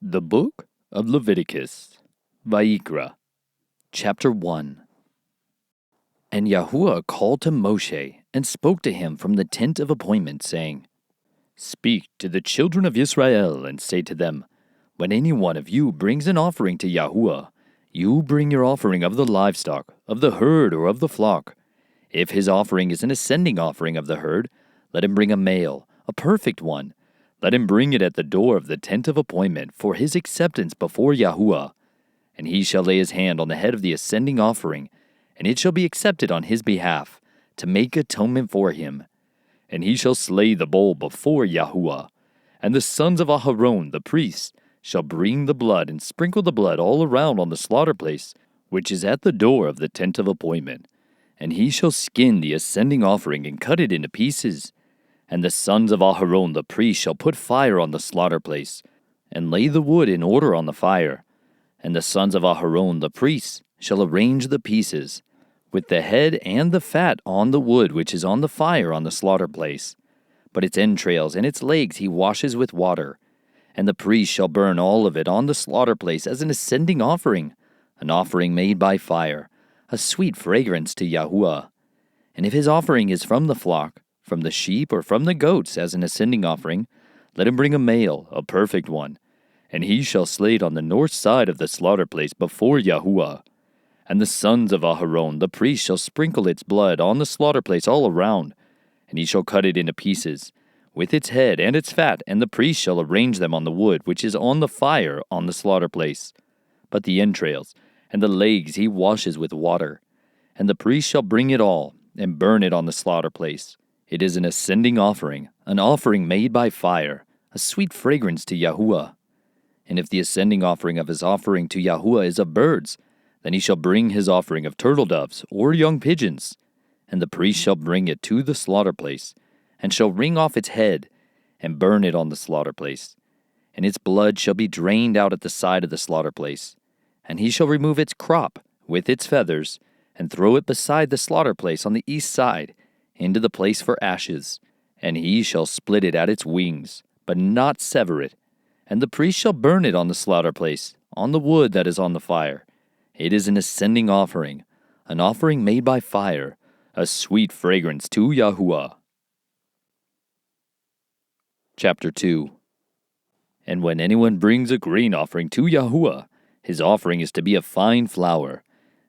The Book of Leviticus, Vayikra, Chapter 1. And Yahuwah called to Moshe, and spoke to him from the tent of appointment, saying, Speak to the children of Israel, and say to them, When any one of you brings an offering to Yahuwah, you bring your offering of the livestock, of the herd, or of the flock. If his offering is an ascending offering of the herd, let him bring a male, a perfect one. Let him bring it at the door of the tent of appointment for his acceptance before Yahuwah. And he shall lay his hand on the head of the ascending offering, and it shall be accepted on his behalf, to make atonement for him. And he shall slay the bull before Yahuwah. And the sons of Aharon, the priest, shall bring the blood and sprinkle the blood all around on the slaughter place, which is at the door of the tent of appointment. And he shall skin the ascending offering and cut it into pieces. And the sons of Aharon the priest shall put fire on the slaughter place, and lay the wood in order on the fire. And the sons of Aharon the priest shall arrange the pieces, with the head and the fat on the wood which is on the fire on the slaughter place. But its entrails and its legs he washes with water. And the priest shall burn all of it on the slaughter place as an ascending offering, an offering made by fire, a sweet fragrance to Yahuwah. And if his offering is from the flock, from the sheep, or from the goats as an ascending offering, let him bring a male, a perfect one, and he shall slay it on the north side of the slaughter place before Yahuwah. And the sons of Aharon the priest shall sprinkle its blood on the slaughter place all around, and he shall cut it into pieces, with its head and its fat, and the priest shall arrange them on the wood which is on the fire on the slaughter place. But the entrails and the legs he washes with water, and the priest shall bring it all, and burn it on the slaughter place. It is an ascending offering, an offering made by fire, a sweet fragrance to Yahuwah. And if the ascending offering of his offering to Yahuwah is of birds, then he shall bring his offering of turtle doves or young pigeons. And the priest shall bring it to the slaughter place, and shall wring off its head, and burn it on the slaughter place. And its blood shall be drained out at the side of the slaughter place. And he shall remove its crop with its feathers, and throw it beside the slaughter place on the east side, into the place for ashes, and he shall split it at its wings, but not sever it. And the priest shall burn it on the slaughter place, on the wood that is on the fire. It is an ascending offering, an offering made by fire, a sweet fragrance to Yahuwah. Chapter 2. And when anyone brings a grain offering to Yahuwah, his offering is to be of fine flour,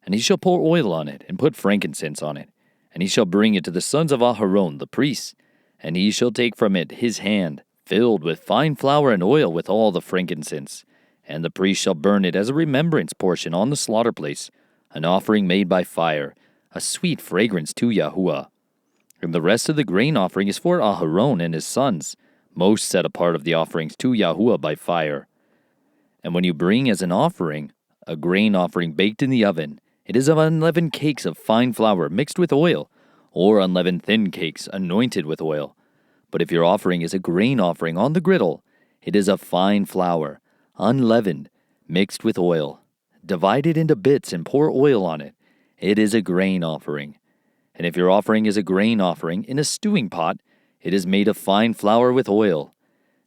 and he shall pour oil on it, and put frankincense on it. And he shall bring it to the sons of Aharon the priests, and he shall take from it his hand, filled with fine flour and oil with all the frankincense. And the priest shall burn it as a remembrance portion on the slaughter place, an offering made by fire, a sweet fragrance to Yahuwah. And the rest of the grain offering is for Aharon and his sons, most set apart of the offerings to Yahuwah by fire. And when you bring as an offering a grain offering baked in the oven, it is of unleavened cakes of fine flour mixed with oil, or unleavened thin cakes anointed with oil. But if your offering is a grain offering on the griddle, it is of fine flour, unleavened, mixed with oil. Divide it into bits and pour oil on it. It is a grain offering. And if your offering is a grain offering in a stewing pot, it is made of fine flour with oil.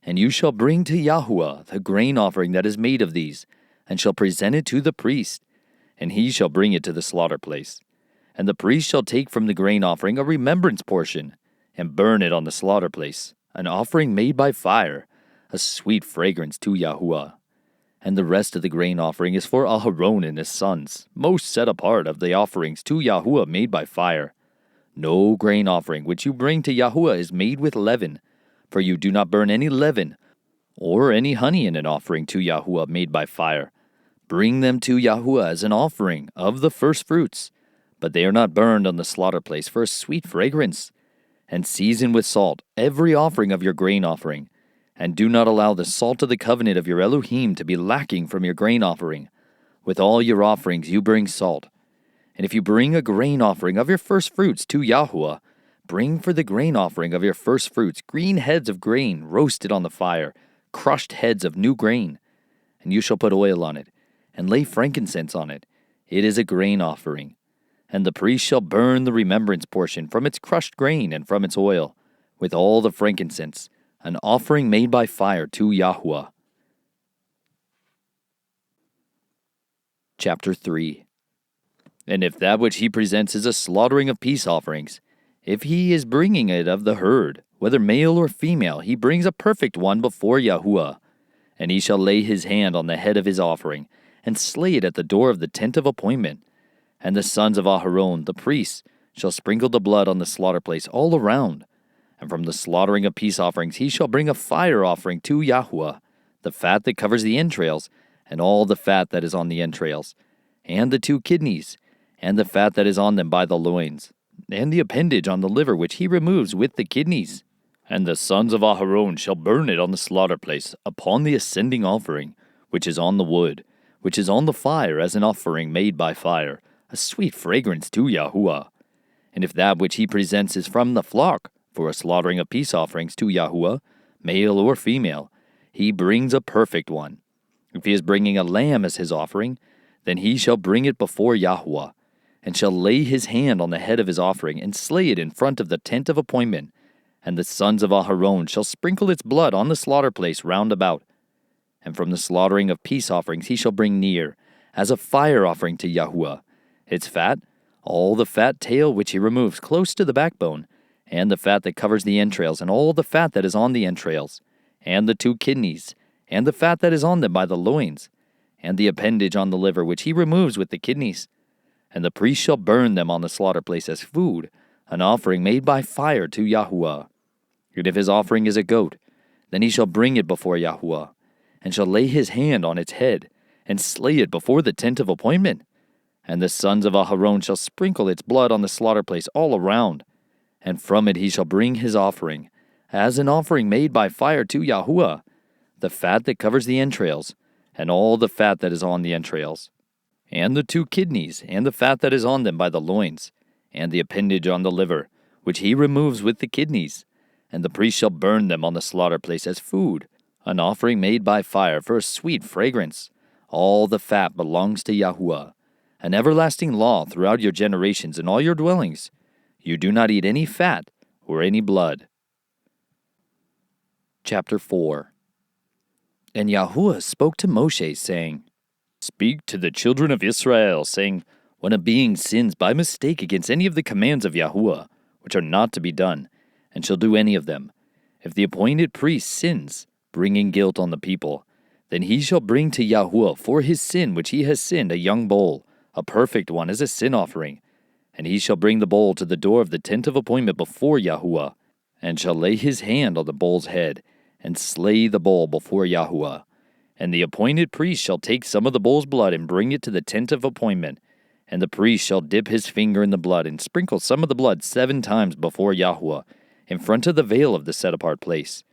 And you shall bring to Yahuwah the grain offering that is made of these, and shall present it to the priest, and he shall bring it to the slaughter place. And the priest shall take from the grain offering a remembrance portion, and burn it on the slaughter place, an offering made by fire, a sweet fragrance to Yahuwah. And the rest of the grain offering is for Aharon and his sons, most set apart of the offerings to Yahuwah made by fire. No grain offering which you bring to Yahuwah is made with leaven, for you do not burn any leaven, or any honey in an offering to Yahuwah made by fire. Bring them to Yahuwah as an offering of the first fruits, but they are not burned on the slaughter place for a sweet fragrance. And season with salt every offering of your grain offering, and do not allow the salt of the covenant of your Elohim to be lacking from your grain offering. With all your offerings you bring salt. And if you bring a grain offering of your first fruits to Yahuwah, bring for the grain offering of your first fruits green heads of grain roasted on the fire, crushed heads of new grain. And you shall put oil on it, and lay frankincense on it. It is a grain offering. And the priest shall burn the remembrance portion from its crushed grain and from its oil, with all the frankincense, an offering made by fire to Yahuwah. Chapter 3. And if that which he presents is a slaughtering of peace offerings, if he is bringing it of the herd, whether male or female, he brings a perfect one before Yahuwah. And he shall lay his hand on the head of his offering, and slay it at the door of the tent of appointment. And the sons of Aharon, the priests, shall sprinkle the blood on the slaughter place all around. And from the slaughtering of peace offerings he shall bring a fire offering to Yahuwah, the fat that covers the entrails, and all the fat that is on the entrails, and the 2 kidneys, and the fat that is on them by the loins, and the appendage on the liver which he removes with the kidneys. And the sons of Aharon shall burn it on the slaughter place upon the ascending offering, which is on the wood, which is on the fire as an offering made by fire, a sweet fragrance to Yahuwah. And if that which he presents is from the flock, for a slaughtering of peace offerings to Yahuwah, male or female, he brings a perfect one. If he is bringing a lamb as his offering, then he shall bring it before Yahuwah, and shall lay his hand on the head of his offering, and slay it in front of the tent of appointment. And the sons of Aharon shall sprinkle its blood on the slaughter place round about. And from the slaughtering of peace offerings he shall bring near, as a fire offering to Yahuwah, its fat, all the fat tail which he removes close to the backbone, and the fat that covers the entrails, and all the fat that is on the entrails, and the 2 kidneys, and the fat that is on them by the loins, and the appendage on the liver which he removes with the kidneys. And the priest shall burn them on the slaughter place as food, an offering made by fire to Yahuwah. And if his offering is a goat, then he shall bring it before Yahuwah, and shall lay his hand on its head, and slay it before the tent of appointment. And the sons of Aharon shall sprinkle its blood on the slaughter place all around, and from it he shall bring his offering, as an offering made by fire to Yahuwah, the fat that covers the entrails, and all the fat that is on the entrails, and the 2 kidneys, and the fat that is on them by the loins, and the appendage on the liver, which he removes with the kidneys. And the priest shall burn them on the slaughter place as food, an offering made by fire for a sweet fragrance. All the fat belongs to Yahuwah, an everlasting law throughout your generations in all your dwellings. You do not eat any fat or any blood. Chapter 4. And Yahuwah spoke to Moshe, saying, Speak to the children of Israel, saying, When a being sins by mistake against any of the commands of Yahuwah, which are not to be done, and shall do any of them, if the appointed priest sins, bringing guilt on the people, then he shall bring to Yahuwah for his sin which he has sinned a young bull, a perfect one, as a sin offering. And he shall bring the bull to the door of the tent of appointment before Yahuwah, and shall lay his hand on the bull's head, and slay the bull before Yahuwah. And the appointed priest shall take some of the bull's blood and bring it to the tent of appointment. And the priest shall dip his finger in the blood and sprinkle some of the blood 7 times before Yahuwah, in front of the veil of the set-apart place.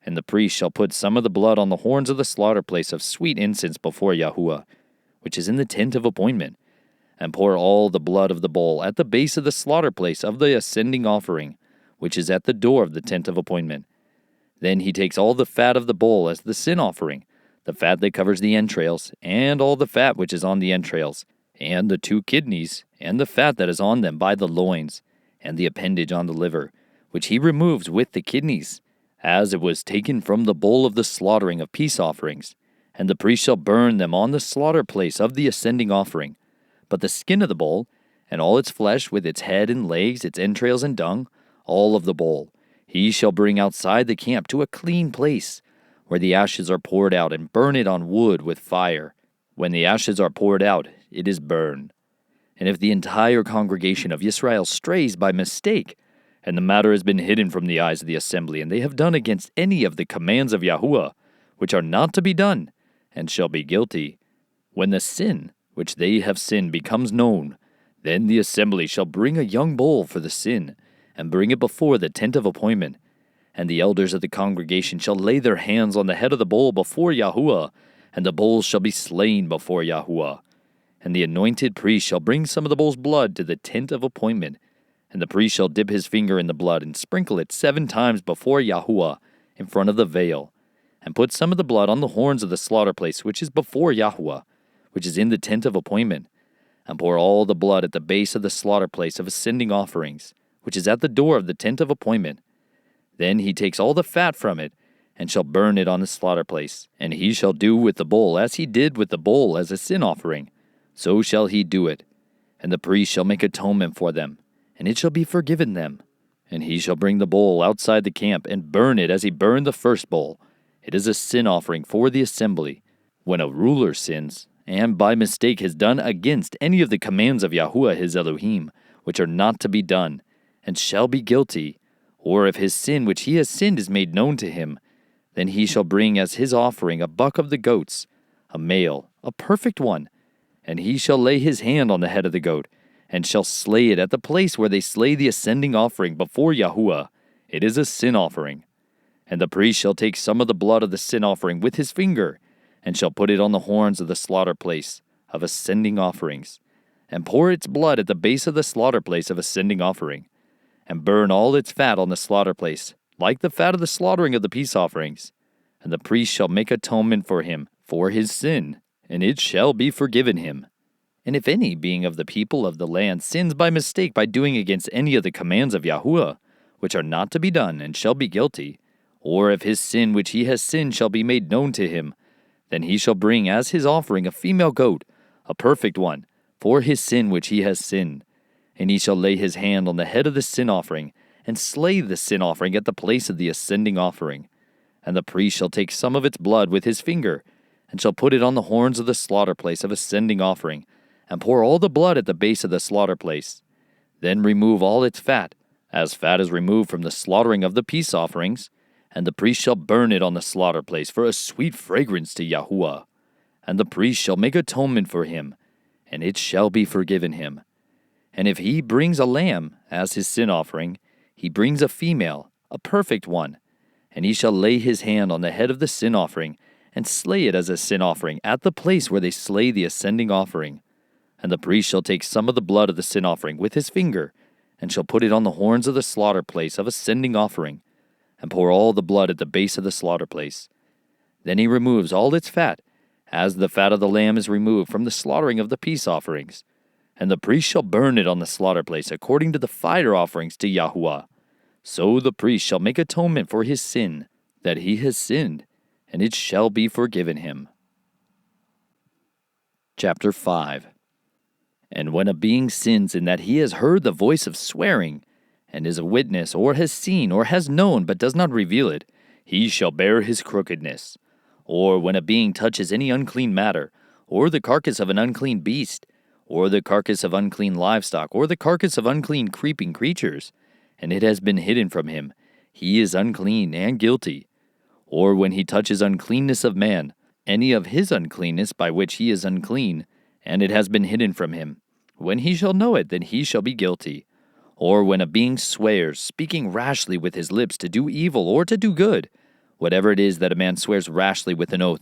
And the priest shall put some of the blood on the horns of the slaughter place of sweet incense before Yahuwah, which is in the tent of appointment, and pour all the blood of the bull at the base of the slaughter place of the ascending offering, which is at the door of the tent of appointment. Then he takes all the fat of the bull as the sin offering, the fat that covers the entrails, and all the fat which is on the entrails, and the 2 kidneys, and the fat that is on them by the loins, and the appendage on the liver, which he removes with the kidneys, as it was taken from the bull of the slaughtering of peace offerings. And the priest shall burn them on the slaughter place of the ascending offering. But the skin of the bull, and all its flesh with its head and legs, its entrails and dung, all of the bull, he shall bring outside the camp to a clean place, where the ashes are poured out, and burn it on wood with fire. When the ashes are poured out, it is burned. And if the entire congregation of Israel strays by mistake, and the matter has been hidden from the eyes of the assembly, and they have done against any of the commands of Yahuwah, which are not to be done, and shall be guilty, when the sin which they have sinned becomes known, then the assembly shall bring a young bull for the sin, and bring it before the tent of appointment. And the elders of the congregation shall lay their hands on the head of the bull before Yahuwah, and the bull shall be slain before Yahuwah. And the anointed priest shall bring some of the bull's blood to the tent of appointment, and the priest shall dip his finger in the blood, and sprinkle it 7 times before Yahuwah, in front of the veil, and put some of the blood on the horns of the slaughter place which is before Yahuwah, which is in the tent of appointment, and pour all the blood at the base of the slaughter place of ascending offerings, which is at the door of the tent of appointment. Then he takes all the fat from it, and shall burn it on the slaughter place, and he shall do with the bull as he did with the bull as a sin offering, so shall he do it. And the priest shall make atonement for them, and it shall be forgiven them. And he shall bring the bull outside the camp, and burn it as he burned the first bull. It is a sin offering for the assembly. When a ruler sins, and by mistake has done against any of the commands of Yahuwah his Elohim, which are not to be done, and shall be guilty, or if his sin which he has sinned is made known to him, then he shall bring as his offering a buck of the goats, a male, a perfect one, and he shall lay his hand on the head of the goat, and shall slay it at the place where they slay the ascending offering before Yahuwah. It is a sin offering. And the priest shall take some of the blood of the sin offering with his finger, and shall put it on the horns of the slaughter place of ascending offerings, and pour its blood at the base of the slaughter place of ascending offering, and burn all its fat on the slaughter place, like the fat of the slaughtering of the peace offerings. And the priest shall make atonement for him for his sin, and it shall be forgiven him. And if any being of the people of the land sins by mistake by doing against any of the commands of Yahuwah, which are not to be done, and shall be guilty, or if his sin which he has sinned shall be made known to him, then he shall bring as his offering a female goat, a perfect one, for his sin which he has sinned. And he shall lay his hand on the head of the sin offering, and slay the sin offering at the place of the ascending offering. And the priest shall take some of its blood with his finger, and shall put it on the horns of the slaughter place of ascending offering, and pour all the blood at the base of the slaughter place. Then remove all its fat, as fat is removed from the slaughtering of the peace offerings, and the priest shall burn it on the slaughter place for a sweet fragrance to Yahuwah. And the priest shall make atonement for him, and it shall be forgiven him. And if he brings a lamb as his sin offering, he brings a female, a perfect one, and he shall lay his hand on the head of the sin offering, and slay it as a sin offering at the place where they slay the ascending offering. And the priest shall take some of the blood of the sin offering with his finger, and shall put it on the horns of the slaughter place of ascending offering, and pour all the blood at the base of the slaughter place. Then he removes all its fat, as the fat of the lamb is removed from the slaughtering of the peace offerings. And the priest shall burn it on the slaughter place according to the fire offerings to Yahuwah. So the priest shall make atonement for his sin, that he has sinned, and it shall be forgiven him. Chapter 5. And when a being sins in that he has heard the voice of swearing, and is a witness, or has seen, or has known, but does not reveal it, he shall bear his crookedness. Or when a being touches any unclean matter, or the carcass of an unclean beast, or the carcass of unclean livestock, or the carcass of unclean creeping creatures, and it has been hidden from him, he is unclean and guilty. Or when he touches uncleanness of man, any of his uncleanness by which he is unclean, and it has been hidden from him, when he shall know it, then he shall be guilty. Or when a being swears, speaking rashly with his lips to do evil or to do good, whatever it is that a man swears rashly with an oath,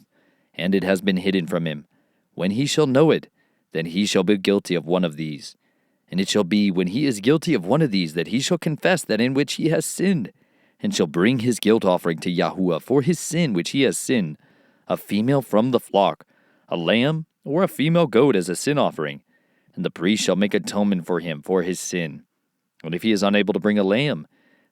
and it has been hidden from him, when he shall know it, then he shall be guilty of one of these. And it shall be, when he is guilty of one of these, that he shall confess that in which he has sinned, and shall bring his guilt offering to Yahuwah for his sin which he has sinned, a female from the flock, a lamb, or a female goat as a sin offering. And the priest shall make atonement for him for his sin. And if he is unable to bring a lamb,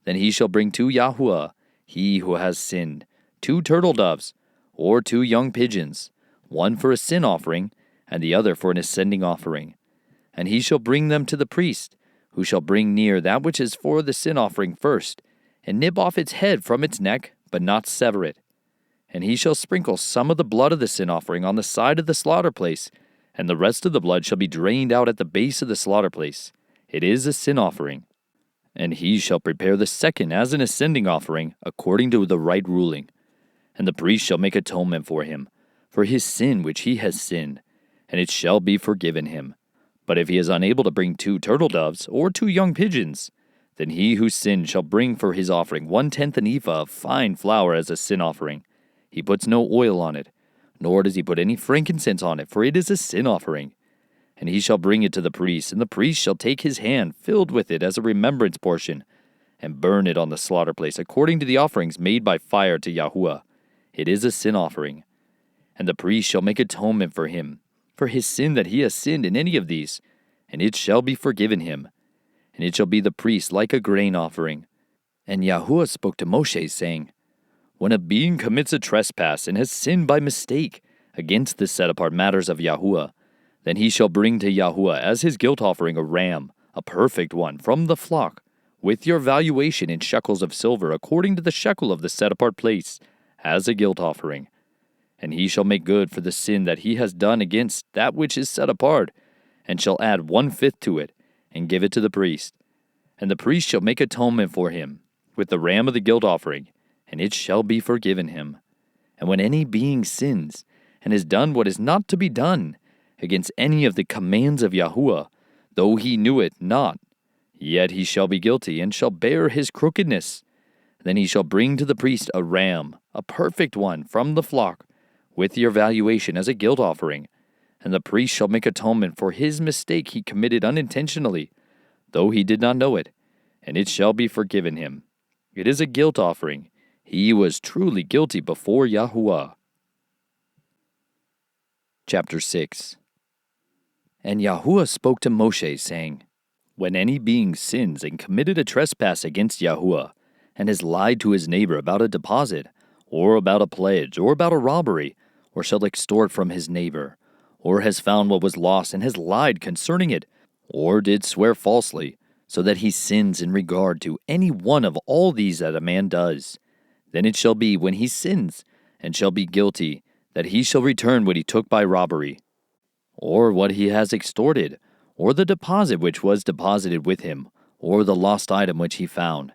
then he shall bring to Yahuwah, he who has sinned, 2 turtle doves, or 2 young pigeons, one for a sin offering, and the other for an ascending offering. And he shall bring them to the priest, who shall bring near that which is for the sin offering first, and nip off its head from its neck, but not sever it. And he shall sprinkle some of the blood of the sin offering on the side of the slaughter place, and the rest of the blood shall be drained out at the base of the slaughter place. It is a sin offering. And he shall prepare the second as an ascending offering, according to the right ruling. And the priest shall make atonement for him, for his sin which he has sinned, and it shall be forgiven him. But if he is unable to bring 2 turtle doves, or 2 young pigeons, then he who sinned shall bring for his offering 1/10 an ephah of fine flour as a sin offering. He puts no oil on it, nor does he put any frankincense on it, for it is a sin offering. And he shall bring it to the priest, and the priest shall take his hand filled with it as a remembrance portion, and burn it on the slaughter place, according to the offerings made by fire to Yahuwah. It is a sin offering. And the priest shall make atonement for him, for his sin that he has sinned in any of these, and it shall be forgiven him. And it shall be the priest like a grain offering. And Yahuwah spoke to Moshe, saying, When a being commits a trespass and has sinned by mistake against the set-apart matters of Yahuwah, Then he shall bring to Yahuwah as his guilt offering a ram, a perfect one, from the flock, with your valuation in shekels of silver, according to the shekel of the set-apart place, as a guilt offering. And he shall make good for the sin that he has done against that which is set apart, and shall add 1/5 to it, and give it to the priest. And the priest shall make atonement for him with the ram of the guilt offering, and it shall be forgiven him. And when any being sins, and has done what is not to be done, against any of the commands of Yahuwah, though he knew it not, yet he shall be guilty, and shall bear his crookedness. Then he shall bring to the priest a ram, a perfect one, from the flock, with your valuation as a guilt offering. And the priest shall make atonement for his mistake he committed unintentionally, though he did not know it, and it shall be forgiven him. It is a guilt offering. He was truly guilty before Yahuwah. Chapter 6. And Yahuwah spoke to Moshe, saying, When any being sins and committed a trespass against Yahuwah, and has lied to his neighbor about a deposit, or about a pledge, or about a robbery, or shall extort from his neighbor, or has found what was lost and has lied concerning it, or did swear falsely, so that he sins in regard to any one of all these that a man does, then it shall be when he sins, and shall be guilty, that he shall return what he took by robbery, or what he has extorted, or the deposit which was deposited with him, or the lost item which he found,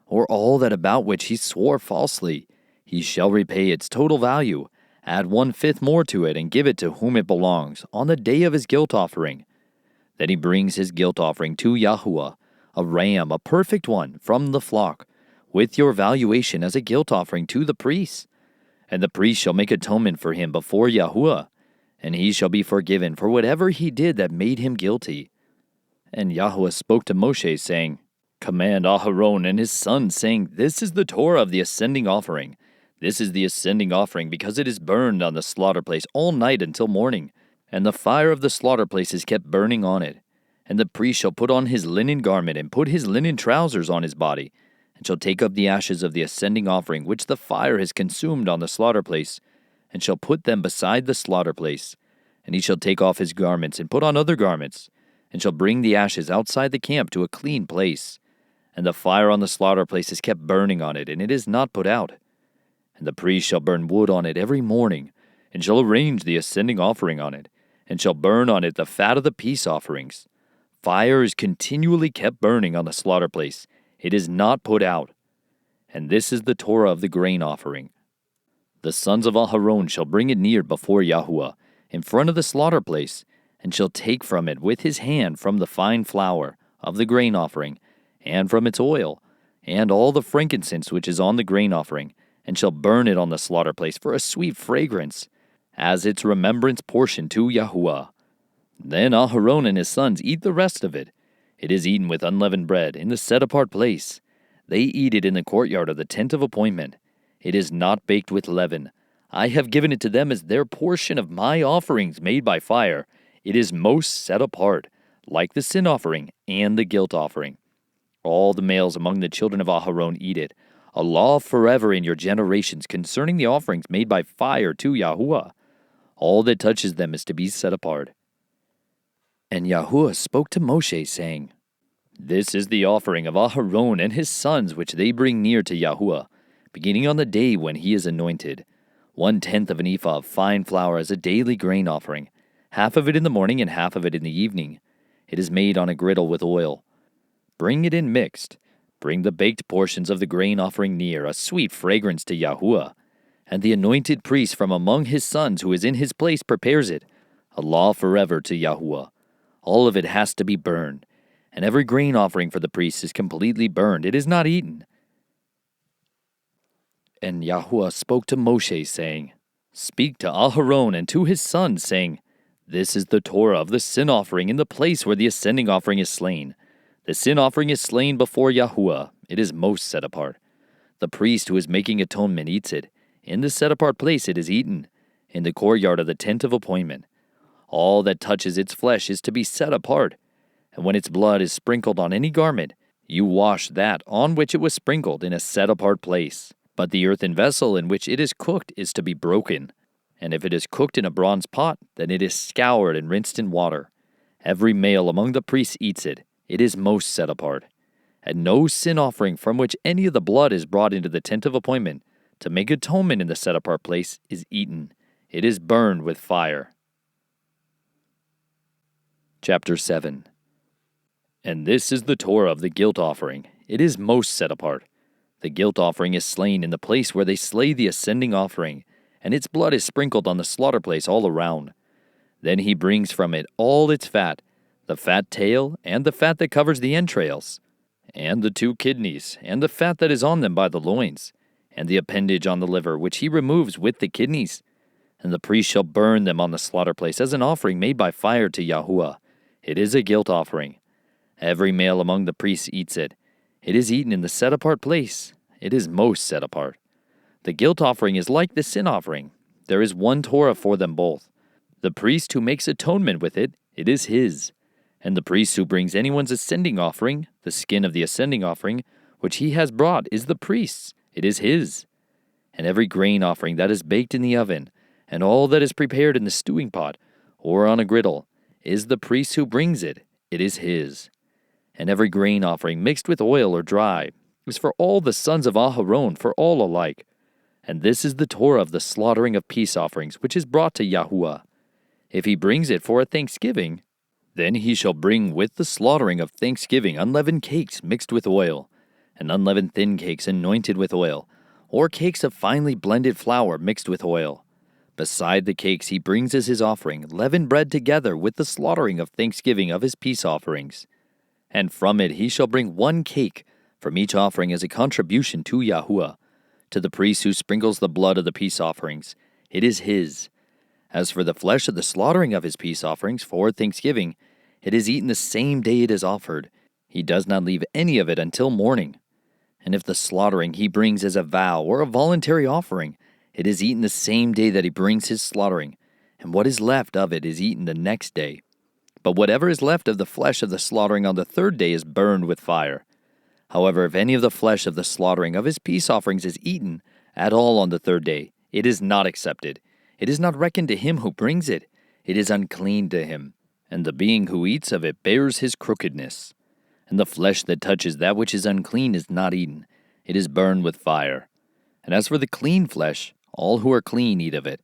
or all that about which he swore falsely. He shall repay its total value, add 1/5 more to it, and give it to whom it belongs, on the day of his guilt offering. Then he brings his guilt offering to Yahuwah, a ram, a perfect one, from the flock, with your valuation as a guilt offering to the priest. And the priest shall make atonement for him before Yahuwah, and he shall be forgiven for whatever he did that made him guilty. And Yahuwah spoke to Moshe, saying, Command Aharon and his sons, saying, This is the Torah of the ascending offering. This is the ascending offering, because it is burned on the slaughter place all night until morning, and the fire of the slaughter place is kept burning on it. And the priest shall put on his linen garment, and put his linen trousers on his body, and shall take up the ashes of the ascending offering, which the fire has consumed on the slaughter place, and shall put them beside the slaughter place. And he shall take off his garments, and put on other garments, and shall bring the ashes outside the camp to a clean place. And the fire on the slaughter place is kept burning on it, and it is not put out. And the priest shall burn wood on it every morning, and shall arrange the ascending offering on it, and shall burn on it the fat of the peace offerings. Fire is continually kept burning on the slaughter place. It is not put out. And this is the Torah of the grain offering. The sons of Aharon shall bring it near before Yahuwah, in front of the slaughter place, and shall take from it with his hand from the fine flour of the grain offering, and from its oil, and all the frankincense which is on the grain offering, and shall burn it on the slaughter place for a sweet fragrance, as its remembrance portion to Yahuwah. Then Aharon and his sons eat the rest of it. It is eaten with unleavened bread in the set-apart place. They eat it in the courtyard of the tent of appointment. It is not baked with leaven. I have given it to them as their portion of my offerings made by fire. It is most set apart, like the sin offering and the guilt offering. All the males among the children of Aharon eat it, a law forever in your generations concerning the offerings made by fire to Yahuwah. All that touches them is to be set apart. And Yahuwah spoke to Moshe, saying, This is the offering of Aharon and his sons which they bring near to Yahuwah, beginning on the day when he is anointed. 1/10 of an ephah of fine flour as a daily grain offering, half of it in the morning and half of it in the evening. It is made on a griddle with oil. Bring it in mixed. Bring the baked portions of the grain offering near, a sweet fragrance to Yahuwah. And the anointed priest from among his sons who is in his place prepares it, a law forever to Yahuwah. All of it has to be burned, and every grain offering for the priest is completely burned. It is not eaten. And Yahuwah spoke to Moshe, saying, Speak to Aharon and to his sons, saying, This is the Torah of the sin offering in the place where the ascending offering is slain. The sin offering is slain before Yahuwah. It is most set apart. The priest who is making atonement eats it. In the set-apart place it is eaten, in the courtyard of the tent of appointment. All that touches its flesh is to be set apart. And when its blood is sprinkled on any garment, you wash that on which it was sprinkled in a set-apart place. But the earthen vessel in which it is cooked is to be broken. And if it is cooked in a bronze pot, then it is scoured and rinsed in water. Every male among the priests eats it. It is most set apart. And no sin offering from which any of the blood is brought into the tent of appointment to make atonement in the set apart place is eaten. It is burned with fire. Chapter 7. And this is the Torah of the guilt offering. It is most set apart. The guilt offering is slain in the place where they slay the ascending offering, and its blood is sprinkled on the slaughter place all around. Then he brings from it all its fat, the fat tail, and the fat that covers the entrails, and the 2 kidneys, and the fat that is on them by the loins, and the appendage on the liver, which he removes with the kidneys. And the priest shall burn them on the slaughter place as an offering made by fire to Yahuwah. It is a guilt offering. Every male among the priests eats it. It is eaten in the set-apart place. It is most set apart. The guilt offering is like the sin offering. There is one Torah for them both. The priest who makes atonement with it, it is his. And the priest who brings anyone's ascending offering, the skin of the ascending offering, which he has brought, is the priest's. It is his. And every grain offering that is baked in the oven, and all that is prepared in the stewing pot, or on a griddle, is the priest who brings it. It is his. And every grain offering mixed with oil or dry is for all the sons of Aharon, for all alike. And this is the Torah of the slaughtering of peace offerings, which is brought to Yahuwah. If he brings it for a thanksgiving, then he shall bring with the slaughtering of thanksgiving unleavened cakes mixed with oil, and unleavened thin cakes anointed with oil, or cakes of finely blended flour mixed with oil. Beside the cakes he brings as his offering leavened bread together with the slaughtering of thanksgiving of his peace offerings. And from it he shall bring 1 cake from each offering as a contribution to Yahuwah. To the priest who sprinkles the blood of the peace offerings, it is his. As for the flesh of the slaughtering of his peace offerings for thanksgiving, it is eaten the same day it is offered. He does not leave any of it until morning. And if the slaughtering he brings as a vow or a voluntary offering, it is eaten the same day that he brings his slaughtering, and what is left of it is eaten the next day. But whatever is left of the flesh of the slaughtering on the 3rd day is burned with fire. However, if any of the flesh of the slaughtering of his peace offerings is eaten at all on the 3rd day, it is not accepted. It is not reckoned to him who brings it. It is unclean to him, and the being who eats of it bears his crookedness. And the flesh that touches that which is unclean is not eaten. It is burned with fire. And as for the clean flesh, all who are clean eat of it.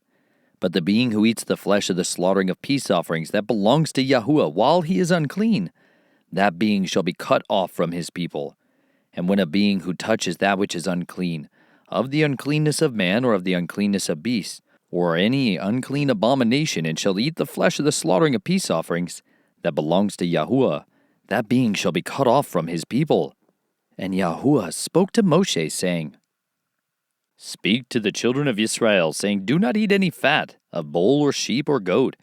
But the being who eats the flesh of the slaughtering of peace offerings that belongs to Yahuwah while he is unclean, that being shall be cut off from his people. And when a being who touches that which is unclean, of the uncleanness of man or of the uncleanness of beasts, or any unclean abomination, and shall eat the flesh of the slaughtering of peace offerings that belongs to Yahuwah, that being shall be cut off from his people. And Yahuwah spoke to Moshe, saying, Speak to the children of Israel, saying, Do not eat any fat of bull or sheep or goat,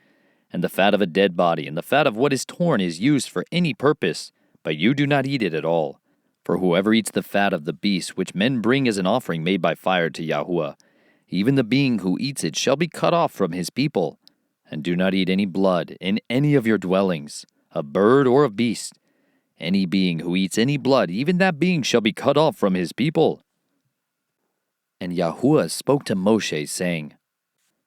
and the fat of a dead body, and the fat of what is torn is used for any purpose, but you do not eat it at all. For whoever eats the fat of the beast which men bring as an offering made by fire to Yahuwah, even the being who eats it shall be cut off from his people. And do not eat any blood in any of your dwellings, of bird or of beast. Any being who eats any blood, even that being shall be cut off from his people. And Yahuwah spoke to Moshe, saying,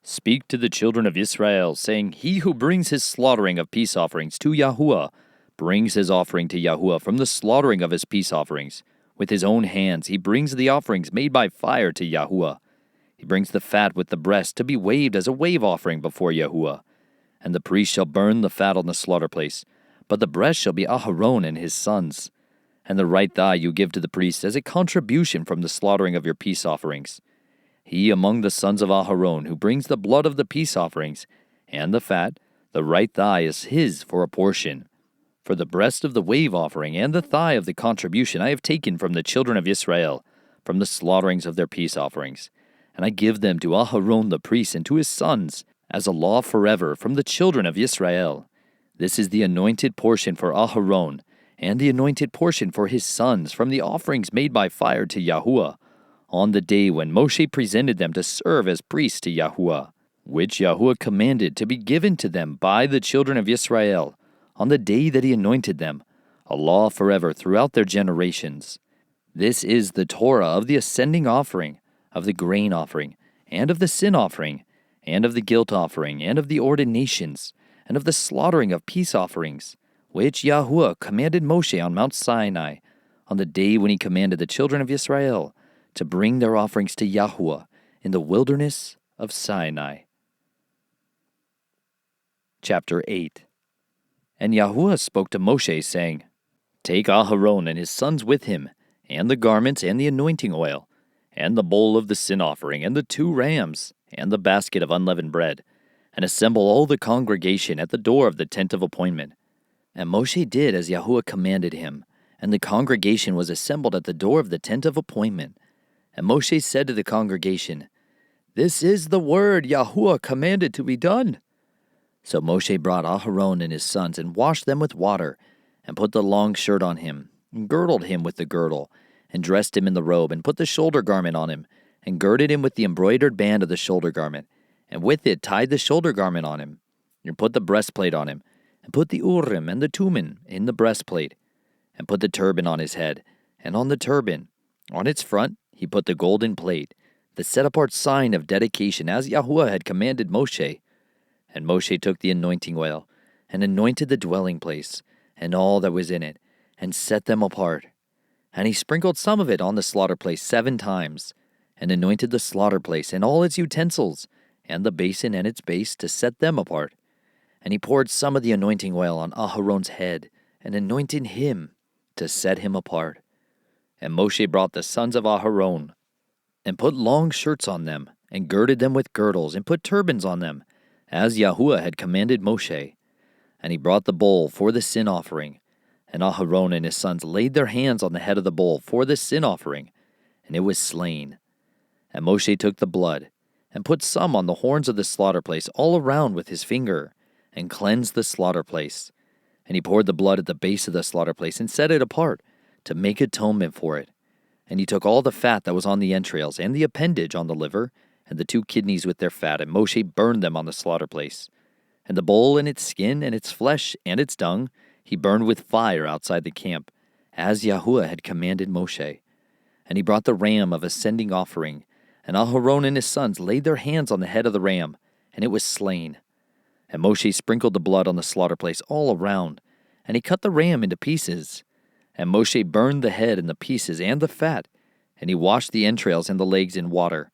Speak to the children of Israel, saying, He who brings his slaughtering of peace offerings to Yahuwah brings his offering to Yahuwah from the slaughtering of his peace offerings. With his own hands he brings the offerings made by fire to Yahuwah. He brings the fat with the breast to be waved as a wave offering before Yahuwah. And the priest shall burn the fat on the slaughter place, but the breast shall be Aharon and his sons. And the right thigh you give to the priest as a contribution from the slaughtering of your peace offerings. He among the sons of Aharon who brings the blood of the peace offerings, and the fat, the right thigh is his for a portion. For the breast of the wave offering and the thigh of the contribution I have taken from the children of Israel, from the slaughterings of their peace offerings. And I give them to Aharon the priest and to his sons, as a law forever from the children of Israel. This is the anointed portion for Aharon, and the anointed portion for his sons from the offerings made by fire to Yahuwah, on the day when Moshe presented them to serve as priests to Yahuwah, which Yahuwah commanded to be given to them by the children of Israel, on the day that he anointed them, a law forever throughout their generations. This is the Torah of the ascending offering, of the grain offering, and of the sin offering, and of the guilt offering, and of the ordinations, and of the slaughtering of peace offerings, which Yahuwah commanded Moshe on Mount Sinai, on the day when he commanded the children of Israel to bring their offerings to Yahuwah in the wilderness of Sinai. Chapter 8. And Yahuwah spoke to Moshe, saying, Take Aharon and his sons with him, and the garments and the anointing oil, and the bowl of the sin offering, and the 2 rams, and the basket of unleavened bread, and assemble all the congregation at the door of the tent of appointment. And Moshe did as Yahuwah commanded him, and the congregation was assembled at the door of the tent of appointment. And Moshe said to the congregation, This is the word Yahuwah commanded to be done. So Moshe brought Aharon and his sons, and washed them with water, and put the long shirt on him, and girdled him with the girdle, and dressed him in the robe, and put the shoulder garment on him, and girded him with the embroidered band of the shoulder garment, and with it tied the shoulder garment on him, and put the breastplate on him, and put the Urim and the Thummim in the breastplate, and put the turban on his head, and on the turban, on its front, he put the golden plate, the set-apart sign of dedication, as Yahuwah had commanded Moshe. And Moshe took the anointing oil, and anointed the dwelling place, and all that was in it, and set them apart. And he sprinkled some of it on the slaughter place 7 times, and anointed the slaughter place and all its utensils, and the basin and its base, to set them apart. And he poured some of the anointing oil on Aharon's head, and anointed him, to set him apart. And Moshe brought the sons of Aharon, and put long shirts on them, and girded them with girdles, and put turbans on them, as Yahuwah had commanded Moshe. And he brought the bowl for the sin offering, and Aharon and his sons laid their hands on the head of the bowl for the sin offering, and it was slain. And Moshe took the blood, and put some on the horns of the slaughter place all around with his finger, and cleansed the slaughter place. And he poured the blood at the base of the slaughter place, and set it apart, to make atonement for it. And he took all the fat that was on the entrails, and the appendage on the liver, and the 2 kidneys with their fat, and Moshe burned them on the slaughter place. And the bowl and its skin, and its flesh, and its dung, he burned with fire outside the camp, as Yahuwah had commanded Moshe. And he brought the ram of ascending offering, and Aharon and his sons laid their hands on the head of the ram, and it was slain. And Moshe sprinkled the blood on the slaughter place all around, and he cut the ram into pieces. And Moshe burned the head and the pieces and the fat, and he washed the entrails and the legs in water.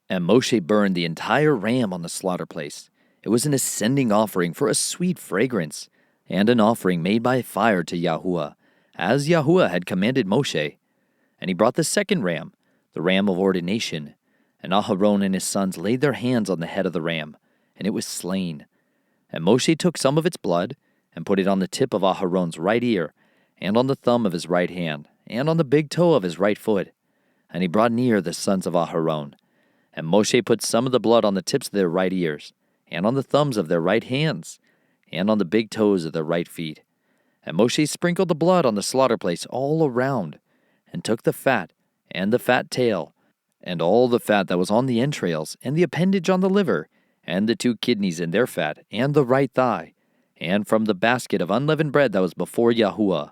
And Moshe burned the entire ram on the slaughter place. It was an ascending offering for a sweet fragrance, and an offering made by fire to Yahuwah, as Yahuwah had commanded Moshe. And he brought the second ram, the ram of ordination. And Aharon and his sons laid their hands on the head of the ram, and it was slain. And Moshe took some of its blood, and put it on the tip of Aharon's right ear, and on the thumb of his right hand, and on the big toe of his right foot. And he brought near the sons of Aharon. And Moshe put some of the blood on the tips of their right ears, and on the thumbs of their right hands, and on the big toes of their right feet. And Moshe sprinkled the blood on the slaughter place all around, and took the fat, and the fat tail, and all the fat that was on the entrails, and the appendage on the liver, and the 2 kidneys in their fat, and the right thigh, and from the basket of unleavened bread that was before Yahuwah.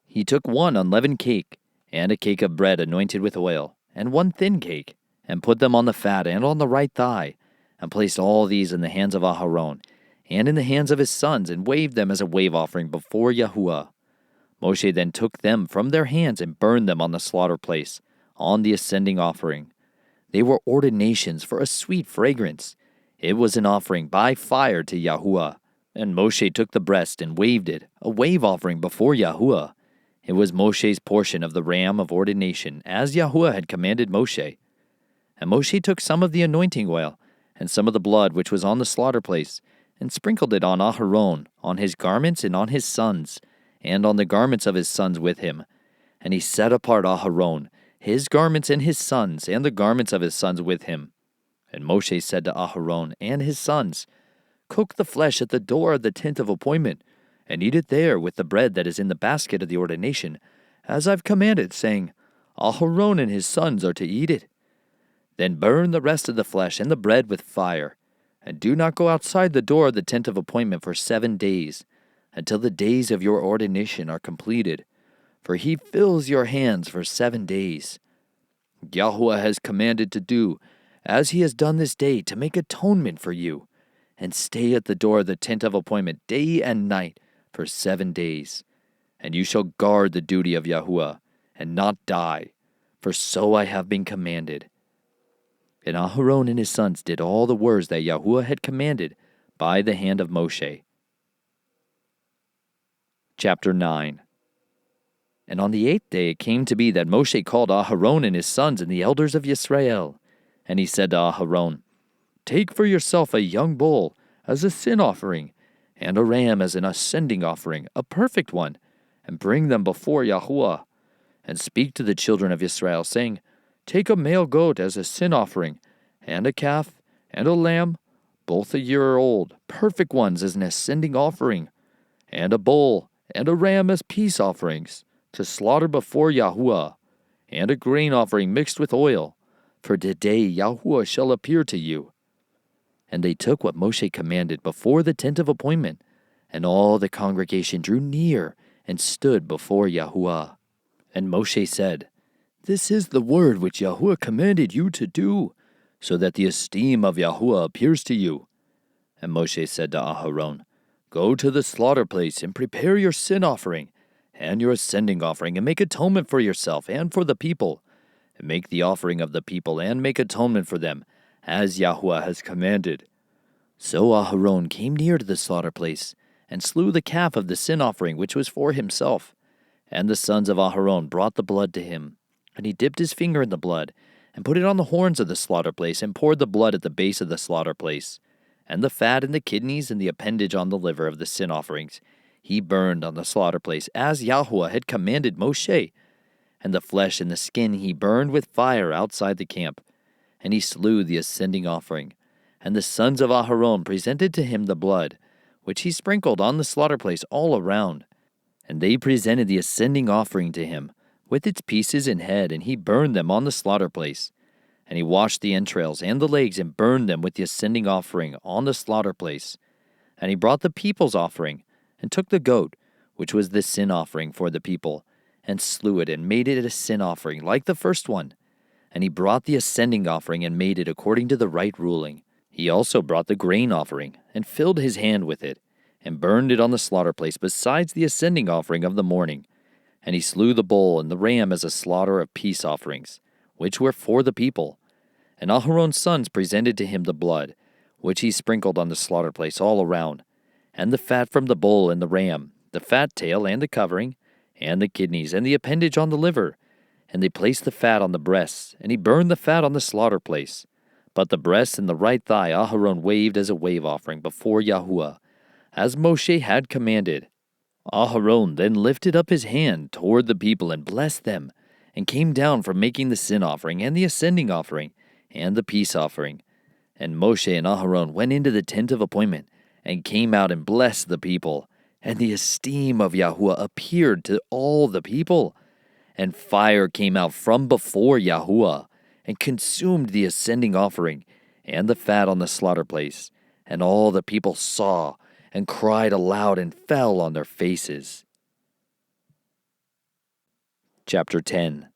He took 1 unleavened cake, and a cake of bread anointed with oil, and 1 thin cake, and put them on the fat and on the right thigh, and placed all these in the hands of Aharon, and in the hands of his sons, and waved them as a wave offering before Yahuwah. Moshe then took them from their hands and burned them on the slaughter place, on the ascending offering. They were ordinations for a sweet fragrance. It was an offering by fire to Yahuwah. And Moshe took the breast and waved it, a wave offering before Yahuwah. It was Moshe's portion of the ram of ordination, as Yahuwah had commanded Moshe. And Moshe took some of the anointing oil, and some of the blood which was on the slaughter place, and sprinkled it on Aharon, on his garments, and on his sons, and on the garments of his sons with him. And he set apart Aharon, his garments and his sons, and the garments of his sons with him. And Moshe said to Aharon and his sons, Cook the flesh at the door of the tent of appointment, and eat it there with the bread that is in the basket of the ordination, as I've commanded, saying, Aharon and his sons are to eat it. Then burn the rest of the flesh and the bread with fire, and do not go outside the door of the tent of appointment for 7 days, until the days of your ordination are completed, for he fills your hands for 7 days. Yahuwah has commanded to do, as he has done this day, to make atonement for you, and stay at the door of the tent of appointment day and night for 7 days. And you shall guard the duty of Yahuwah, and not die, for so I have been commanded. And Aharon and his sons did all the words that Yahuwah had commanded by the hand of Moshe. Chapter 9. And on the 8th day it came to be that Moshe called Aharon and his sons and the elders of Yisrael. And he said to Aharon, Take for yourself a young bull as a sin offering, and a ram as an ascending offering, a perfect one, and bring them before Yahuwah. And speak to the children of Israel, saying, Take a male goat as a sin offering, and a calf, and a lamb, both a year old, perfect ones as an ascending offering, and a bull, and a ram as peace offerings, to slaughter before Yahuwah, and a grain offering mixed with oil, for today Yahuwah shall appear to you. And they took what Moshe commanded before the tent of appointment, and all the congregation drew near and stood before Yahuwah. And Moshe said, This is the word which Yahuwah commanded you to do, so that the esteem of Yahuwah appears to you. And Moshe said to Aharon, Go to the slaughter place and prepare your sin offering and your ascending offering, and make atonement for yourself and for the people, and make the offering of the people, and make atonement for them, as Yahuwah has commanded. So Aharon came near to the slaughter place, and slew the calf of the sin offering which was for himself. And the sons of Aharon brought the blood to him, and he dipped his finger in the blood, and put it on the horns of the slaughter place, and poured the blood at the base of the slaughter place. And the fat and the kidneys and the appendage on the liver of the sin offerings he burned on the slaughter place, as Yahuwah had commanded Moshe. And the flesh and the skin he burned with fire outside the camp. And he slew the ascending offering. And the sons of Aharon presented to him the blood, which he sprinkled on the slaughter place all around. And they presented the ascending offering to him, with its pieces and head, and he burned them on the slaughter place. And he washed the entrails and the legs, and burned them with the ascending offering on the slaughter place. And he brought the people's offering, and took the goat, which was the sin offering for the people, and slew it, and made it a sin offering like the first one. And he brought the ascending offering, and made it according to the right ruling. He also brought the grain offering, and filled his hand with it, and burned it on the slaughter place, besides the ascending offering of the morning. And he slew the bull and the ram as a slaughter of peace offerings, which were for the people. And Aharon's sons presented to him the blood, which he sprinkled on the slaughter place all around, and the fat from the bull and the ram, the fat tail and the covering, and the kidneys and the appendage on the liver. And they placed the fat on the breasts, and he burned the fat on the slaughter place. But the breast and the right thigh Aharon waved as a wave offering before Yahuwah, as Moshe had commanded. Aharon then lifted up his hand toward the people and blessed them, and came down from making the sin offering and the ascending offering and the peace offering. And Moshe and Aharon went into the tent of appointment, and came out and blessed the people. And the esteem of Yahuwah appeared to all the people. And fire came out from before Yahuwah, and consumed the ascending offering and the fat on the slaughter place. And all the people saw, and cried aloud, and fell on their faces. Chapter 10.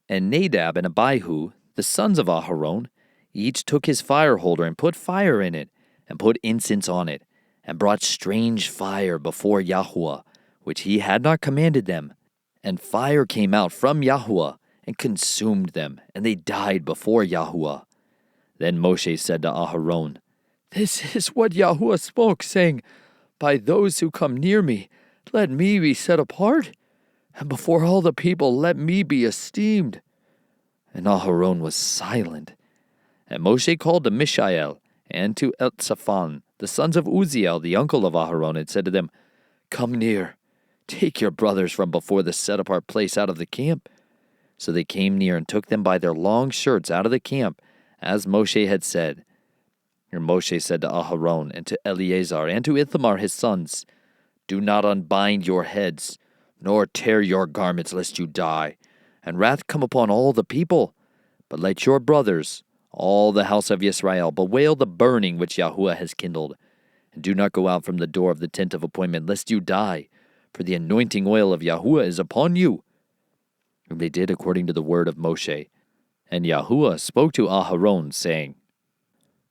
And Nadab and Abihu, the sons of Aharon, each took his fire holder, and put fire in it, and put incense on it, and brought strange fire before Yahuwah, which he had not commanded them. And fire came out from Yahuwah, and consumed them, and they died before Yahuwah. Then Moshe said to Aharon, This is what Yahuwah spoke, saying, By those who come near me, let me be set apart, and before all the people let me be esteemed. And Aharon was silent. And Moshe called to Mishael and to Elzaphan, the sons of Uzziel, the uncle of Aharon, and said to them, Come near, take your brothers from before the set-apart place out of the camp. So they came near and took them by their long shirts out of the camp, as Moshe had said. And Moshe said to Aharon and to Eleazar and to Ithamar his sons, Do not unbind your heads, nor tear your garments, lest you die, and wrath come upon all the people. But let your brothers, all the house of Israel, bewail the burning which Yahuwah has kindled. And do not go out from the door of the tent of appointment, lest you die, for the anointing oil of Yahuwah is upon you. And they did according to the word of Moshe. And Yahuwah spoke to Aharon, saying,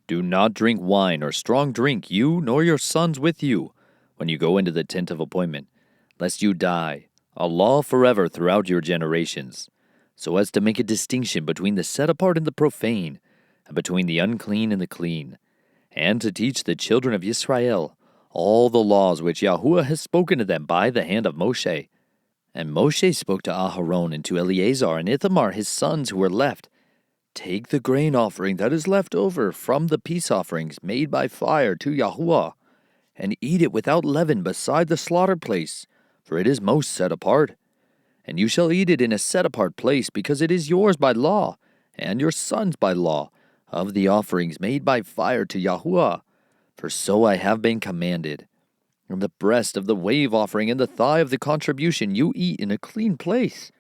Do not drink wine or strong drink, you nor your sons with you, when you go into the tent of appointment, lest you die, a law forever throughout your generations, so as to make a distinction between the set apart and the profane, and between the unclean and the clean, and to teach the children of Israel all the laws which Yahuwah has spoken to them by the hand of Moshe. And Moshe spoke to Aharon and to Eleazar and Ithamar his sons who were left, Take the grain offering that is left over from the peace offerings made by fire to Yahuwah, and eat it without leaven beside the slaughter place, for it is most set apart. And you shall eat it in a set apart place, because it is yours by law, and your sons by law, of the offerings made by fire to Yahuwah, for so I have been commanded. And the breast of the wave offering and the thigh of the contribution you eat in a clean place,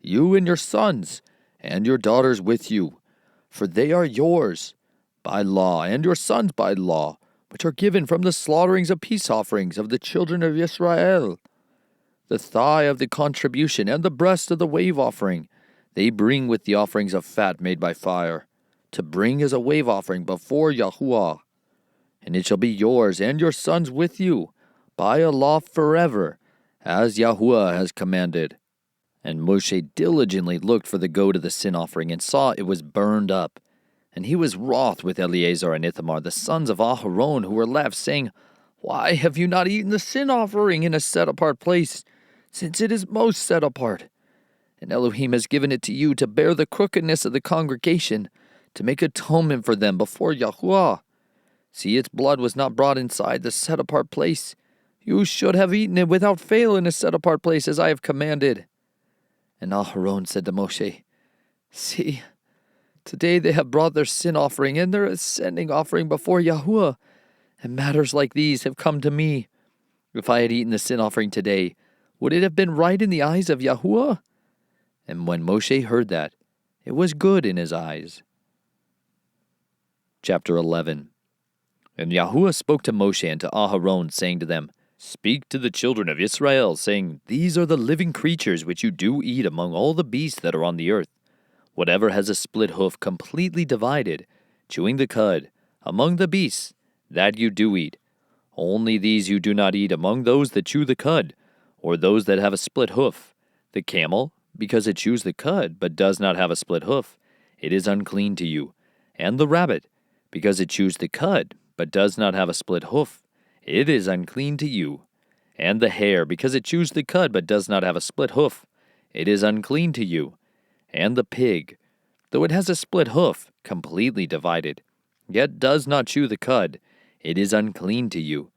you and your sons, and your daughters with you, for they are yours by law, and your sons by law, which are given from the slaughterings of peace offerings of the children of Israel. The thigh of the contribution and the breast of the wave offering they bring with the offerings of fat made by fire, to bring as a wave offering before Yahuwah. And it shall be yours and your sons with you, by a law forever, as Yahuwah has commanded. And Moshe diligently looked for the goat of the sin offering, and saw it was burned up. And he was wroth with Eleazar and Ithamar, the sons of Aharon, who were left, saying, Why have you not eaten the sin offering in a set-apart place, since it is most set apart? And Elohim has given it to you to bear the crookedness of the congregation, to make atonement for them before Yahuwah. See, its blood was not brought inside the set-apart place. You should have eaten it without fail in a set-apart place, as I have commanded. And Aharon said to Moshe, See, today they have brought their sin offering and their ascending offering before Yahuwah, and matters like these have come to me. If I had eaten the sin offering today, would it have been right in the eyes of Yahuwah? And when Moshe heard that, it was good in his eyes. Chapter 11. And Yahuwah spoke to Moshe and to Aharon, saying to them, Speak to the children of Israel, saying, These are the living creatures which you do eat among all the beasts that are on the earth. Whatever has a split hoof completely divided, chewing the cud, among the beasts, that you do eat. Only these you do not eat among those that chew the cud, or those that have a split hoof. The camel, because it chews the cud, but does not have a split hoof, it is unclean to you. And the rabbit, because it chews the cud, but does not have a split hoof, it is unclean to you. And the hare, because it chews the cud, but does not have a split hoof, it is unclean to you. And the pig, though it has a split hoof, completely divided, yet does not chew the cud, it is unclean to you.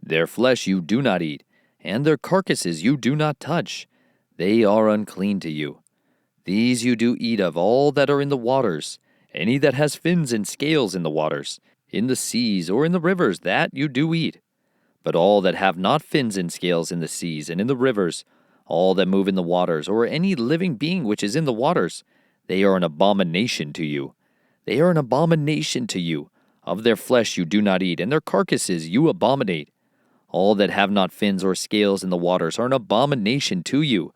Their flesh you do not eat, and their carcasses you do not touch. They are unclean to you. These you do eat of all that are in the waters, any that has fins and scales in the waters, in the seas or in the rivers, that you do eat. But all that have not fins and scales in the seas and in the rivers, all that move in the waters, or any living being which is in the waters, they are an abomination to you. They are an abomination to you. Of their flesh you do not eat, and their carcasses you abominate. All that have not fins or scales in the waters are an abomination to you.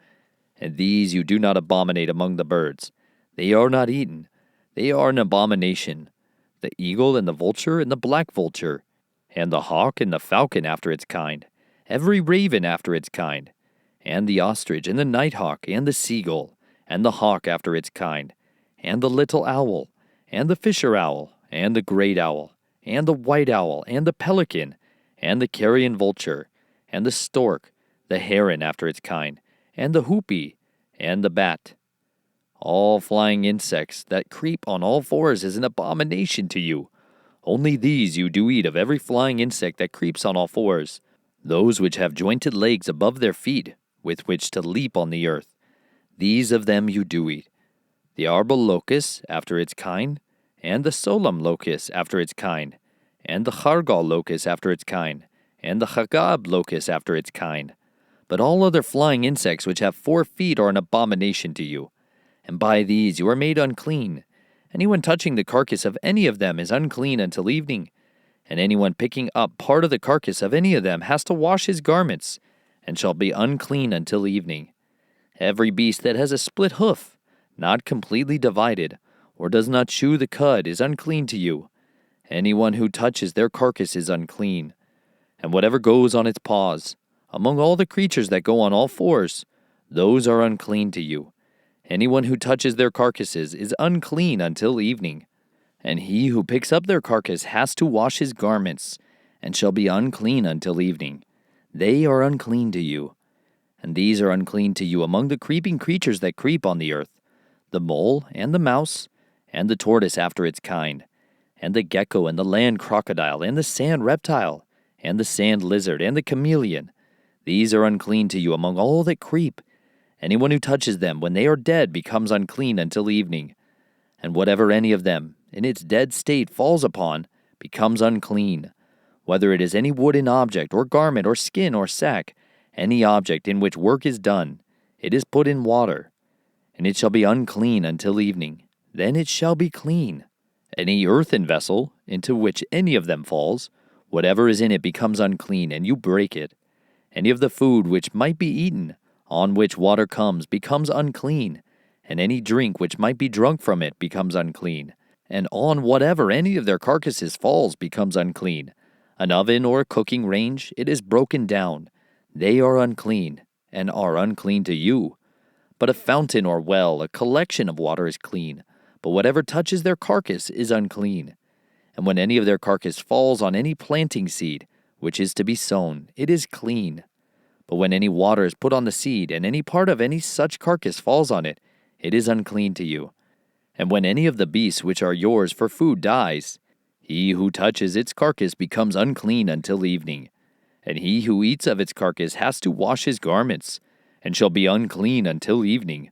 And these you do not abominate among the birds. They are not eaten. They are an abomination. The eagle and the vulture and the black vulture, and the hawk and the falcon after its kind, every raven after its kind, and the ostrich and the nighthawk and the seagull, and the hawk after its kind, and the little owl, and the fisher owl, and the great owl, and the white owl, and the pelican, and the carrion vulture, and the stork, the heron after its kind, and the hoopie, and the bat. All flying insects that creep on all fours is an abomination to you. Only these you do eat of every flying insect that creeps on all fours, those which have jointed legs above their feet, with which to leap on the earth. These of them you do eat. The arbel locust after its kind, and the solam locust after its kind, and the chargal locust after its kind, and the chagab locust after its kind. But all other flying insects which have 4 feet are an abomination to you. And by these you are made unclean. Anyone touching the carcass of any of them is unclean until evening. And anyone picking up part of the carcass of any of them has to wash his garments, and shall be unclean until evening. Every beast that has a split hoof, not completely divided, or does not chew the cud is unclean to you. Anyone who touches their carcass is unclean. And whatever goes on its paws, among all the creatures that go on all fours, those are unclean to you. Anyone who touches their carcasses is unclean until evening. And he who picks up their carcass has to wash his garments, and shall be unclean until evening. They are unclean to you. And these are unclean to you among the creeping creatures that creep on the earth, the mole and the mouse, and the tortoise after its kind, and the gecko and the land crocodile, and the sand reptile, and the sand lizard, and the chameleon. These are unclean to you among all that creep. Anyone who touches them when they are dead becomes unclean until evening. And whatever any of them, in its dead state, falls upon, becomes unclean. Whether it is any wooden object, or garment, or skin, or sack, any object in which work is done, it is put in water, and it shall be unclean until evening. Then it shall be clean. Any earthen vessel, into which any of them falls, whatever is in it becomes unclean, and you break it. Any of the food which might be eaten, on which water comes, becomes unclean, and any drink which might be drunk from it becomes unclean, and on whatever any of their carcasses falls becomes unclean. An oven or a cooking range, it is broken down. They are unclean, and are unclean to you. But a fountain or well, a collection of water is clean, but whatever touches their carcass is unclean. And when any of their carcass falls on any planting seed, which is to be sown, it is clean. But when any water is put on the seed, and any part of any such carcass falls on it, it is unclean to you. And when any of the beasts which are yours for food dies, he who touches its carcass becomes unclean until evening. And he who eats of its carcass has to wash his garments, and shall be unclean until evening.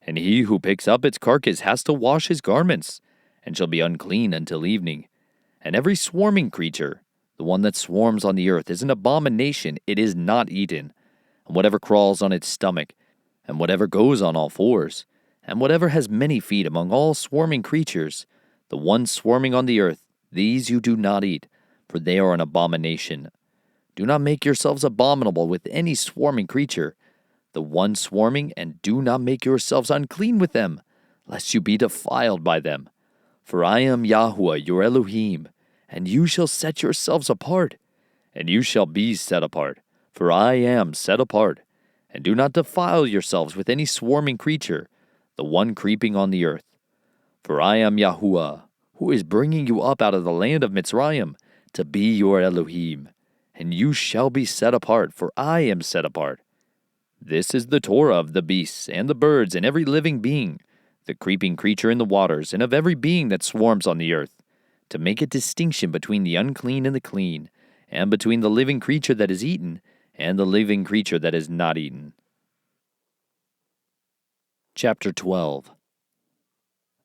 And he who picks up its carcass has to wash his garments, and shall be unclean until evening. And every swarming creature, the one that swarms on the earth, is an abomination, it is not eaten. And whatever crawls on its stomach, and whatever goes on all fours, and whatever has many feet among all swarming creatures, the one swarming on the earth, these you do not eat, for they are an abomination. Do not make yourselves abominable with any swarming creature, the one swarming, and do not make yourselves unclean with them, lest you be defiled by them. For I am Yahuwah your Elohim, and you shall set yourselves apart, and you shall be set apart, for I am set apart. And do not defile yourselves with any swarming creature, the one creeping on the earth. For I am Yahuwah, who is bringing you up out of the land of Mitzrayim, to be your Elohim, and you shall be set apart, for I am set apart. This is the Torah of the beasts, and the birds, and every living being, the creeping creature in the waters, and of every being that swarms on the earth, to make a distinction between the unclean and the clean, and between the living creature that is eaten, and the living creature that is not eaten. Chapter 12.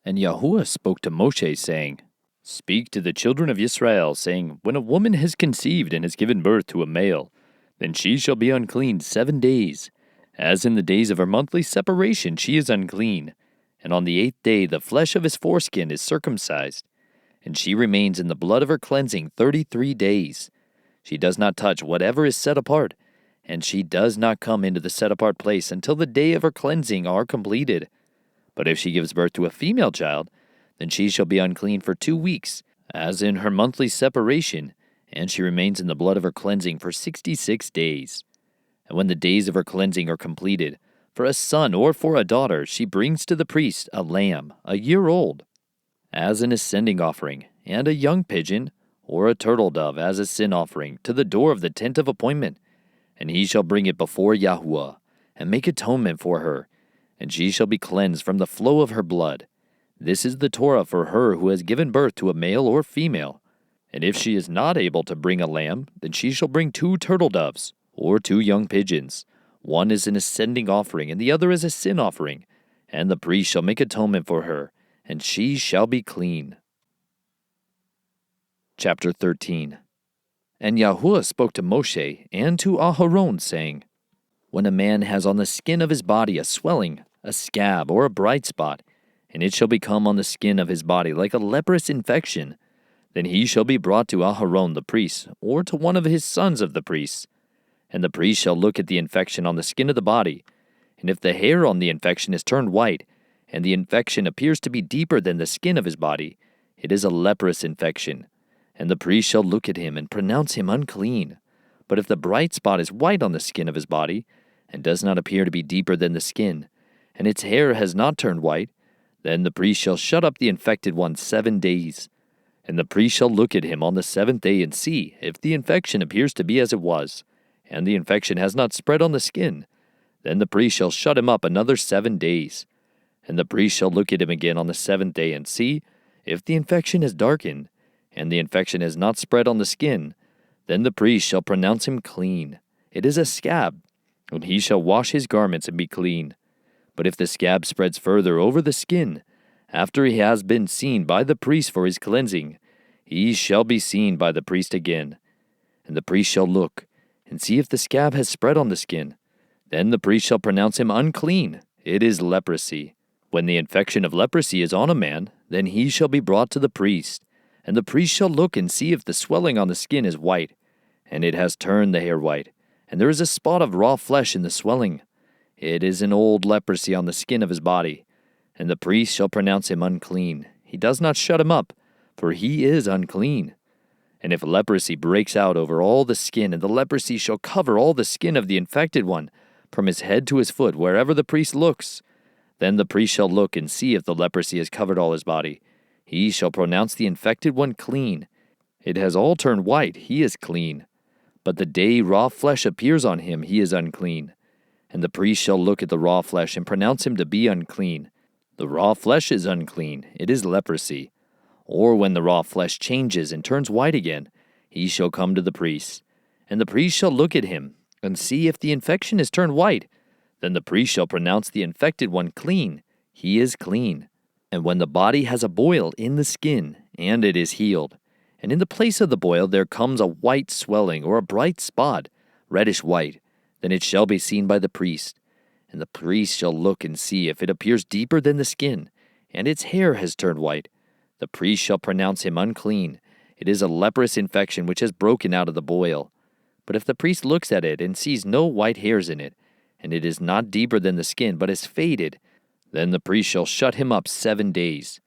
And Yahuwah spoke to Moshe, saying, Speak to the children of Israel, saying, When a woman has conceived and has given birth to a male, then she shall be unclean 7 days. As in the days of her monthly separation she is unclean, and on the 8th day the flesh of his foreskin is circumcised, and she remains in the blood of her cleansing 33 days. She does not touch whatever is set apart, and she does not come into the set-apart place until the day of her cleansing are completed. But if she gives birth to a female child, then she shall be unclean for 2 weeks, as in her monthly separation, and she remains in the blood of her cleansing for 66 days. And when the days of her cleansing are completed, for a son or for a daughter, she brings to the priest a lamb, a year old, as an ascending offering, and a young pigeon, or a turtle dove as a sin offering, to the door of the tent of appointment. And he shall bring it before Yahuwah, and make atonement for her, and she shall be cleansed from the flow of her blood. This is the Torah for her who has given birth to a male or female. And if she is not able to bring a lamb, then she shall bring 2 turtle doves, or 2 young pigeons. One is an ascending offering, and the other is a sin offering. And the priest shall make atonement for her, and she shall be clean. Chapter 13. And Yahuwah spoke to Moshe and to Aharon, saying, When a man has on the skin of his body a swelling, a scab, or a bright spot, and it shall become on the skin of his body like a leprous infection, then he shall be brought to Aharon the priest, or to one of his sons of the priests. And the priest shall look at the infection on the skin of the body, and if the hair on the infection is turned white, and the infection appears to be deeper than the skin of his body, it is a leprous infection, and the priest shall look at him and pronounce him unclean. But if the bright spot is white on the skin of his body, and does not appear to be deeper than the skin, and its hair has not turned white, then the priest shall shut up the infected one 7 days. And the priest shall look at him on the 7th day and see if the infection appears to be as it was, and the infection has not spread on the skin. Then the priest shall shut him up another 7 days. And the priest shall look at him again on the 7th day and see if the infection has darkened, and the infection has not spread on the skin. Then the priest shall pronounce him clean. It is a scab, and he shall wash his garments and be clean. But if the scab spreads further over the skin, after he has been seen by the priest for his cleansing, he shall be seen by the priest again. And the priest shall look, and see if the scab has spread on the skin. Then the priest shall pronounce him unclean. It is leprosy. When the infection of leprosy is on a man, then he shall be brought to the priest. And the priest shall look and see if the swelling on the skin is white, and it has turned the hair white, and there is a spot of raw flesh in the swelling. It is an old leprosy on the skin of his body. And the priest shall pronounce him unclean. He does not shut him up, for he is unclean. And if leprosy breaks out over all the skin, and the leprosy shall cover all the skin of the infected one, from his head to his foot, wherever the priest looks, then the priest shall look and see if the leprosy has covered all his body. He shall pronounce the infected one clean. It has all turned white, he is clean. But the day raw flesh appears on him, he is unclean. And the priest shall look at the raw flesh and pronounce him to be unclean. The raw flesh is unclean, it is leprosy. Or when the raw flesh changes and turns white again, he shall come to the priest. And the priest shall look at him, and see if the infection is turned white. Then the priest shall pronounce the infected one clean. He is clean. And when the body has a boil in the skin, and it is healed, and in the place of the boil there comes a white swelling or a bright spot, reddish white, then it shall be seen by the priest. And the priest shall look and see if it appears deeper than the skin, and its hair has turned white. The priest shall pronounce him unclean. It is a leprous infection which has broken out of the boil. But if the priest looks at it and sees no white hairs in it, and it is not deeper than the skin, but is faded, then the priest shall shut him up 7 days.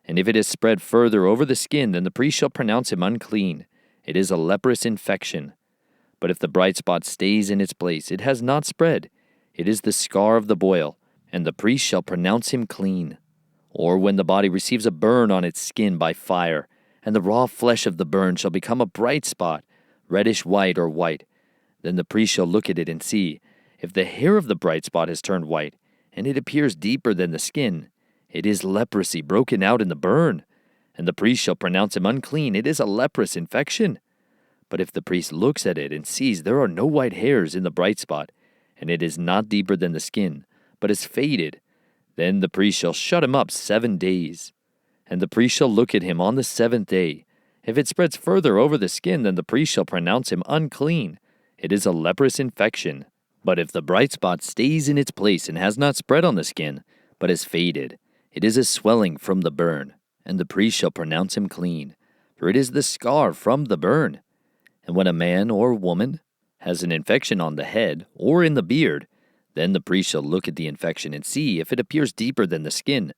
And if it is spread further over the skin, then the priest shall pronounce him unclean. It is a leprous infection. But if the bright spot stays in its place, it has not spread. It is the scar of the boil, and the priest shall pronounce him clean. Or when the body receives a burn on its skin by fire, and the raw flesh of the burn shall become a bright spot, reddish white or white, then the priest shall look at it and see if the hair of the bright spot has turned white, and it appears deeper than the skin. It is leprosy broken out in the burn, and the priest shall pronounce him unclean. It is a leprous infection. But if the priest looks at it and sees there are no white hairs in the bright spot, and it is not deeper than the skin, but is faded, then the priest shall shut him up 7 days. And the priest shall look at him on the 7th day. If it spreads further over the skin, then the priest shall pronounce him unclean. It is a leprous infection. But if the bright spot stays in its place and has not spread on the skin, but is faded, it is a swelling from the burn, and the priest shall pronounce him clean, for it is the scar from the burn. And when a man or woman has an infection on the head or in the beard, then the priest shall look at the infection and see if it appears deeper than the skin,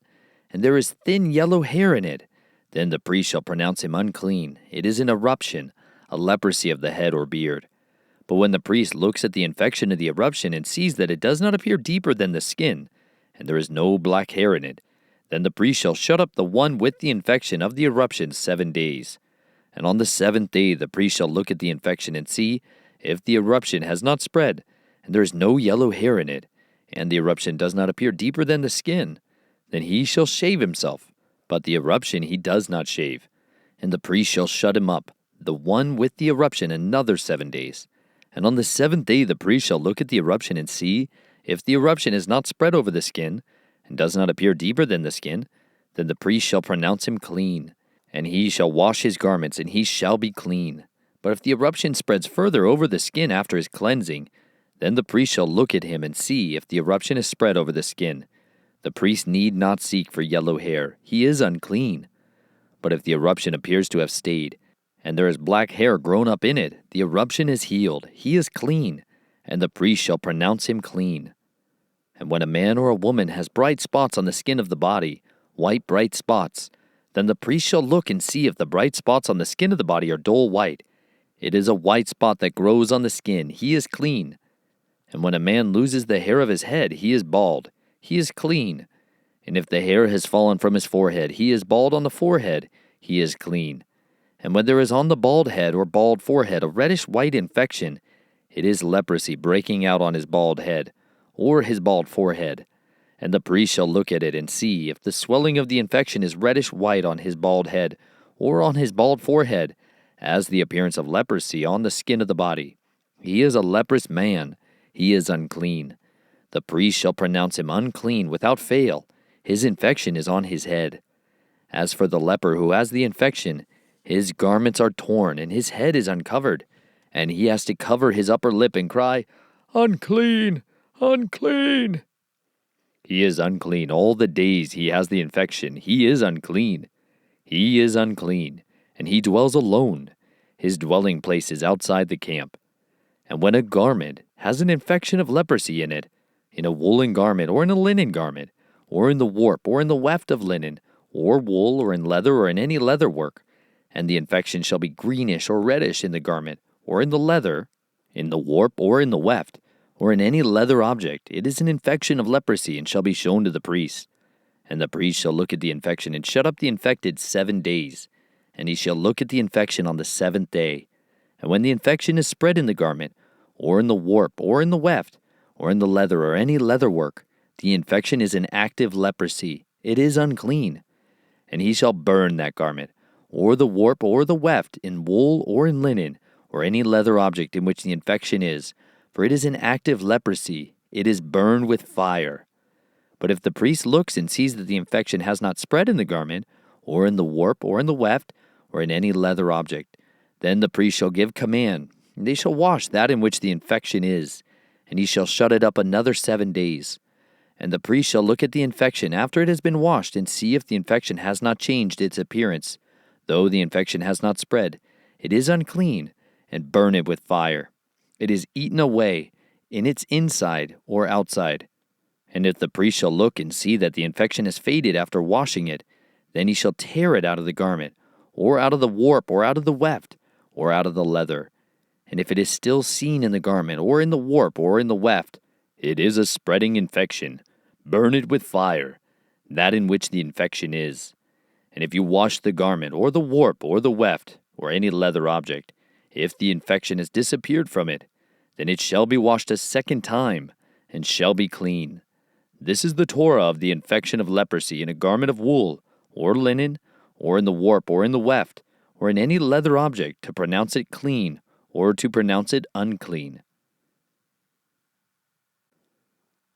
and there is thin yellow hair in it. Then the priest shall pronounce him unclean. It is an eruption, a leprosy of the head or beard. But when the priest looks at the infection of the eruption and sees that it does not appear deeper than the skin, and there is no black hair in it, then the priest shall shut up the one with the infection of the eruption 7 days. And on the 7th day the priest shall look at the infection and see if the eruption has not spread, and there is no yellow hair in it, and the eruption does not appear deeper than the skin, then he shall shave himself. But the eruption he does not shave. And the priest shall shut him up, the one with the eruption, another 7 days. And on the 7th day the priest shall look at the eruption and see if the eruption is not spread over the skin, and does not appear deeper than the skin, then the priest shall pronounce him clean. And he shall wash his garments, and he shall be clean. But if the eruption spreads further over the skin after his cleansing, then the priest shall look at him and see if the eruption is spread over the skin. The priest need not seek for yellow hair. He is unclean. But if the eruption appears to have stayed, and there is black hair grown up in it, the eruption is healed. He is clean, and the priest shall pronounce him clean. And when a man or a woman has bright spots on the skin of the body, white bright spots, then the priest shall look and see if the bright spots on the skin of the body are dull white. It is a white spot that grows on the skin. He is clean. And when a man loses the hair of his head, he is bald. He is clean. And if the hair has fallen from his forehead, he is bald on the forehead. He is clean. And when there is on the bald head or bald forehead a reddish white infection, it is leprosy breaking out on his bald head or his bald forehead. And the priest shall look at it and see if the swelling of the infection is reddish white on his bald head or on his bald forehead, as the appearance of leprosy on the skin of the body. He is a leprous man. He is unclean. The priest shall pronounce him unclean without fail. His infection is on his head. As for the leper who has the infection, his garments are torn and his head is uncovered, and he has to cover his upper lip and cry, "Unclean! Unclean!" He is unclean all the days he has the infection. He is unclean. He is unclean, and he dwells alone. His dwelling place is outside the camp. And when a garment has an infection of leprosy in it, in a woolen garment or in a linen garment, or in the warp or in the weft of linen, or wool or in leather or in any leather work, and the infection shall be greenish or reddish in the garment, or in the leather, in the warp or in the weft, or in any leather object, it is an infection of leprosy, and shall be shown to the priest. And the priest shall look at the infection, and shut up the infected 7 days. And he shall look at the infection on the 7th day. And when the infection is spread in the garment, or in the warp, or in the weft, or in the leather, or any leather work, the infection is an active leprosy. It is unclean. And he shall burn that garment, or the warp, or the weft, in wool, or in linen, or any leather object in which the infection is, for it is an active leprosy. It is burned with fire. But if the priest looks and sees that the infection has not spread in the garment, or in the warp, or in the weft, or in any leather object, then the priest shall give command, and they shall wash that in which the infection is, and he shall shut it up another 7 days. And the priest shall look at the infection after it has been washed, and see if the infection has not changed its appearance. Though the infection has not spread, it is unclean, and burn it with fire. It is eaten away, in its inside or outside. And if the priest shall look and see that the infection has faded after washing it, then he shall tear it out of the garment, or out of the warp, or out of the weft, or out of the leather. And if it is still seen in the garment, or in the warp, or in the weft, it is a spreading infection. Burn it with fire, that in which the infection is. And if you wash the garment, or the warp, or the weft, or any leather object, if the infection has disappeared from it, then it shall be washed a 2nd time, and shall be clean. This is the Torah of the infection of leprosy in a garment of wool, or linen, or in the warp, or in the weft, or in any leather object, to pronounce it clean, or to pronounce it unclean.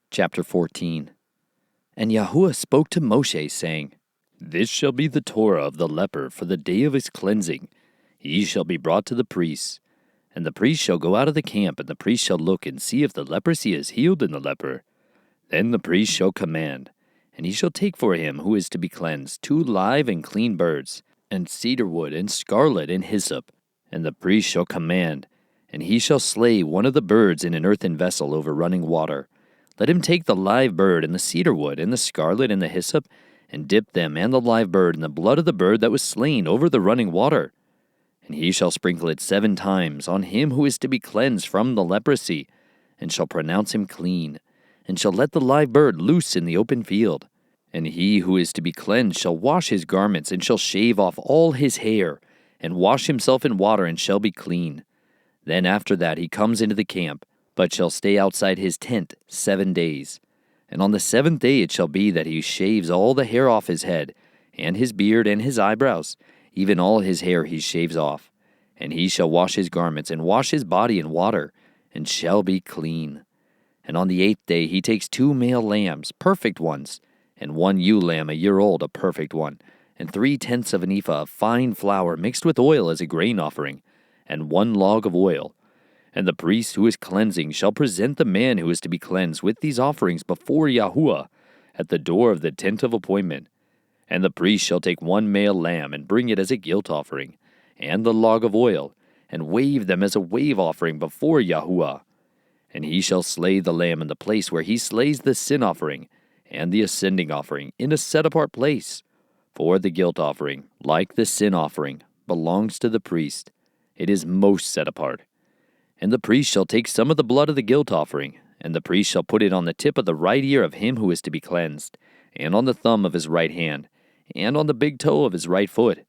Chapter 14. And Yahuwah spoke to Moshe, saying, This shall be the Torah of the leper for the day of his cleansing. He shall be brought to the priests. And the priest shall go out of the camp, and the priest shall look and see if the leprosy is healed in the leper. Then the priest shall command, and he shall take for him who is to be cleansed 2 live and clean birds, and cedar wood, and scarlet, and hyssop. And the priest shall command, and he shall slay one of the birds in an earthen vessel over running water. Let him take the live bird, and the cedar wood, and the scarlet, and the hyssop, and dip them and the live bird in the blood of the bird that was slain over the running water. And he shall sprinkle it 7 times on him who is to be cleansed from the leprosy, and shall pronounce him clean, and shall let the live bird loose in the open field. And he who is to be cleansed shall wash his garments, and shall shave off all his hair, and wash himself in water, and shall be clean. Then after that he comes into the camp, but shall stay outside his tent 7 days. And on the 7th day it shall be that he shaves all the hair off his head, and his beard, and his eyebrows, even all his hair he shaves off. And he shall wash his garments, and wash his body in water, and shall be clean. And on the 8th day he takes 2 male lambs, perfect ones, and 1 ewe lamb a year old, a perfect one, and 3/10 of an ephah of fine flour mixed with oil as a grain offering, and 1 log of oil. And the priest who is cleansing shall present the man who is to be cleansed with these offerings before Yahuwah at the door of the tent of appointment. And the priest shall take 1 male lamb and bring it as a guilt offering, and the log of oil, and wave them as a wave offering before Yahuwah. And he shall slay the lamb in the place where he slays the sin offering and the ascending offering in a set-apart place. For the guilt offering, like the sin offering, belongs to the priest. It is most set apart. And the priest shall take some of the blood of the guilt offering, and the priest shall put it on the tip of the right ear of him who is to be cleansed, and on the thumb of his right hand, and on the big toe of his right foot.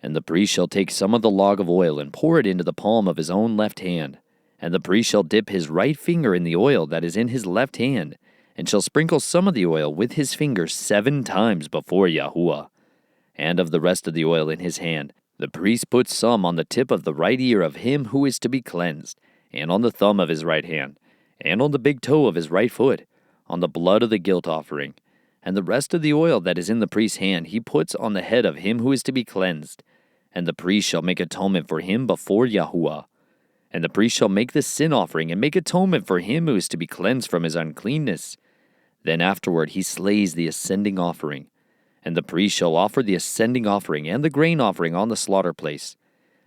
And the priest shall take some of the log of oil and pour it into the palm of his own left hand. And the priest shall dip his right finger in the oil that is in his left hand, and shall sprinkle some of the oil with his finger 7 times before Yahuwah. And of the rest of the oil in his hand, the priest puts some on the tip of the right ear of him who is to be cleansed, and on the thumb of his right hand, and on the big toe of his right foot, on the blood of the guilt offering. And the rest of the oil that is in the priest's hand he puts on the head of him who is to be cleansed. And the priest shall make atonement for him before Yahuwah. And the priest shall make the sin offering and make atonement for him who is to be cleansed from his uncleanness. Then afterward he slays the ascending offering. And the priest shall offer the ascending offering and the grain offering on the slaughter place.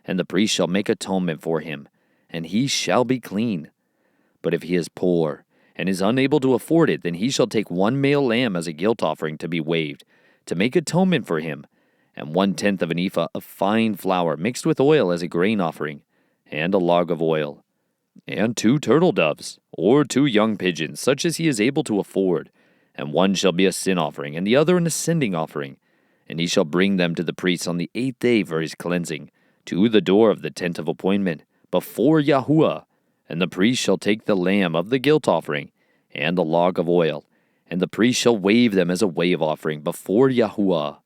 And the priest shall make atonement for him, and he shall be clean. But if he is poor, and is unable to afford it, then he shall take 1 male lamb as a guilt offering to be waved, to make atonement for him, and 1/10 of an ephah of fine flour mixed with oil as a grain offering, and a log of oil, and 2 turtle doves, or 2 young pigeons, such as he is able to afford, and one shall be a sin offering, and the other an ascending offering. And he shall bring them to the priest on the 8th day for his cleansing, to the door of the tent of appointment, before Yahuwah. And the priest shall take the lamb of the guilt offering, and the log of oil, and the priest shall wave them as a wave offering before Yahuwah.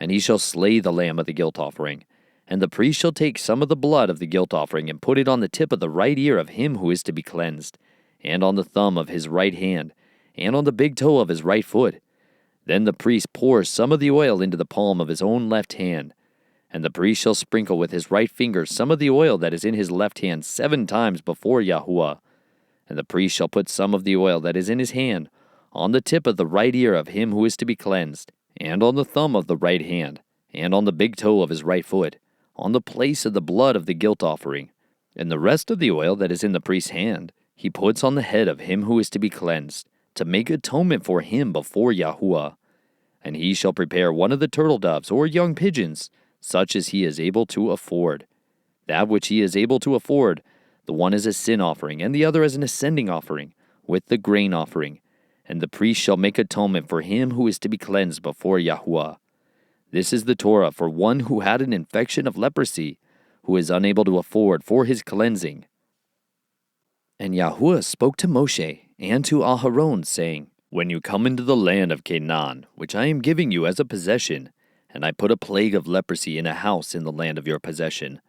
And he shall slay the lamb of the guilt offering. And the priest shall take some of the blood of the guilt offering, and put it on the tip of the right ear of him who is to be cleansed, and on the thumb of his right hand, and on the big toe of his right foot. Then the priest pours some of the oil into the palm of his own left hand. And the priest shall sprinkle with his right finger some of the oil that is in his left hand 7 times before Yahuwah. And the priest shall put some of the oil that is in his hand on the tip of the right ear of him who is to be cleansed, and on the thumb of the right hand, and on the big toe of his right foot, on the place of the blood of the guilt offering. And the rest of the oil that is in the priest's hand he puts on the head of him who is to be cleansed, to make atonement for him before Yahuwah. And he shall prepare 1 of the turtle doves or young pigeons, such as he is able to afford. That which he is able to afford, the one is a sin offering, and the other as an ascending offering, with the grain offering. And the priest shall make atonement for him who is to be cleansed before Yahuwah. This is the Torah for one who had an infection of leprosy, who is unable to afford for his cleansing. And Yahuwah spoke to Moshe and to Aharon, saying, When you come into the land of Canaan, which I am giving you as a possession, and I put a plague of leprosy in a house in the land of your possession,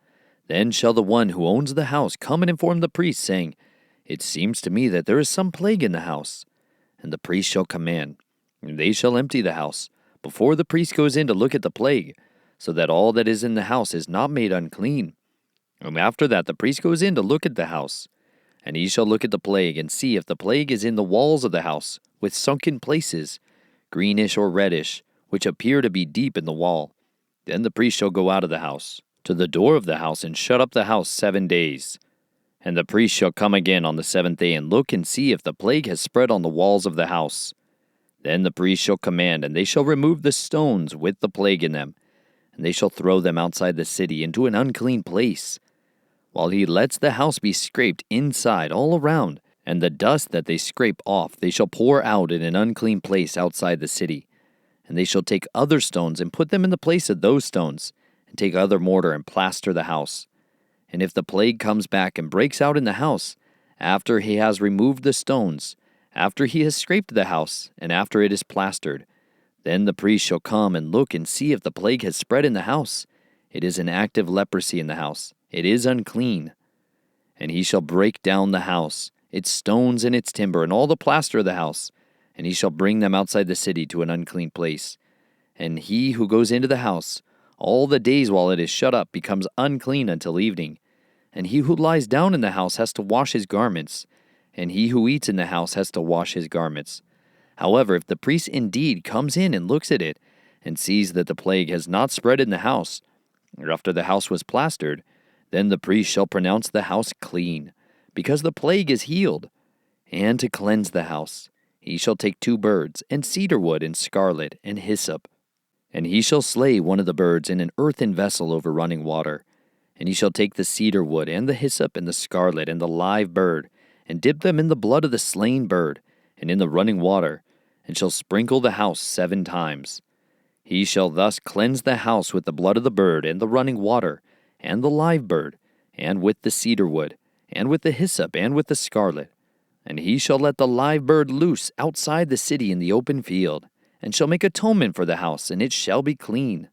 then shall the one who owns the house come and inform the priest, saying, It seems to me that there is some plague in the house. And the priest shall command, and they shall empty the house, before the priest goes in to look at the plague, so that all that is in the house is not made unclean. And after that the priest goes in to look at the house, and he shall look at the plague, and see if the plague is in the walls of the house, with sunken places, greenish or reddish, which appear to be deep in the wall. Then the priest shall go out of the house, to the door of the house, and shut up the house 7 days. And the priest shall come again on the 7th day, and look and see if the plague has spread on the walls of the house. Then the priest shall command, and they shall remove the stones with the plague in them, and they shall throw them outside the city into an unclean place, while he lets the house be scraped inside all around, and the dust that they scrape off they shall pour out in an unclean place outside the city. And they shall take other stones and put them in the place of those stones, and take other mortar and plaster the house. And if the plague comes back and breaks out in the house, after he has removed the stones, after he has scraped the house, and after it is plastered, then the priest shall come and look and see if the plague has spread in the house. It is an active leprosy in the house. It is unclean. And he shall break down the house, its stones and its timber, and all the plaster of the house, and he shall bring them outside the city to an unclean place. And he who goes into the house, all the days while it is shut up, becomes unclean until evening. And he who lies down in the house has to wash his garments, and he who eats in the house has to wash his garments. However, if the priest indeed comes in and looks at it, and sees that the plague has not spread in the house, or after the house was plastered, then the priest shall pronounce the house clean, because the plague is healed. And to cleanse the house, he shall take 2 birds, and cedar wood, and scarlet, and hyssop. And he shall slay one of the birds in an earthen vessel over running water. And he shall take the cedar wood, and the hyssop, and the scarlet, and the live bird, and dip them in the blood of the slain bird, and in the running water, and shall sprinkle the house 7 times. He shall thus cleanse the house with the blood of the bird, and the running water, and the live bird, and with the cedar wood, and with the hyssop, and with the scarlet. And he shall let the live bird loose outside the city in the open field, and shall make atonement for the house, and it shall be clean.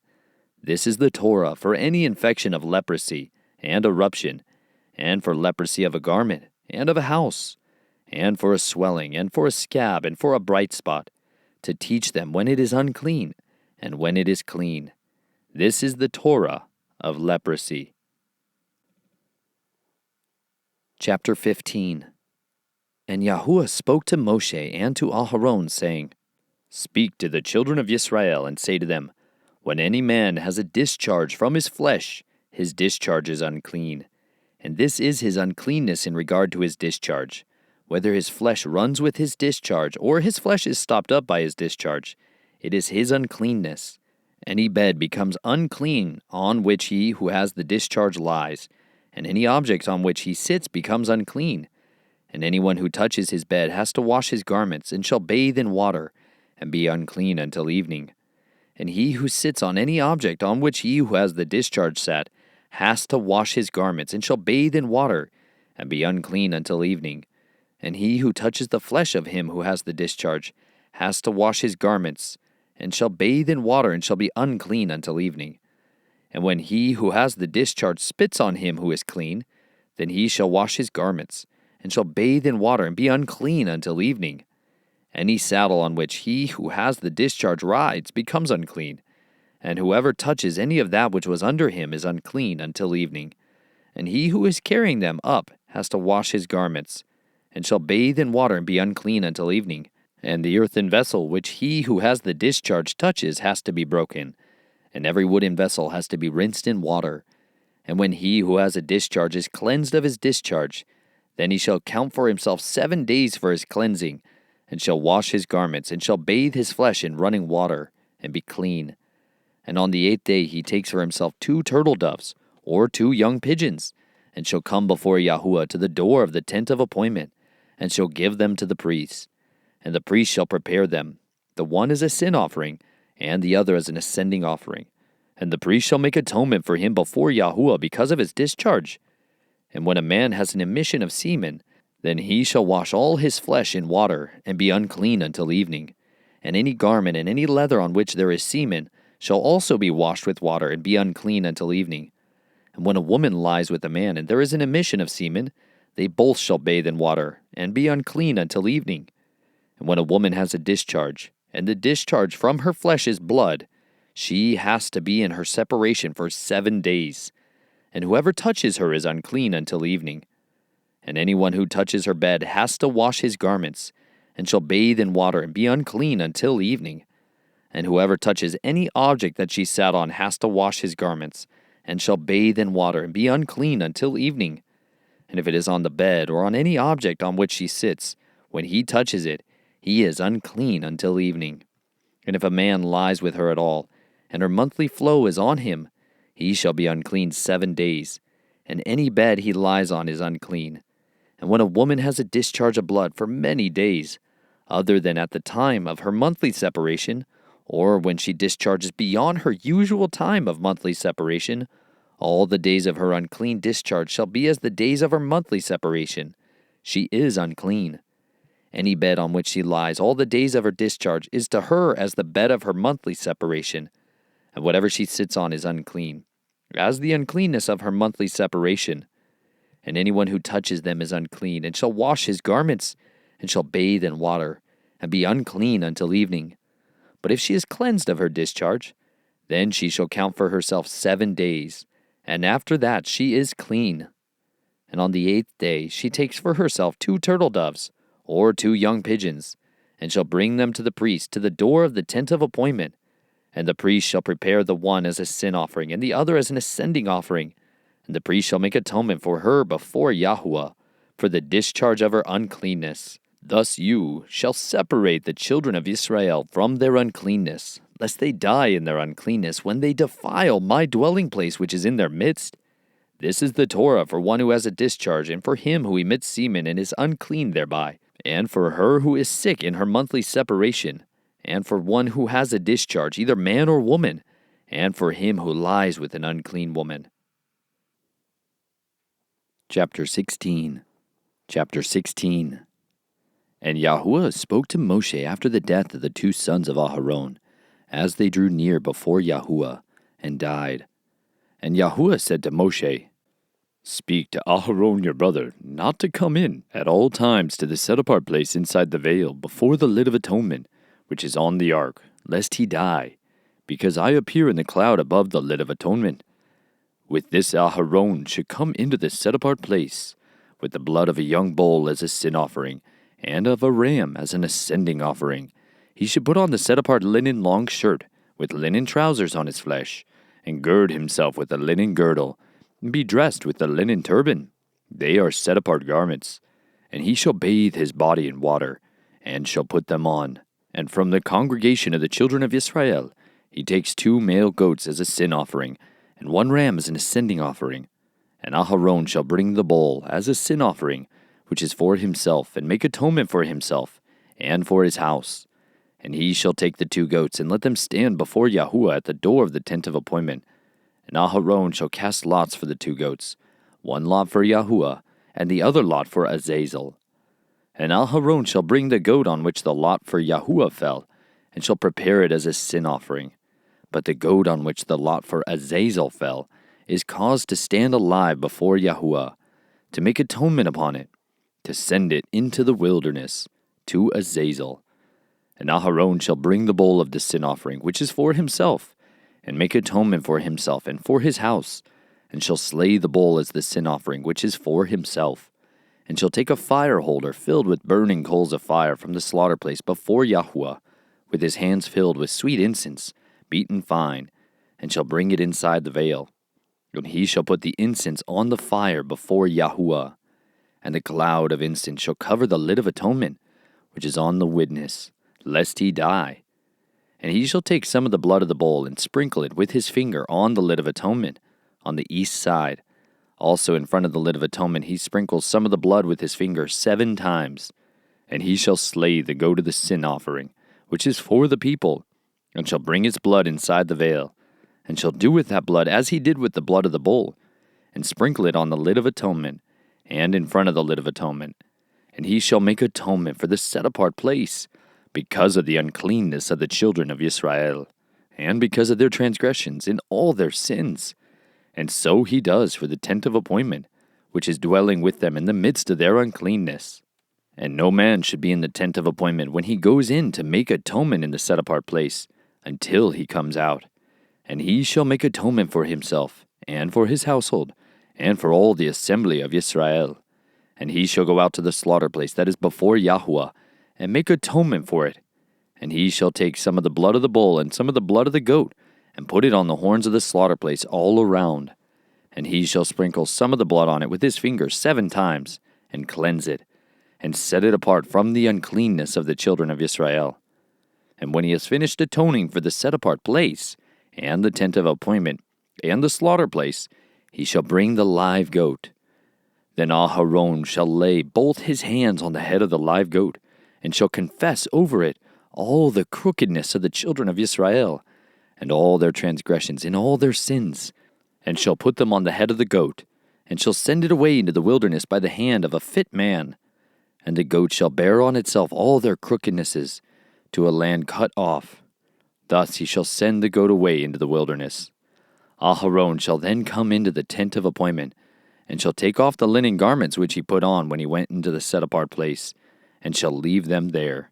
This is the Torah for any infection of leprosy, and eruption, and for leprosy of a garment, and of a house, and for a swelling, and for a scab, and for a bright spot, to teach them when it is unclean, and when it is clean. This is the Torah of leprosy. Chapter 15. And Yahuwah spoke to Moshe and to Aharon, saying, Speak to the children of Israel, and say to them, When any man has a discharge from his flesh, his discharge is unclean. And this is his uncleanness in regard to his discharge, whether his flesh runs with his discharge, or his flesh is stopped up by his discharge. It is his uncleanness. Any bed becomes unclean on which he who has the discharge lies, and any object on which he sits becomes unclean. And anyone who touches his bed has to wash his garments, and shall bathe in water, and be unclean until evening. And he who sits on any object on which he who has the discharge sat has to wash his garments, and shall bathe in water, and be unclean until evening. And he who touches the flesh of him who has the discharge has to wash his garments, and shall bathe in water, and shall be unclean until evening. And when he who has the discharge spits on him who is clean, then he shall wash his garments, and shall bathe in water, and be unclean until evening. Any saddle on which he who has the discharge rides becomes unclean, and whoever touches any of that which was under him is unclean until evening. And he who is carrying them up has to wash his garments, and shall bathe in water, and be unclean until evening. And the earthen vessel which he who has the discharge touches has to be broken, and every wooden vessel has to be rinsed in water. And when he who has a discharge is cleansed of his discharge, then he shall count for himself 7 days for his cleansing, and shall wash his garments, and shall bathe his flesh in running water, and be clean. And on the 8th day he takes for himself 2 turtle doves, or 2 young pigeons, and shall come before Yahuwah to the door of the tent of appointment, and shall give them to the priest. And the priest shall prepare them, the one as a sin offering, and the other as an ascending offering. And the priest shall make atonement for him before Yahuwah because of his discharge. And when a man has an emission of semen, then he shall wash all his flesh in water, and be unclean until evening. And any garment and any leather on which there is semen shall also be washed with water, and be unclean until evening. And when a woman lies with a man, and there is an emission of semen, they both shall bathe in water, and be unclean until evening. And when a woman has a discharge, and the discharge from her flesh is blood, she has to be in her separation for 7 days. And whoever touches her is unclean until evening. And anyone who touches her bed has to wash his garments, and shall bathe in water, and be unclean until evening. And whoever touches any object that she sat on has to wash his garments, and shall bathe in water, and be unclean until evening. And if it is on the bed, or on any object on which she sits, when he touches it, he is unclean until evening. And if a man lies with her at all, and her monthly flow is on him, he shall be unclean 7 days, and any bed he lies on is unclean. And when a woman has a discharge of blood for many days, other than at the time of her monthly separation, or when she discharges beyond her usual time of monthly separation, all the days of her unclean discharge shall be as the days of her monthly separation. She is unclean. Any bed on which she lies all the days of her discharge is to her as the bed of her monthly separation, and whatever she sits on is unclean, as the uncleanness of her monthly separation. And anyone who touches them is unclean, and shall wash his garments, and shall bathe in water, and be unclean until evening. But if she is cleansed of her discharge, then she shall count for herself 7 days, and after that she is clean. And on the 8th day she takes for herself 2 turtle doves, or 2 young pigeons, and shall bring them to the priest to the door of the tent of appointment. And the priest shall prepare the one as a sin offering, and the other as an ascending offering. And the priest shall make atonement for her before Yahuwah, for the discharge of her uncleanness. Thus you shall separate the children of Israel from their uncleanness, lest they die in their uncleanness when they defile my dwelling place which is in their midst. This is the Torah for one who has a discharge, and for him who emits semen and is unclean thereby, and for her who is sick in her monthly separation, and for one who has a discharge, either man or woman, and for him who lies with an unclean woman. Chapter 16. And Yahuwah spoke to Moshe after the death of the two sons of Aharon, as they drew near before Yahuwah, and died. And Yahuwah said to Moshe, Speak to Aharon your brother, not to come in at all times to the set-apart place inside the veil, before the lid of atonement, which is on the ark, lest he die, because I appear in the cloud above the lid of atonement. With this Aharon should come into the set-apart place, with the blood of a young bull as a sin offering, and of a ram as an ascending offering. He should put on the set-apart linen long shirt, with linen trousers on his flesh, and gird himself with a linen girdle, and be dressed with a linen turban. They are set-apart garments. And he shall bathe his body in water, and shall put them on. And from the congregation of the children of Israel he takes 2 male goats as a sin offering, and 1 ram as an ascending offering. And Aharon shall bring the bull as a sin offering, which is for himself, and make atonement for himself, and for his house. And he shall take the 2 goats, and let them stand before Yahuwah at the door of the tent of appointment. And Aharon shall cast lots for the 2 goats, 1 lot for Yahuwah, and the other lot for Azazel. And Aharon shall bring the goat on which the lot for Yahuwah fell, and shall prepare it as a sin offering. But the goat on which the lot for Azazel fell is caused to stand alive before Yahuwah, to make atonement upon it, to send it into the wilderness, to Azazel. And Aharon shall bring the bull of the sin offering, which is for himself, and make atonement for himself and for his house, and shall slay the bull as the sin offering, which is for himself, and shall take a fire holder filled with burning coals of fire from the slaughter place before Yahuwah, with his hands filled with sweet incense, beaten fine, and shall bring it inside the veil. And he shall put the incense on the fire before Yahuwah, and the cloud of incense shall cover the lid of atonement, which is on the witness, lest he die. And he shall take some of the blood of the bull, and sprinkle it with his finger on the lid of atonement, on the east side. Also in front of the lid of atonement he sprinkles some of the blood with his finger 7 times. And he shall slay the goat of the sin offering, which is for the people, and shall bring its blood inside the veil, and shall do with that blood as he did with the blood of the bull, and sprinkle it on the lid of atonement, and in front of the lid of atonement. And he shall make atonement for the set-apart place, because of the uncleanness of the children of Israel, and because of their transgressions in all their sins. And so he does for the tent of appointment, which is dwelling with them in the midst of their uncleanness. And no man should be in the tent of appointment when he goes in to make atonement in the set-apart place, until he comes out. And he shall make atonement for himself, and for his household, and for all the assembly of Israel. And he shall go out to the slaughter place that is before Yahuwah, and make atonement for it. And he shall take some of the blood of the bull and some of the blood of the goat, and put it on the horns of the slaughter place all around. And he shall sprinkle some of the blood on it with his finger 7 times, and cleanse it, and set it apart from the uncleanness of the children of Israel. And when he has finished atoning for the set-apart place, and the tent of appointment, and the slaughter place, he shall bring the live goat. Then Aharon shall lay both his hands on the head of the live goat, and shall confess over it all the crookedness of the children of Israel, and all their transgressions in all their sins, and shall put them on the head of the goat, and shall send it away into the wilderness by the hand of a fit man. And the goat shall bear on itself all their crookednesses, to a land cut off. Thus he shall send the goat away into the wilderness. Aharon shall then come into the tent of appointment, and shall take off the linen garments which he put on when he went into the set-apart place, and shall leave them there.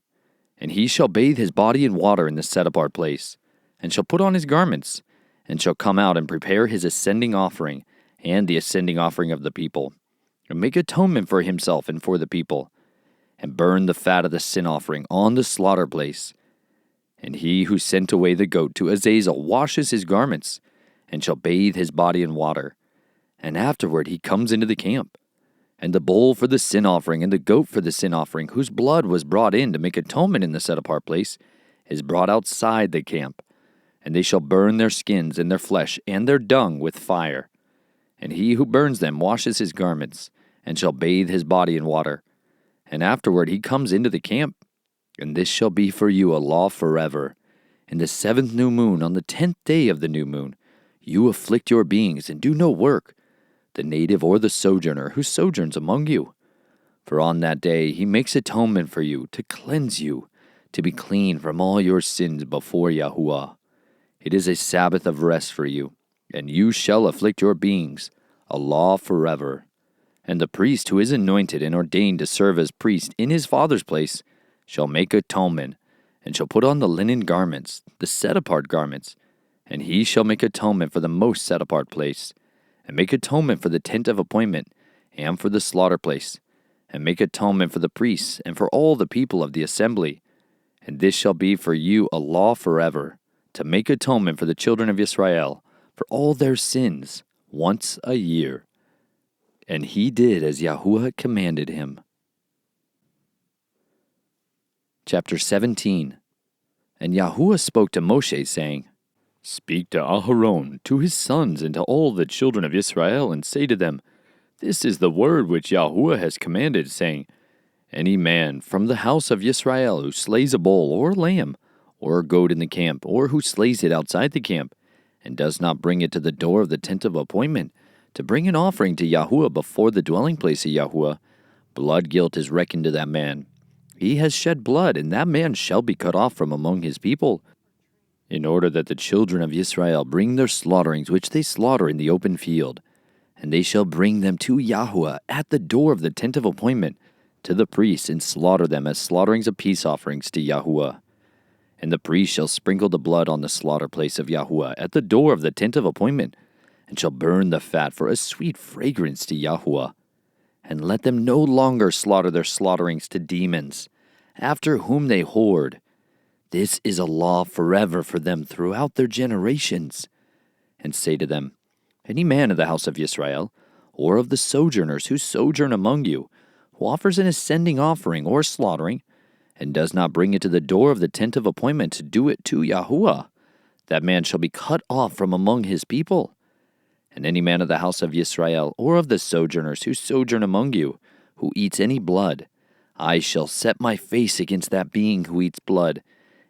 And he shall bathe his body in water in the set-apart place, and shall put on his garments, and shall come out and prepare his ascending offering, and the ascending offering of the people, and make atonement for himself and for the people, and burn the fat of the sin offering on the slaughter place. And he who sent away the goat to Azazel washes his garments, and shall bathe his body in water. And afterward he comes into the camp. And the bull for the sin offering, and the goat for the sin offering, whose blood was brought in to make atonement in the set-apart place, is brought outside the camp. And they shall burn their skins and their flesh and their dung with fire. And he who burns them washes his garments, and shall bathe his body in water. And afterward he comes into the camp. And this shall be for you a law forever. In the 7th new moon, on the 10th day of the new moon, you afflict your beings and do no work, the native or the sojourner who sojourns among you. For on that day he makes atonement for you, to cleanse you, to be clean from all your sins before Yahuwah. It is a Sabbath of rest for you, and you shall afflict your beings, a law forever. And the priest who is anointed and ordained to serve as priest in his father's place shall make atonement, and shall put on the linen garments, the set-apart garments, and he shall make atonement for the most set-apart place, and make atonement for the tent of appointment, and for the slaughter place, and make atonement for the priests, and for all the people of the assembly. And this shall be for you a law forever, to make atonement for the children of Israel, for all their sins, once a year. And he did as Yahuwah commanded him. Chapter 17. And Yahuwah spoke to Moshe, saying, Speak to Aharon, to his sons, and to all the children of Israel, and say to them, This is the word which Yahuwah has commanded, saying, Any man from the house of Israel who slays a bull or a lamb, or a goat in the camp, or who slays it outside the camp, and does not bring it to the door of the tent of appointment, to bring an offering to Yahuwah before the dwelling place of Yahuwah, blood guilt is reckoned to that man. He has shed blood, and that man shall be cut off from among his people, in order that the children of Israel bring their slaughterings which they slaughter in the open field, and they shall bring them to Yahuwah at the door of the tent of appointment, to the priest, and slaughter them as slaughterings of peace offerings to Yahuwah. And the priest shall sprinkle the blood on the slaughter place of Yahuwah at the door of the tent of appointment, and shall burn the fat for a sweet fragrance to Yahuwah. And let them no longer slaughter their slaughterings to demons, after whom they whored. This is a law forever for them throughout their generations. And say to them, Any man of the house of Israel, or of the sojourners who sojourn among you, who offers an ascending offering or slaughtering, and does not bring it to the door of the tent of appointment to do it to Yahuwah, that man shall be cut off from among his people. And any man of the house of Israel, or of the sojourners who sojourn among you, who eats any blood, I shall set my face against that being who eats blood,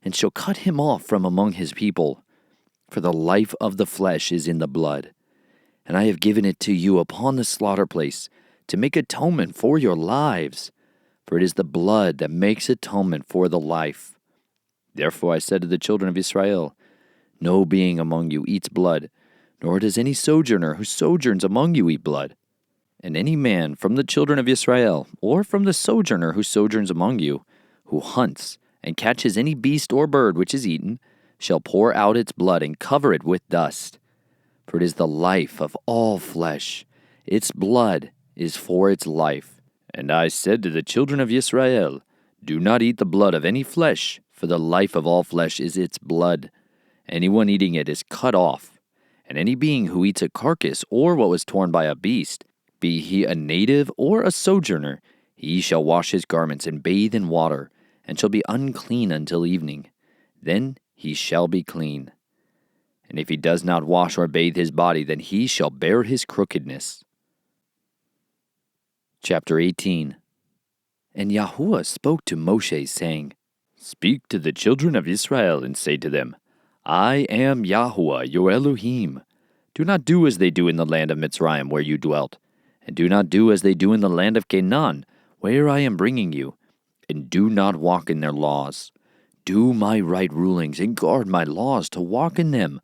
and shall cut him off from among his people. For the life of the flesh is in the blood. And I have given it to you upon the slaughter place, to make atonement for your lives. For it is the blood that makes atonement for the life. Therefore I said to the children of Israel, No being among you eats blood, nor does any sojourner who sojourns among you eat blood. And any man from the children of Israel, or from the sojourner who sojourns among you, who hunts and catches any beast or bird which is eaten, shall pour out its blood and cover it with dust. For it is the life of all flesh. Its blood is for its life. And I said to the children of Israel, Do not eat the blood of any flesh, for the life of all flesh is its blood. Anyone eating it is cut off. And any being who eats a carcass or what was torn by a beast, be he a native or a sojourner, he shall wash his garments and bathe in water, and shall be unclean until evening. Then he shall be clean. And if he does not wash or bathe his body, then he shall bear his crookedness. Chapter 18. And Yahuwah spoke to Moshe, saying, Speak to the children of Israel, and say to them, I am Yahuwah, your Elohim. Do not do as they do in the land of Mitzrayim, where you dwelt, and do not do as they do in the land of Canaan, where I am bringing you, and do not walk in their laws. Do my right rulings, and guard my laws to walk in them.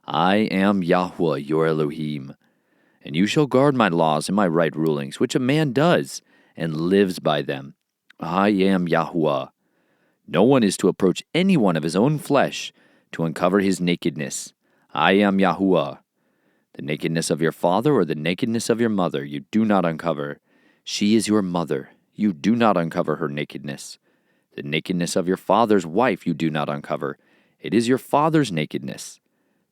I am Yahuwah, your Elohim. And you shall guard my laws and my right rulings, which a man does, and lives by them. I am Yahuwah. No one is to approach any one of his own flesh, to uncover his nakedness. I am Yahuwah. The nakedness of your father or the nakedness of your mother you do not uncover. She is your mother. You do not uncover her nakedness. The nakedness of your father's wife you do not uncover. It is your father's nakedness.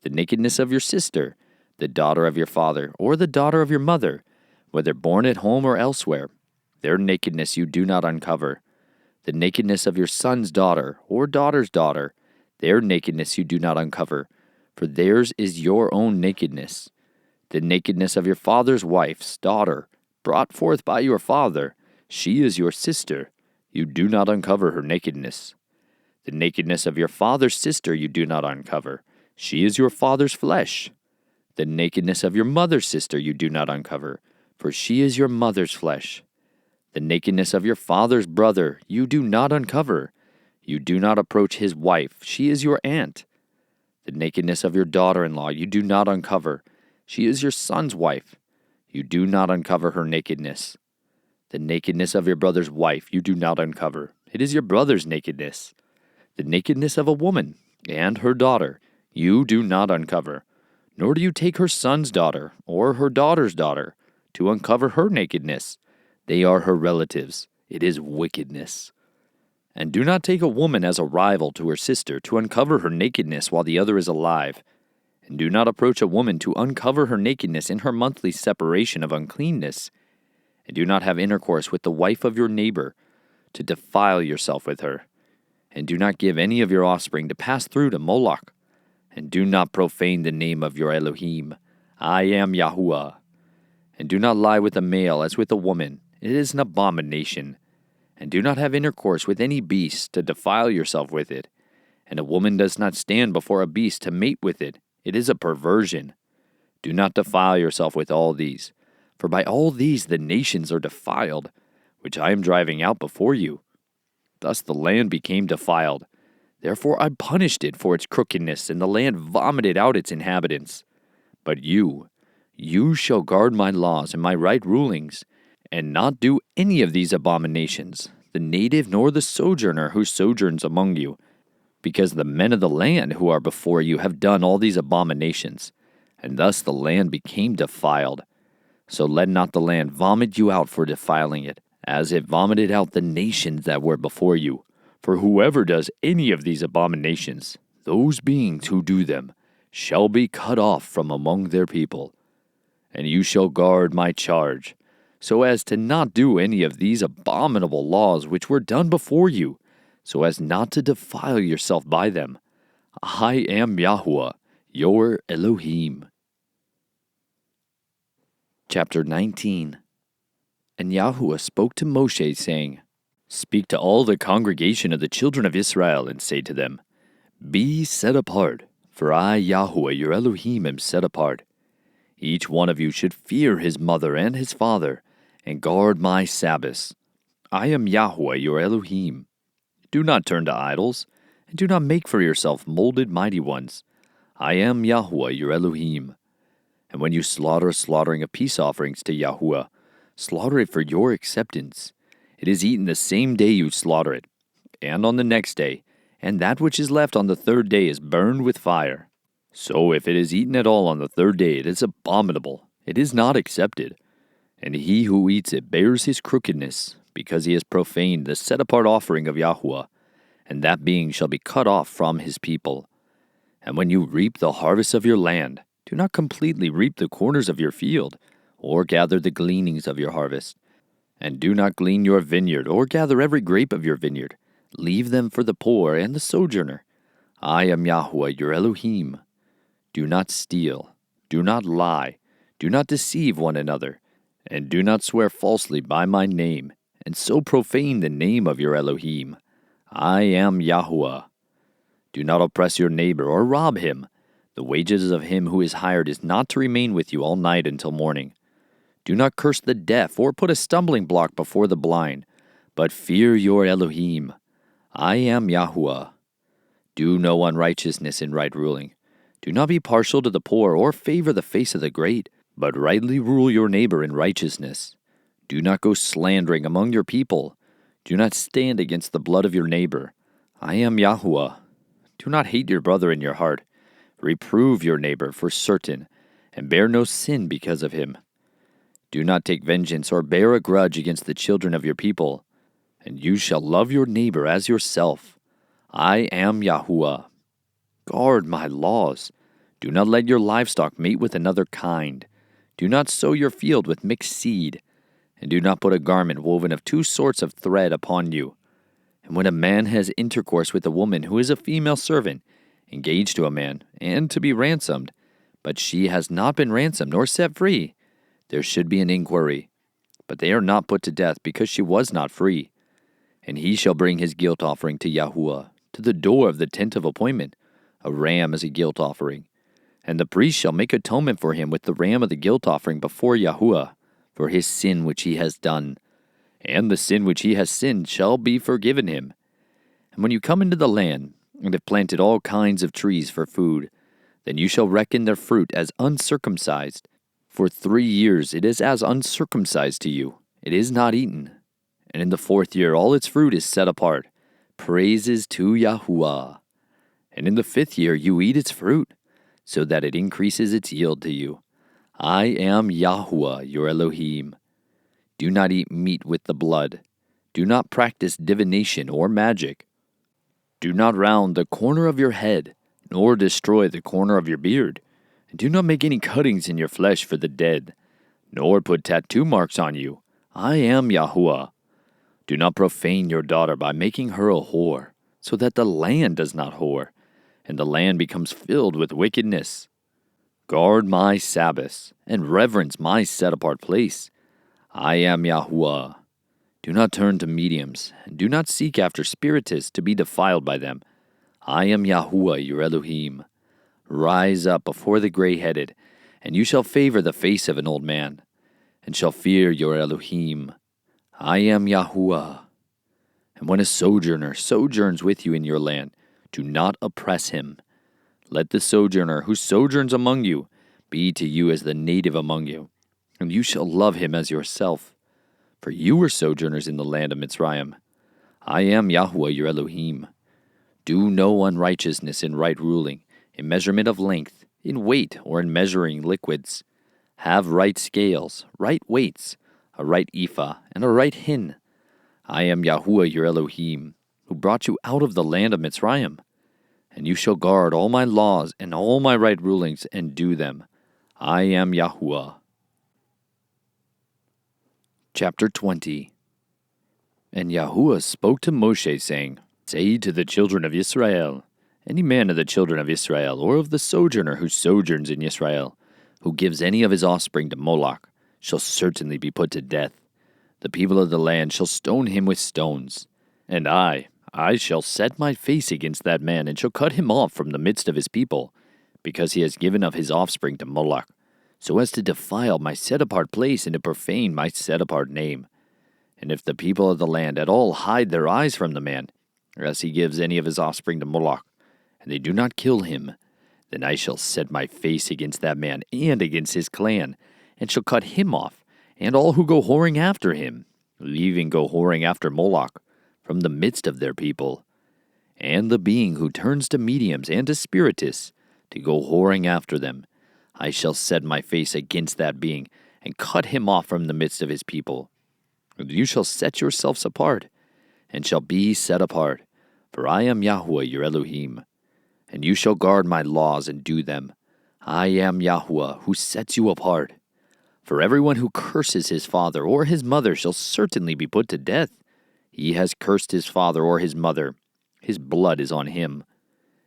The nakedness of your sister, the daughter of your father, or the daughter of your mother, whether born at home or elsewhere. Their nakedness you do not uncover. The nakedness of your son's daughter or daughter's daughter, their nakedness you do not uncover, for theirs is your own nakedness. The nakedness of your father's wife's daughter, brought forth by your father, she is your sister. You do not uncover her nakedness. The nakedness of your father's sister you do not uncover. She is your father's flesh. The nakedness of your mother's sister you do not uncover, for she is your mother's flesh. The nakedness of your father's brother you do not uncover. You do not approach his wife, she is your aunt. The nakedness of your daughter-in-law you do not uncover. She is your son's wife. You do not uncover her nakedness. The nakedness of your brother's wife you do not uncover. It is your brother's nakedness. The nakedness of a woman and her daughter you do not uncover, nor do you take her son's daughter or her daughter's daughter to uncover her nakedness. They are her relatives. It is wickedness. And do not take a woman as a rival to her sister to uncover her nakedness while the other is alive. And do not approach a woman to uncover her nakedness in her monthly separation of uncleanness. And do not have intercourse with the wife of your neighbor to defile yourself with her. And do not give any of your offspring to pass through to Moloch. And do not profane the name of your Elohim. I am Yahuwah. And do not lie with a male as with a woman. It is an abomination. And do not have intercourse with any beast to defile yourself with it. And a woman does not stand before a beast to mate with it. It is a perversion. Do not defile yourself with all these. For by all these the nations are defiled, which I am driving out before you. Thus the land became defiled. Therefore I punished it for its crookedness, and the land vomited out its inhabitants. But you shall guard my laws and my right rulings, and not do any of these abominations, the native nor the sojourner who sojourns among you, because the men of the land who are before you have done all these abominations, and thus the land became defiled. So let not the land vomit you out for defiling it, as it vomited out the nations that were before you. For whoever does any of these abominations, those beings who do them, shall be cut off from among their people. And you shall guard my charge, so as to not do any of these abominable laws which were done before you, so as not to defile yourself by them. I am Yahuwah, your Elohim. Chapter 19. And Yahuwah spoke to Moshe, saying, Speak to all the congregation of the children of Israel, and say to them, Be set apart, for I, Yahuwah, your Elohim, am set apart. Each one of you should fear his mother and his father, and guard my Sabbaths. I am Yahuwah, your Elohim. Do not turn to idols, and do not make for yourself molded mighty ones. I am Yahuwah, your Elohim. And when you slaughter a slaughtering of peace offerings to Yahuwah, slaughter it for your acceptance. It is eaten the same day you slaughter it, and on the next day, and that which is left on the third day is burned with fire. So if it is eaten at all on the third day, it is abominable. It is not accepted. And he who eats it bears his crookedness, because he has profaned the set-apart offering of Yahuwah, and that being shall be cut off from his people. And when you reap the harvest of your land, do not completely reap the corners of your field, or gather the gleanings of your harvest. And do not glean your vineyard, or gather every grape of your vineyard. Leave them for the poor and the sojourner. I am Yahuwah, your Elohim. Do not steal. Do not lie. Do not deceive one another. And do not swear falsely by my name, and so profane the name of your Elohim. I am Yahuwah. Do not oppress your neighbor or rob him. The wages of him who is hired is not to remain with you all night until morning. Do not curse the deaf or put a stumbling block before the blind, but fear your Elohim. I am Yahuwah. Do no unrighteousness in right ruling. Do not be partial to the poor or favor the face of the great, but rightly rule your neighbor in righteousness. Do not go slandering among your people. Do not stand against the blood of your neighbor. I am Yahuwah. Do not hate your brother in your heart. Reprove your neighbor for certain, and bear no sin because of him. Do not take vengeance or bear a grudge against the children of your people, and you shall love your neighbor as yourself. I am Yahuwah. Guard my laws. Do not let your livestock mate with another kind. Do not sow your field with mixed seed, and do not put a garment woven of 2 sorts of thread upon you. And when a man has intercourse with a woman who is a female servant, engaged to a man, and to be ransomed, but she has not been ransomed nor set free, there should be an inquiry. But they are not put to death, because she was not free. And he shall bring his guilt offering to Yahuwah, to the door of the tent of appointment, a ram as a guilt offering. And the priest shall make atonement for him with the ram of the guilt offering before Yahuwah, for his sin which he has done. And the sin which he has sinned shall be forgiven him. And when you come into the land, and have planted all kinds of trees for food, then you shall reckon their fruit as uncircumcised. For 3 years it is as uncircumcised to you. It is not eaten. And in the 4th year all its fruit is set apart. Praises to Yahuwah. And in the 5th year you eat its fruit, so that it increases its yield to you. I am Yahuwah, your Elohim. Do not eat meat with the blood. Do not practice divination or magic. Do not round the corner of your head, nor destroy the corner of your beard. And do not make any cuttings in your flesh for the dead, nor put tattoo marks on you. I am Yahuwah. Do not profane your daughter by making her a whore, so that the land does not whore, and the land becomes filled with wickedness. Guard my Sabbaths, and reverence my set-apart place. I am Yahuwah. Do not turn to mediums, and do not seek after spiritists to be defiled by them. I am Yahuwah, your Elohim. Rise up before the gray-headed, and you shall favor the face of an old man, and shall fear your Elohim. I am Yahuwah. And when a sojourner sojourns with you in your land, do not oppress him. Let the sojourner who sojourns among you be to you as the native among you, and you shall love him as yourself. For you were sojourners in the land of Mitzrayim. I am Yahuwah your Elohim. Do no unrighteousness in right ruling, in measurement of length, in weight, or in measuring liquids. Have right scales, right weights, a right ephah, and a right hin. I am Yahuwah your Elohim, who brought you out of the land of Mitzrayim. And you shall guard all my laws and all my right rulings, and do them. I am Yahuwah. Chapter 20. And Yahuwah spoke to Moshe, saying, Say to the children of Israel, any man of the children of Israel, or of the sojourner who sojourns in Israel, who gives any of his offspring to Moloch, shall certainly be put to death. The people of the land shall stone him with stones. And I shall set my face against that man, and shall cut him off from the midst of his people, because he has given of his offspring to Moloch, so as to defile my set-apart place and to profane my set-apart name. And if the people of the land at all hide their eyes from the man, or else he gives any of his offspring to Moloch, and they do not kill him, then I shall set my face against that man and against his clan, and shall cut him off, and all who go whoring after him, leaving go whoring after Moloch, from the midst of their people. And the being who turns to mediums and to spiritists, to go whoring after them, I shall set my face against that being, and cut him off from the midst of his people. And you shall set yourselves apart, and shall be set apart, for I am Yahuwah your Elohim. And you shall guard my laws and do them. I am Yahuwah, who sets you apart. For everyone who curses his father or his mother shall certainly be put to death. He has cursed his father or his mother. His blood is on him.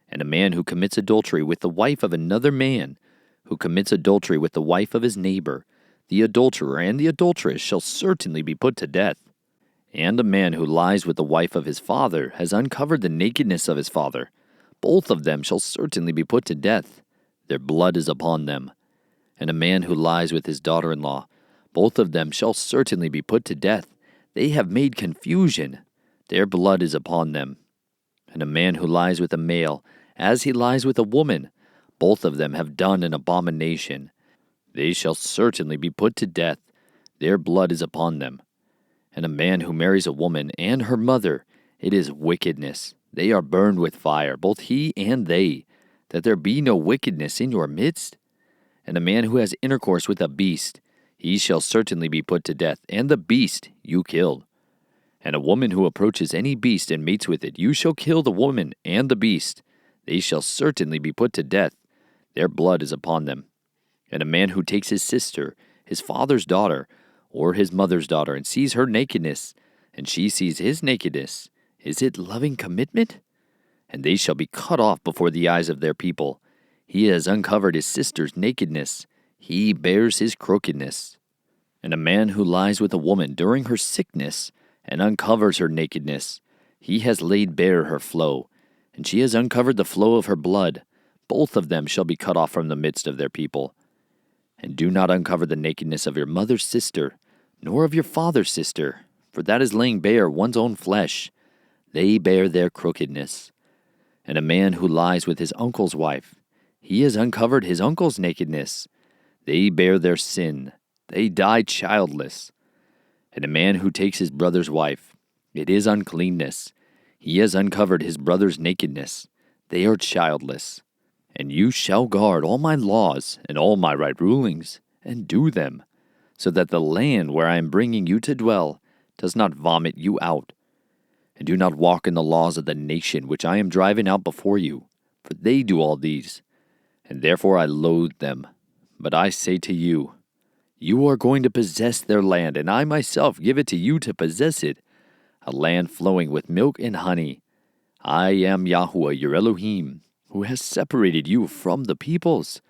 And a man who commits adultery with the wife of another man, who commits adultery with the wife of his neighbor, the adulterer and the adulteress shall certainly be put to death. And a man who lies with the wife of his father has uncovered the nakedness of his father. Both of them shall certainly be put to death. Their blood is upon them. And a man who lies with his daughter-in-law, both of them shall certainly be put to death. They have made confusion. Their blood is upon them. And a man who lies with a male, as he lies with a woman, both of them have done an abomination. They shall certainly be put to death. Their blood is upon them. And a man who marries a woman and her mother, it is wickedness. They are burned with fire, both he and they, that there be no wickedness in your midst. And a man who has intercourse with a beast, he shall certainly be put to death, and the beast you killed. And a woman who approaches any beast and mates with it, you shall kill the woman and the beast. They shall certainly be put to death. Their blood is upon them. And a man who takes his sister, his father's daughter, or his mother's daughter, and sees her nakedness, and she sees his nakedness, is it loving commitment? And they shall be cut off before the eyes of their people. He has uncovered his sister's nakedness. He bears his crookedness. And a man who lies with a woman during her sickness, and uncovers her nakedness, he has laid bare her flow, and she has uncovered the flow of her blood. Both of them shall be cut off from the midst of their people. And do not uncover the nakedness of your mother's sister, nor of your father's sister, for that is laying bare one's own flesh. They bear their crookedness. And a man who lies with his uncle's wife, he has uncovered his uncle's nakedness. They bear their sin. They die childless. And a man who takes his brother's wife, it is uncleanness. He has uncovered his brother's nakedness. They are childless. And you shall guard all my laws and all my right rulings, and do them, so that the land where I am bringing you to dwell does not vomit you out. And do not walk in the laws of the nation which I am driving out before you, for they do all these, and therefore I loathe them. But I say to you, you are going to possess their land, and I myself give it to you to possess it, a land flowing with milk and honey. I am Yahuwah your Elohim, who has separated you from the peoples.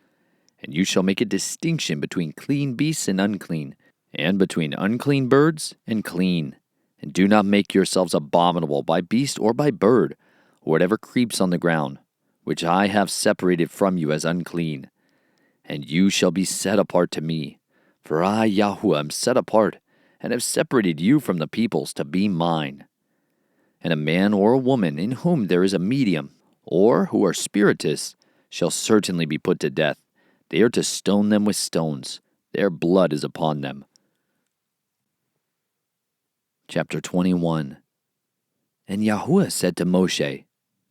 And you shall make a distinction between clean beasts and unclean, and between unclean birds and clean. And do not make yourselves abominable by beast or by bird, or whatever creeps on the ground, which I have separated from you as unclean. And you shall be set apart to me, for I, Yahuwah, am set apart, and have separated you from the peoples to be mine. And a man or a woman in whom there is a medium, or who are spiritists, shall certainly be put to death. They are to stone them with stones. Their blood is upon them. Chapter 21. And Yahuwah said to Moshe,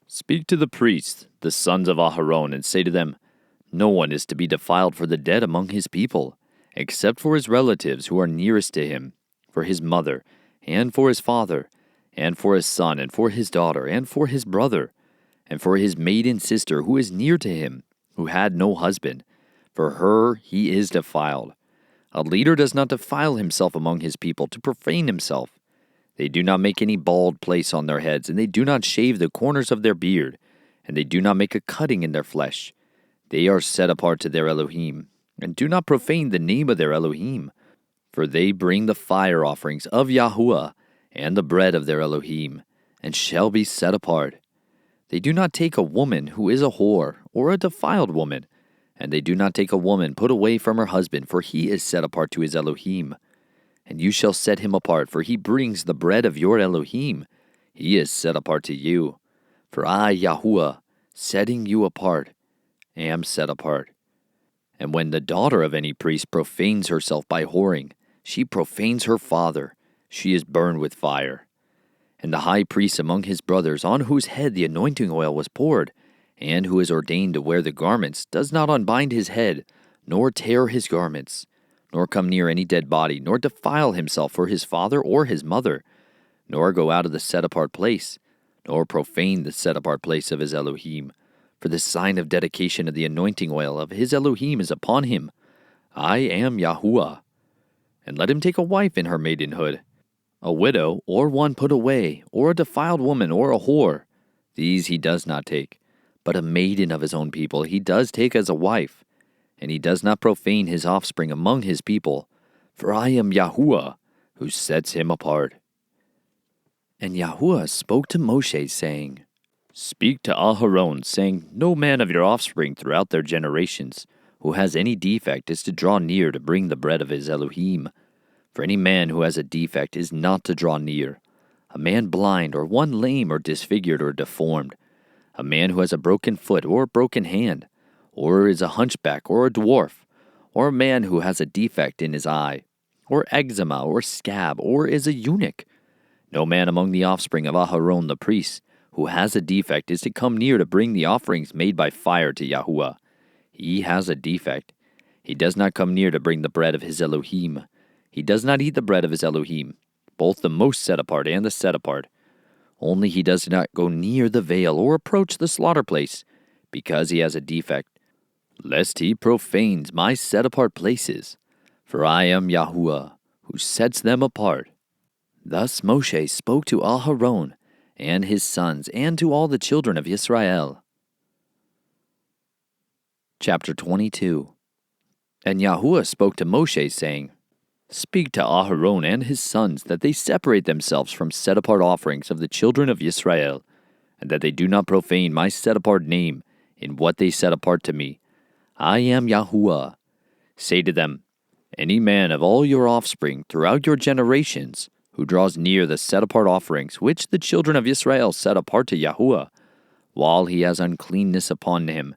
Speak to the priests, the sons of Aharon, and say to them, No one is to be defiled for the dead among his people, except for his relatives who are nearest to him, for his mother, and for his father, and for his son, and for his daughter, and for his brother, and for his maiden sister who is near to him, who had no husband. For her he is defiled. A leader does not defile himself among his people to profane himself. They do not make any bald place on their heads, and they do not shave the corners of their beard, and they do not make a cutting in their flesh. They are set apart to their Elohim, and do not profane the name of their Elohim, for they bring the fire offerings of Yahuwah and the bread of their Elohim, and shall be set apart. They do not take a woman who is a whore, or a defiled woman, and they do not take a woman put away from her husband, for he is set apart to his Elohim. And you shall set him apart, for he brings the bread of your Elohim. He is set apart to you. For I, Yahuwah, setting you apart, am set apart. And when the daughter of any priest profanes herself by whoring, she profanes her father. She is burned with fire. And the high priest among his brothers, on whose head the anointing oil was poured, and who is ordained to wear the garments, does not unbind his head, nor tear his garments, nor come near any dead body, nor defile himself for his father or his mother, nor go out of the set-apart place, nor profane the set-apart place of his Elohim. For the sign of dedication of the anointing oil of his Elohim is upon him. I am Yahuwah. And let him take a wife in her maidenhood, a widow, or one put away, or a defiled woman, or a whore. These he does not take, but a maiden of his own people he does take as a wife. And he does not profane his offspring among his people, for I am Yahuwah, who sets him apart. And Yahuwah spoke to Moshe, saying, Speak to Aharon, saying, No man of your offspring throughout their generations, who has any defect, is to draw near to bring the bread of his Elohim. For any man who has a defect is not to draw near, a man blind, or one lame, or disfigured, or deformed, a man who has a broken foot, or a broken hand, or is a hunchback, or a dwarf, or a man who has a defect in his eye, or eczema, or scab, or is a eunuch. No man among the offspring of Aharon the priest, who has a defect, is to come near to bring the offerings made by fire to Yahuwah. He has a defect. He does not come near to bring the bread of his Elohim. He does not eat the bread of his Elohim, both the most set apart and the set apart. Only he does not go near the veil or approach the slaughter place, because he has a defect. lest he profanes my set-apart places, for I am Yahuwah, who sets them apart. Thus Moshe spoke to Aharon and his sons, and to all the children of Israel. Chapter 22. And Yahuwah spoke to Moshe, saying, Speak to Aharon and his sons, that they separate themselves from set-apart offerings of the children of Israel, and that they do not profane my set-apart name in what they set apart to me. I am Yahuwah. Say to them, Any man of all your offspring throughout your generations who draws near the set-apart offerings which the children of Israel set apart to Yahuwah, while he has uncleanness upon him,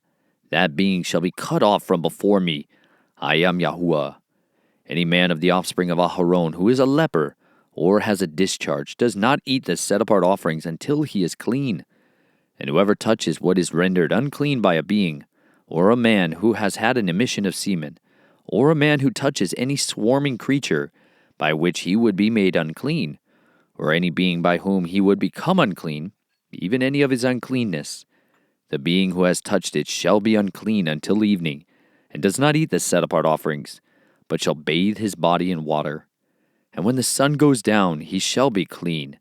that being shall be cut off from before me. I am Yahuwah. Any man of the offspring of Aharon who is a leper, or has a discharge, does not eat the set-apart offerings until he is clean. And whoever touches what is rendered unclean by a being, or a man who has had an emission of semen, or a man who touches any swarming creature by which he would be made unclean, or any being by whom he would become unclean, even any of his uncleanness, the being who has touched it shall be unclean until evening, and does not eat the set-apart offerings, but shall bathe his body in water. And when the sun goes down, he shall be clean,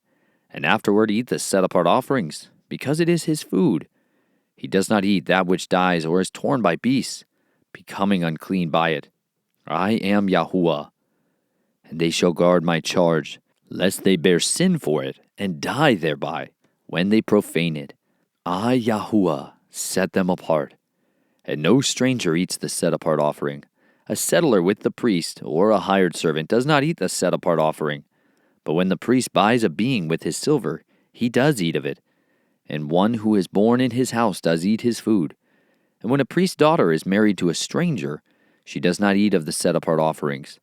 and afterward eat the set-apart offerings, because it is his food. He does not eat that which dies or is torn by beasts, becoming unclean by it. I am Yahuwah. And they shall guard my charge, lest they bear sin for it, and die thereby, when they profane it. I, Yahuwah, set them apart. And no stranger eats the set-apart offering. A settler with the priest, or a hired servant, does not eat the set-apart offering. But when the priest buys a being with his silver, he does eat of it. And one who is born in his house does eat his food. And when a priest's daughter is married to a stranger, she does not eat of the set-apart offerings.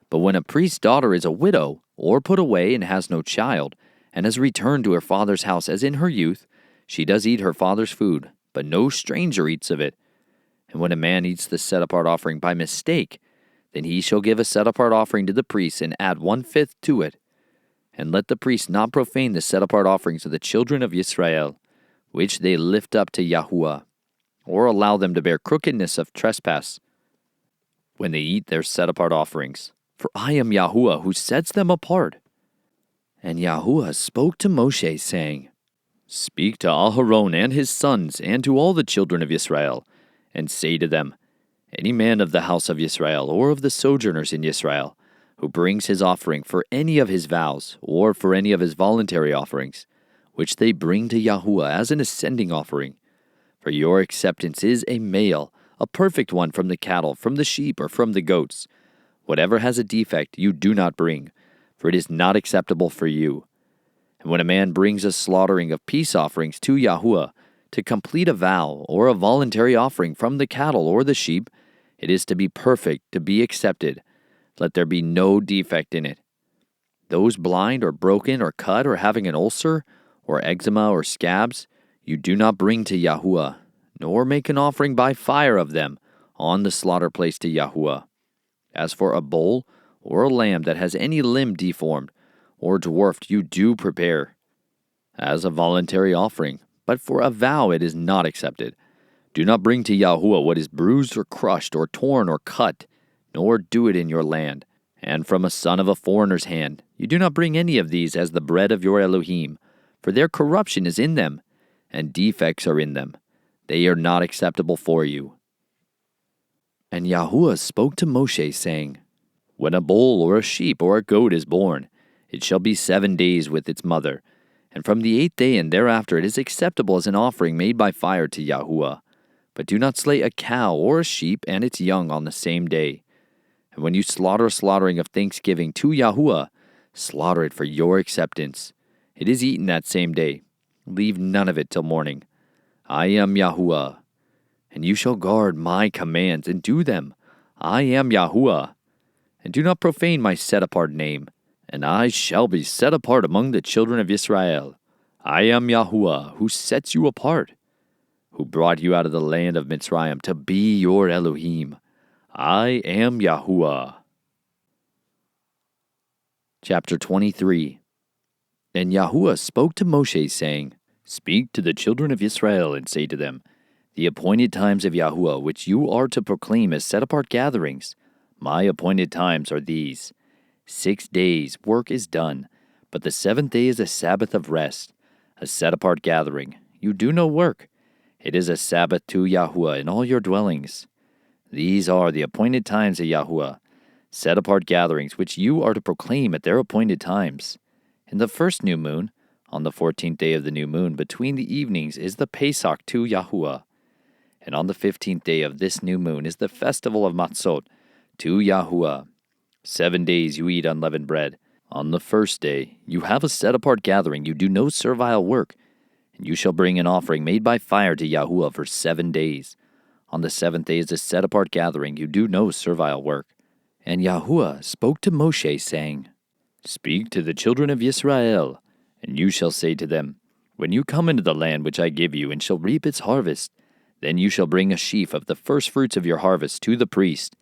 But when a priest's daughter is a widow, or put away and has no child, and has returned to her father's house as in her youth, she does eat her father's food, but no stranger eats of it. And when a man eats the set-apart offering by mistake, then he shall give a set-apart offering to the priest and add 1/5 to it. And let the priest not profane the set-apart offerings of the children of Israel, which they lift up to Yahuwah, or allow them to bear crookedness of trespass when they eat their set-apart offerings. For I am Yahuwah, who sets them apart. And Yahuwah spoke to Moshe, saying, Speak to Aharon and his sons, and to all the children of Israel, and say to them, Any man of the house of Israel, or of the sojourners in Israel, who brings his offering for any of his vows, or for any of his voluntary offerings, which they bring to Yahuwah as an ascending offering, for your acceptance is a male, a perfect one from the cattle, from the sheep, or from the goats. Whatever has a defect you do not bring, for it is not acceptable for you. And when a man brings a slaughtering of peace offerings to Yahuwah, to complete a vow or a voluntary offering from the cattle or the sheep, it is to be perfect, to be accepted. Let there be no defect in it. Those blind or broken or cut or having an ulcer or eczema or scabs, you do not bring to Yahuwah, nor make an offering by fire of them on the slaughter place to Yahuwah. As for a bull or a lamb that has any limb deformed or dwarfed, you do prepare as a voluntary offering, but for a vow it is not accepted. Do not bring to Yahuwah what is bruised or crushed or torn or cut, nor do it in your land. And from a son of a foreigner's hand, you do not bring any of these as the bread of your Elohim, for their corruption is in them, and defects are in them. They are not acceptable for you. And Yahuwah spoke to Moshe, saying, When a bull or a sheep or a goat is born, it shall be 7 days with its mother, and from the 8th day and thereafter it is acceptable as an offering made by fire to Yahuwah. But do not slay a cow or a sheep and its young on the same day. And when you slaughter a slaughtering of thanksgiving to Yahuwah, slaughter it for your acceptance. It is eaten that same day. Leave none of it till morning. I am Yahuwah. And you shall guard my commands and do them. I am Yahuwah. And do not profane my set-apart name. And I shall be set apart among the children of Israel. I am Yahuwah, who sets you apart, who brought you out of the land of Mitzrayim to be your Elohim. I am Yahuwah. Chapter 23. And Yahuwah spoke to Moshe, saying, Speak to the children of Israel, and say to them, The appointed times of Yahuwah, which you are to proclaim as set-apart gatherings, my appointed times are these. 6 days work is done, but the 7th day is a Sabbath of rest, a set-apart gathering. You do no work. It is a Sabbath to Yahuwah in all your dwellings. These are the appointed times of Yahuwah, set-apart gatherings, which you are to proclaim at their appointed times. In the first new moon, on the 14th day of the new moon, between the evenings, is the Pesach to Yahuwah. And on the 15th day of this new moon is the festival of Matzot to Yahuwah. 7 days you eat unleavened bread. On the first day you have a set-apart gathering. You do no servile work. And you shall bring an offering made by fire to Yahuwah for 7 days. On the 7th day is a set-apart gathering. You do no servile work. And Yahuwah spoke to Moshe, saying, Speak to the children of Israel, and you shall say to them, When you come into the land which I give you, and shall reap its harvest, then you shall bring a sheaf of the firstfruits of your harvest to the priest,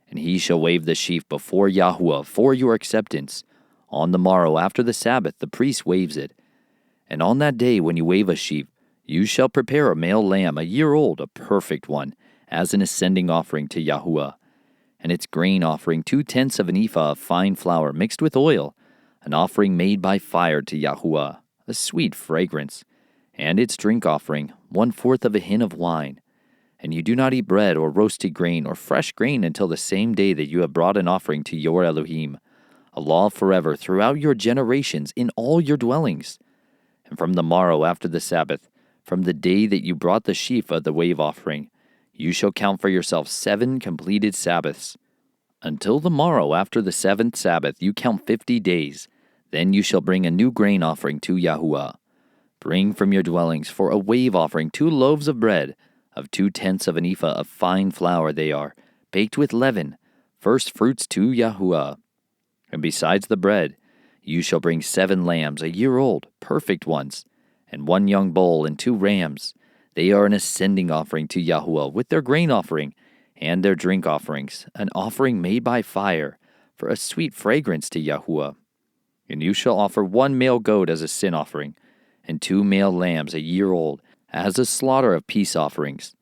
and he shall wave the sheaf before Yahuwah for your acceptance. On the morrow after the Sabbath the priest waves it. And on that day when you wave a sheaf, you shall prepare a male lamb, a year old, a perfect one, as an ascending offering to Yahuwah. And its grain offering 2/10 of an ephah of fine flour mixed with oil, an offering made by fire to Yahuwah, a sweet fragrance. And its drink offering 1/4 of a hin of wine. And you do not eat bread or roasted grain or fresh grain until the same day that you have brought an offering to your Elohim, a law forever throughout your generations in all your dwellings. And from the morrow after the Sabbath, from the day that you brought the sheaf of the wave offering, you shall count for yourself 7 completed Sabbaths. Until the morrow after the 7th Sabbath you count 50 days. Then you shall bring a new grain offering to Yahuwah. Bring from your dwellings for a wave offering 2 loaves of bread, of 2/10 of an ephah of fine flour they are, baked with leaven, first fruits to Yahuwah. And besides the bread, you shall bring 7 lambs, a year old, perfect ones, and 1 young bull and 2 rams. They are an ascending offering to Yahuwah with their grain offering and their drink offerings, an offering made by fire, for a sweet fragrance to Yahuwah. And you shall offer 1 male goat as a sin offering, and 2 male lambs a year old, as a slaughter of peace offerings.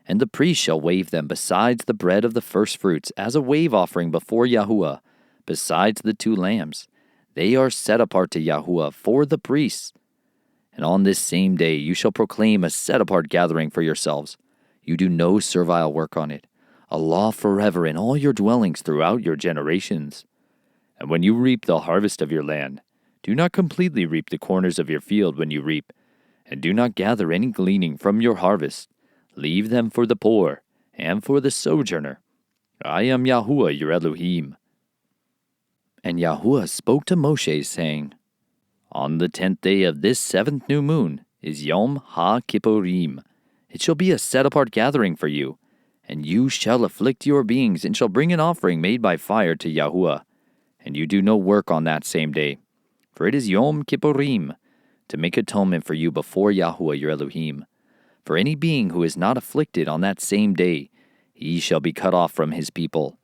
And the priest shall wave them besides the bread of the firstfruits, as a wave offering before Yahuwah, besides the 2 lambs. They are set apart to Yahuwah for the priests. And on this same day you shall proclaim a set-apart gathering for yourselves. You do no servile work on it, a law forever in all your dwellings throughout your generations. And when you reap the harvest of your land, do not completely reap the corners of your field when you reap, and do not gather any gleaning from your harvest. Leave them for the poor and for the sojourner. I am Yahuwah your Elohim. And Yahuwah spoke to Moshe, saying, On the 10th day of this 7th new moon is Yom HaKippurim. It shall be a set-apart gathering for you, and you shall afflict your beings, and shall bring an offering made by fire to Yahuwah. And you do no work on that same day, for it is Yom Kippurim, to make atonement for you before Yahuwah your Elohim. For any being who is not afflicted on that same day, he shall be cut off from his people.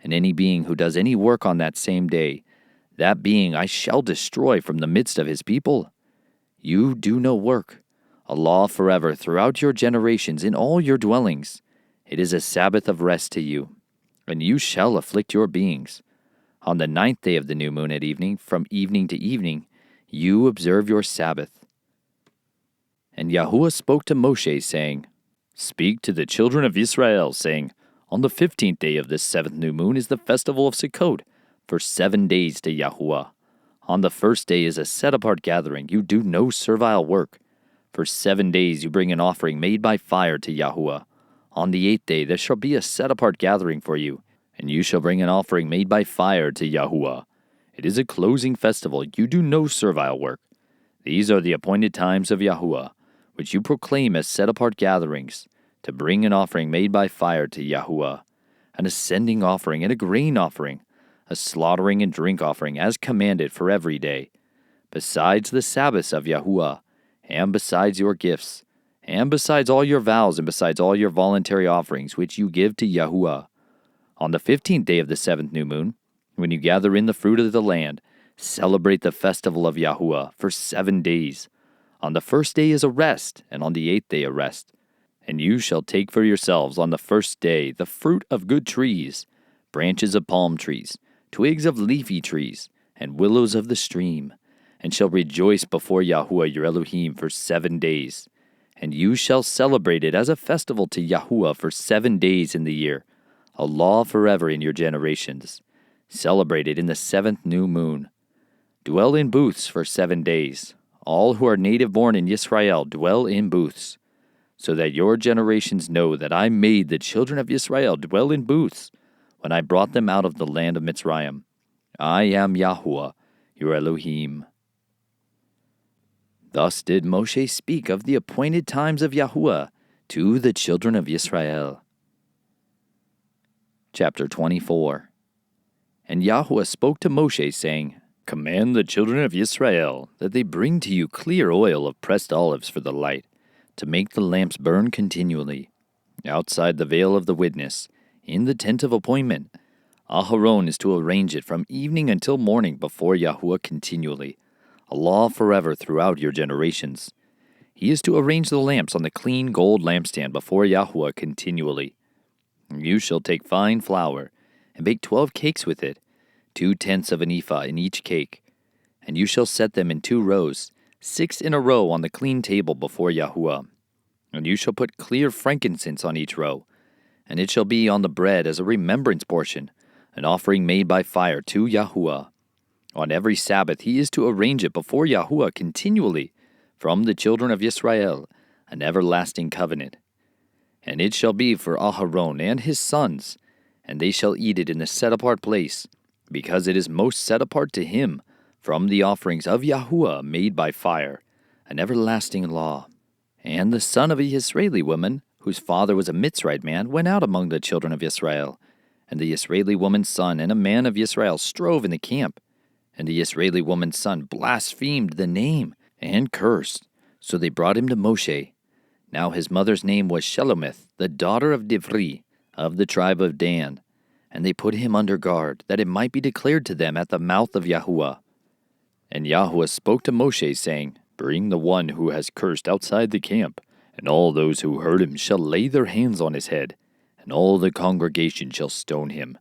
And any being who does any work on that same day, that being I shall destroy from the midst of his people. You do no work, a law forever throughout your generations in all your dwellings. It is a Sabbath of rest to you, and you shall afflict your beings. On the 9th day of the new moon at evening, from evening to evening, you observe your Sabbath. And Yahuwah spoke to Moshe, saying, Speak to the children of Israel, saying, On the 15th day of this 7th new moon is the festival of Sukkot, for 7 days to Yahuwah. On the first day is a set-apart gathering. You do no servile work. For 7 days you bring an offering made by fire to Yahuwah. On the 8th day there shall be a set-apart gathering for you, and you shall bring an offering made by fire to Yahuwah. It is a closing festival. You do no servile work. These are the appointed times of Yahuwah, which you proclaim as set-apart gatherings, to bring an offering made by fire to Yahuwah, an ascending offering and a grain offering, a slaughtering and drink offering as commanded for every day, besides the Sabbaths of Yahuwah, and besides your gifts, and besides all your vows, and besides all your voluntary offerings which you give to Yahuwah. On the 15th day of the 7th new moon, when you gather in the fruit of the land, celebrate the festival of Yahuwah for 7 days. On the first day is a rest, and on the 8th day a rest. And you shall take for yourselves on the first day the fruit of good trees, branches of palm trees, twigs of leafy trees, and willows of the stream, and shall rejoice before Yahuwah your Elohim for 7 days. And you shall celebrate it as a festival to Yahuwah for 7 days in the year, a law forever in your generations. Celebrate it in the 7th new moon. Dwell in booths for 7 days. All who are native born in Yisrael dwell in booths, so that your generations know that I made the children of Israel dwell in booths when I brought them out of the land of Mitzrayim. I am Yahuwah, your Elohim. Thus did Moshe speak of the appointed times of Yahuwah to the children of Israel. Chapter 24. And Yahuwah spoke to Moshe, saying, Command the children of Israel that they bring to you clear oil of pressed olives for the light, to make the lamps burn continually. Outside the veil of the witness, in the tent of appointment, Aharon is to arrange it from evening until morning before Yahuwah continually, a law forever throughout your generations. He is to arrange the lamps on the clean gold lampstand before Yahuwah continually. You shall take fine flour, and bake 12 cakes with it, 2/10 of an ephah in each cake. And you shall set them in 2 rows, 6 in a row on the clean table before Yahuwah. And you shall put clear frankincense on each row, and it shall be on the bread as a remembrance portion, an offering made by fire to Yahuwah. On every Sabbath he is to arrange it before Yahuwah continually, from the children of Israel, an everlasting covenant. And it shall be for Aharon and his sons, and they shall eat it in the set-apart place, because it is most set apart to him, from the offerings of Yahuwah made by fire, an everlasting law. And the son of a Israeli woman, whose father was a Mitzrite man, went out among the children of Israel. And the Israeli woman's son and a man of Israel strove in the camp. And the Israeli woman's son blasphemed the name, and cursed. So they brought him to Moshe. Now his mother's name was Shelomith, the daughter of Divri, of the tribe of Dan. And they put him under guard, that it might be declared to them at the mouth of Yahuwah. And Yahuwah spoke to Moshe, saying, Bring the one who has cursed outside the camp, and all those who heard him shall lay their hands on his head, and all the congregation shall stone him.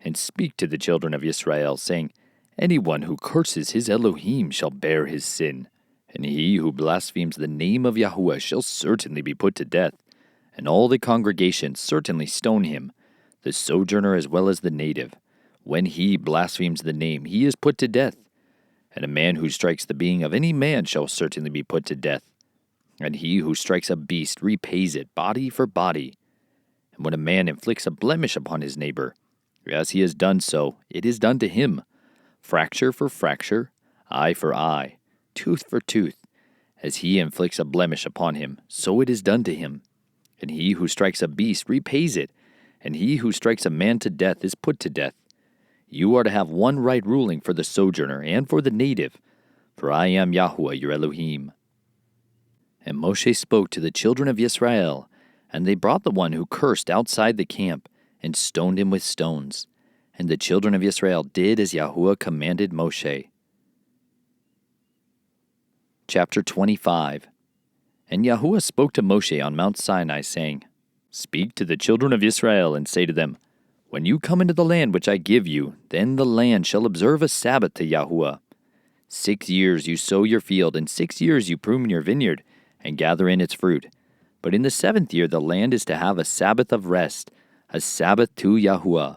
And speak to the children of Israel, saying, Anyone who curses his Elohim shall bear his sin, and he who blasphemes the name of Yahuwah shall certainly be put to death, and all the congregation certainly stone him, the sojourner as well as the native. When he blasphemes the name, he is put to death. And a man who strikes the being of any man shall certainly be put to death. And he who strikes a beast repays it body for body. And when a man inflicts a blemish upon his neighbor, as he has done so, it is done to him. Fracture for fracture, eye for eye, tooth for tooth. As he inflicts a blemish upon him, so it is done to him. And he who strikes a beast repays it, and he who strikes a man to death is put to death. You are to have one right ruling for the sojourner and for the native, for I am Yahuwah your Elohim. And Moshe spoke to the children of Israel, and they brought the one who cursed outside the camp, and stoned him with stones. And the children of Israel did as Yahuwah commanded Moshe. Chapter 25. And Yahuwah spoke to Moshe on Mount Sinai, saying, Speak to the children of Israel, and say to them, When you come into the land which I give you, then the land shall observe a Sabbath to Yahuwah. 6 years you sow your field, and 6 years you prune your vineyard, and gather in its fruit. But in the 7th year the land is to have a Sabbath of rest, a Sabbath to Yahuwah.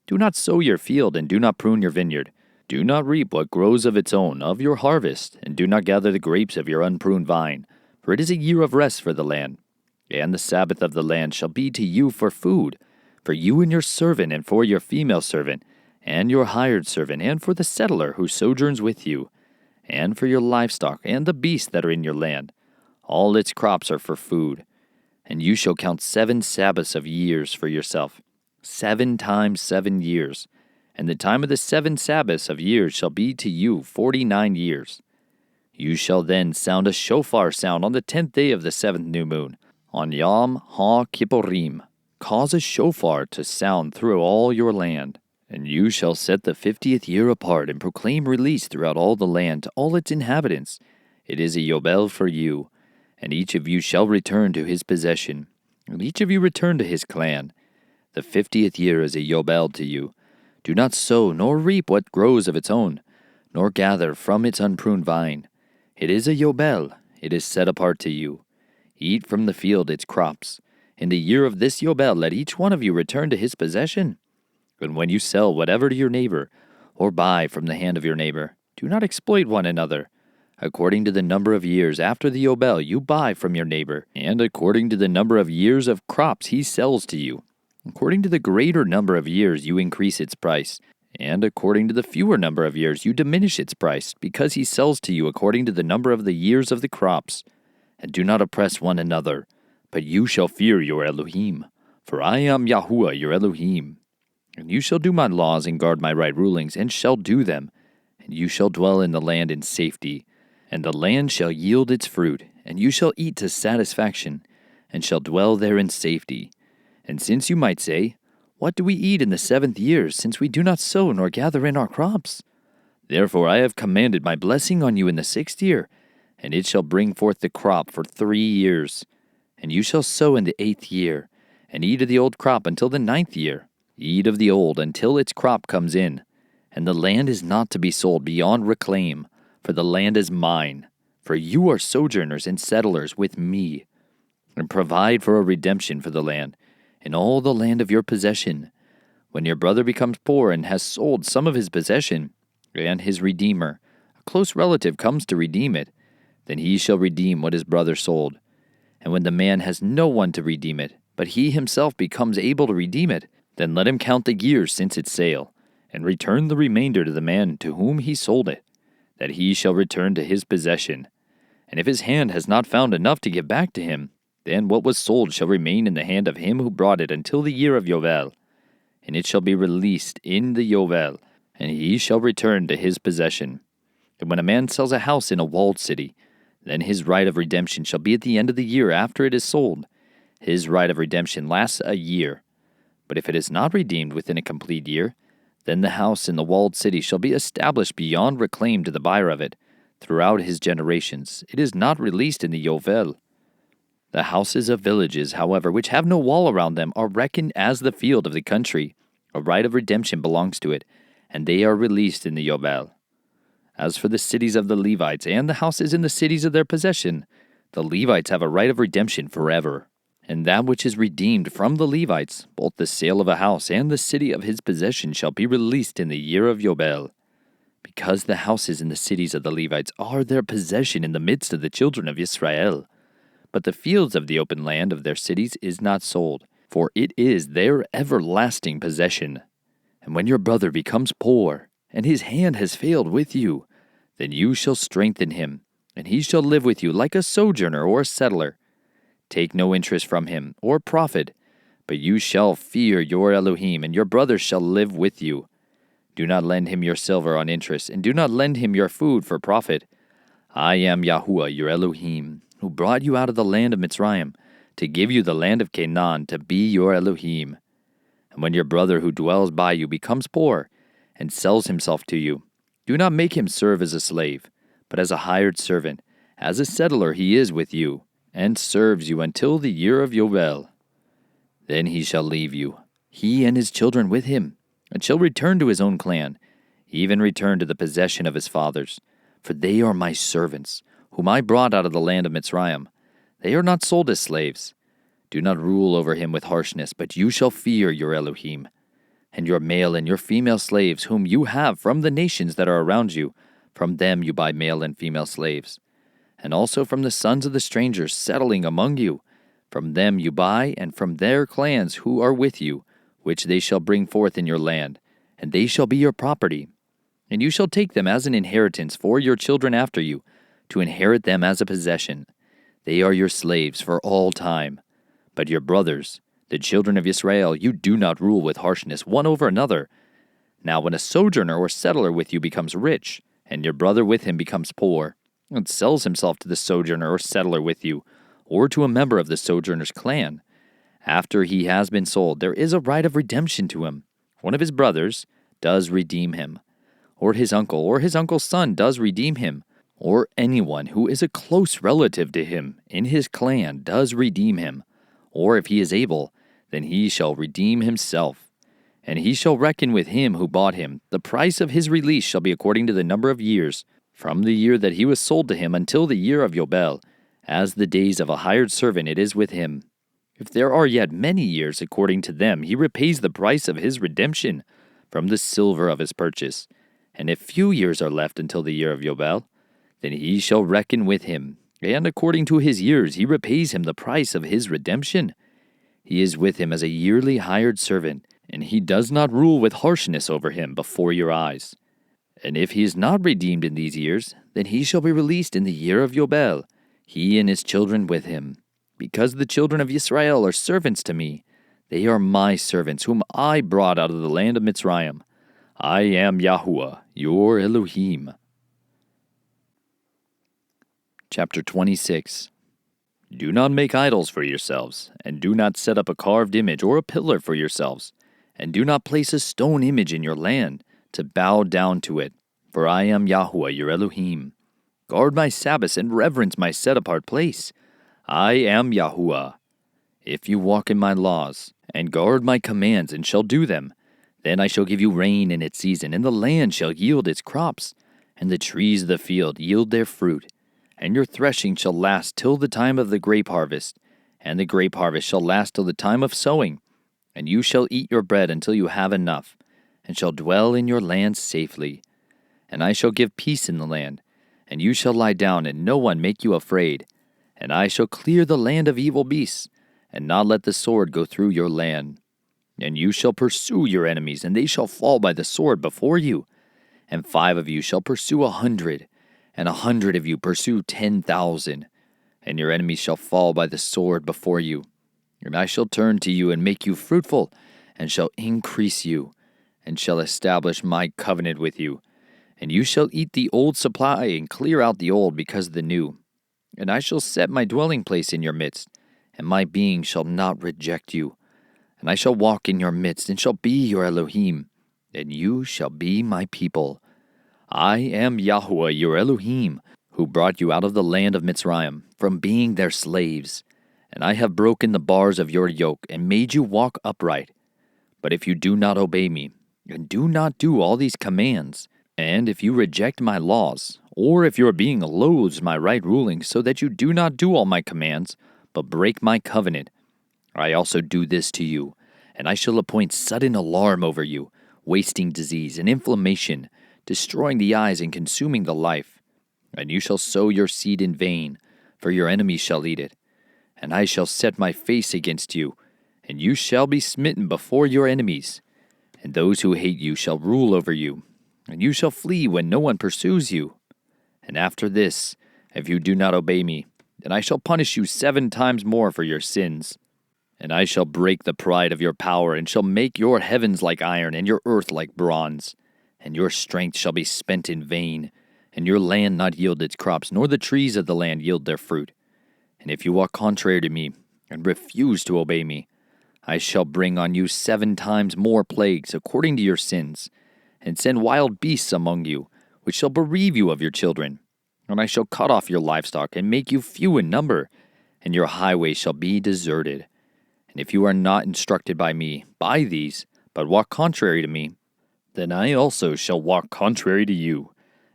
Do not sow your field, and do not prune your vineyard. Do not reap what grows of its own of your harvest, and do not gather the grapes of your unpruned vine, for it is a year of rest for the land. And the Sabbath of the land shall be to you for food, for you and your servant, and for your female servant, and your hired servant, and for the settler who sojourns with you, and for your livestock, and the beasts that are in your land. All its crops are for food. And you shall count 7 Sabbaths of years for yourself, 7 times 7 years. And the time of the 7 Sabbaths of years shall be to you 49 years. You shall then sound a shofar sound on the 10th day of the 7th new moon, on Yom HaKippurim. Cause a shofar to sound through all your land. And you shall set the 50th year apart, and proclaim release throughout all the land to all its inhabitants. It is a Yobel for you. And each of you shall return to his possession, and each of you return to his clan. The 50th year is a Yobel to you. Do not sow nor reap what grows of its own, nor gather from its unpruned vine. It is a Yobel, it is set apart to you. Eat from the field its crops. In the year of this Yobel let each one of you return to his possession. And when you sell whatever to your neighbor, or buy from the hand of your neighbor, do not exploit one another. According to the number of years after the Yobel you buy from your neighbor, and according to the number of years of crops he sells to you. According to the greater number of years you increase its price, and according to the fewer number of years you diminish its price, because he sells to you according to the number of the years of the crops. And do not oppress one another, but you shall fear your Elohim, for I am Yahuwah your Elohim. And you shall do my laws and guard my right rulings, and shall do them, and you shall dwell in the land in safety. And the land shall yield its fruit, and you shall eat to satisfaction, and shall dwell there in safety. And since you might say, What do we eat in the 7th year, since we do not sow nor gather in our crops? Therefore I have commanded my blessing on you in the 6th year, and it shall bring forth the crop for 3 years. And you shall sow in the 8th year, and eat of the old crop until the 9th year. Eat of the old until its crop comes in. And the land is not to be sold beyond reclaim, for the land is mine, for you are sojourners and settlers with me. And provide for a redemption for the land, in all the land of your possession. When your brother becomes poor and has sold some of his possession, and his redeemer, a close relative, comes to redeem it, then he shall redeem what his brother sold. And when the man has no one to redeem it, but he himself becomes able to redeem it, then let him count the years since its sale, and return the remainder to the man to whom he sold it, that he shall return to his possession. And if his hand has not found enough to give back to him, then what was sold shall remain in the hand of him who brought it until the year of Yobel. And it shall be released in the Yobel, and he shall return to his possession. And when a man sells a house in a walled city, then his right of redemption shall be at the end of the year after it is sold. His right of redemption lasts a year. But if it is not redeemed within a complete year, then the house in the walled city shall be established beyond reclaim to the buyer of it. Throughout his generations, it is not released in the Yovel. The houses of villages, however, which have no wall around them, are reckoned as the field of the country. A right of redemption belongs to it, and they are released in the Yobel. As for the cities of the Levites and the houses in the cities of their possession, the Levites have a right of redemption forever. And that which is redeemed from the Levites, both the sale of a house and the city of his possession, shall be released in the year of Yobel. Because the houses in the cities of the Levites are their possession in the midst of the children of Israel. But the fields of the open land of their cities is not sold, for it is their everlasting possession. And when your brother becomes poor, and his hand has failed with you, then you shall strengthen him, and he shall live with you like a sojourner or a settler. Take no interest from him, or profit, but you shall fear your Elohim, and your brother shall live with you. Do not lend him your silver on interest, and do not lend him your food for profit. I am Yahuwah your Elohim, who brought you out of the land of Mitzrayim, to give you the land of Canaan, to be your Elohim. And when your brother who dwells by you becomes poor, and sells himself to you, do not make him serve as a slave, but as a hired servant. As a settler he is with you, and serves you until the year of Yobel. Then he shall leave you, he and his children with him, and shall return to his own clan, even return to the possession of his fathers. For they are my servants, whom I brought out of the land of Mitzrayim. They are not sold as slaves. Do not rule over him with harshness, but you shall fear your Elohim. And your male and your female slaves, whom you have from the nations that are around you, from them you buy male and female slaves. And also from the sons of the strangers settling among you, from them you buy, and from their clans who are with you, which they shall bring forth in your land, and they shall be your property. And you shall take them as an inheritance for your children after you, to inherit them as a possession. They are your slaves for all time. But your brothers, the children of Israel, you do not rule with harshness one over another. Now when a sojourner or settler with you becomes rich, and your brother with him becomes poor, and sells himself to the sojourner or settler with you, or to a member of the sojourner's clan, after he has been sold, there is a right of redemption to him. One of his brothers does redeem him, or his uncle or his uncle's son does redeem him, or anyone who is a close relative to him in his clan does redeem him, or if he is able, then he shall redeem himself. And he shall reckon with him who bought him. The price of his release shall be according to the number of years, from the year that he was sold to him until the year of Yobel. As the days of a hired servant it is with him. If there are yet many years according to them, he repays the price of his redemption from the silver of his purchase. And if few years are left until the year of Yobel, then he shall reckon with him, and according to his years he repays him the price of his redemption. He is with him as a yearly hired servant, and he does not rule with harshness over him before your eyes. And if he is not redeemed in these years, then he shall be released in the year of Yobel, he and his children with him. Because the children of Israel are servants to me, they are my servants, whom I brought out of the land of Mitzrayim. I am Yahuwah, your Elohim. Chapter 26. Do not make idols for yourselves, and do not set up a carved image or a pillar for yourselves, and do not place a stone image in your land to bow down to it, for I am Yahuwah your Elohim. Guard my Sabbaths and reverence my set-apart place. I am Yahuwah. If you walk in my laws, and guard my commands, and shall do them, then I shall give you rain in its season, and the land shall yield its crops, and the trees of the field yield their fruit. And your threshing shall last till the time of the grape harvest, and the grape harvest shall last till the time of sowing. And you shall eat your bread until you have enough, and shall dwell in your land safely. And I shall give peace in the land, and you shall lie down, and no one make you afraid. And I shall clear the land of evil beasts, and not let the sword go through your land. And you shall pursue your enemies, and they shall fall by the sword before you. And 5 of you shall pursue 100, and 100 of you pursue 10,000. And your enemies shall fall by the sword before you. And I shall turn to you and make you fruitful, and shall increase you, and shall establish my covenant with you. And you shall eat the old supply, and clear out the old because of the new. And I shall set my dwelling place in your midst, and my being shall not reject you. And I shall walk in your midst, and shall be your Elohim, and you shall be my people. I am Yahuwah your Elohim, who brought you out of the land of Mitzrayim, from being their slaves. And I have broken the bars of your yoke, and made you walk upright. But if you do not obey me, and do not do all these commands, and if you reject my laws, or if your being loathes my right ruling, so that you do not do all my commands, but break my covenant, I also do this to you, and I shall appoint sudden alarm over you, wasting disease and inflammation, destroying the eyes and consuming the life. And you shall sow your seed in vain, for your enemies shall eat it. And I shall set my face against you, and you shall be smitten before your enemies. And those who hate you shall rule over you, and you shall flee when no one pursues you. And after this, if you do not obey me, then I shall punish you 7 times more for your sins. And I shall break the pride of your power, and shall make your heavens like iron, and your earth like bronze. And your strength shall be spent in vain, and your land not yield its crops, nor the trees of the land yield their fruit. And if you walk contrary to me, and refuse to obey me, I shall bring on you 7 times more plagues according to your sins, and send wild beasts among you, which shall bereave you of your children. And I shall cut off your livestock, and make you few in number, and your highways shall be deserted. And if you are not instructed by me by these, but walk contrary to me, then I also shall walk contrary to you,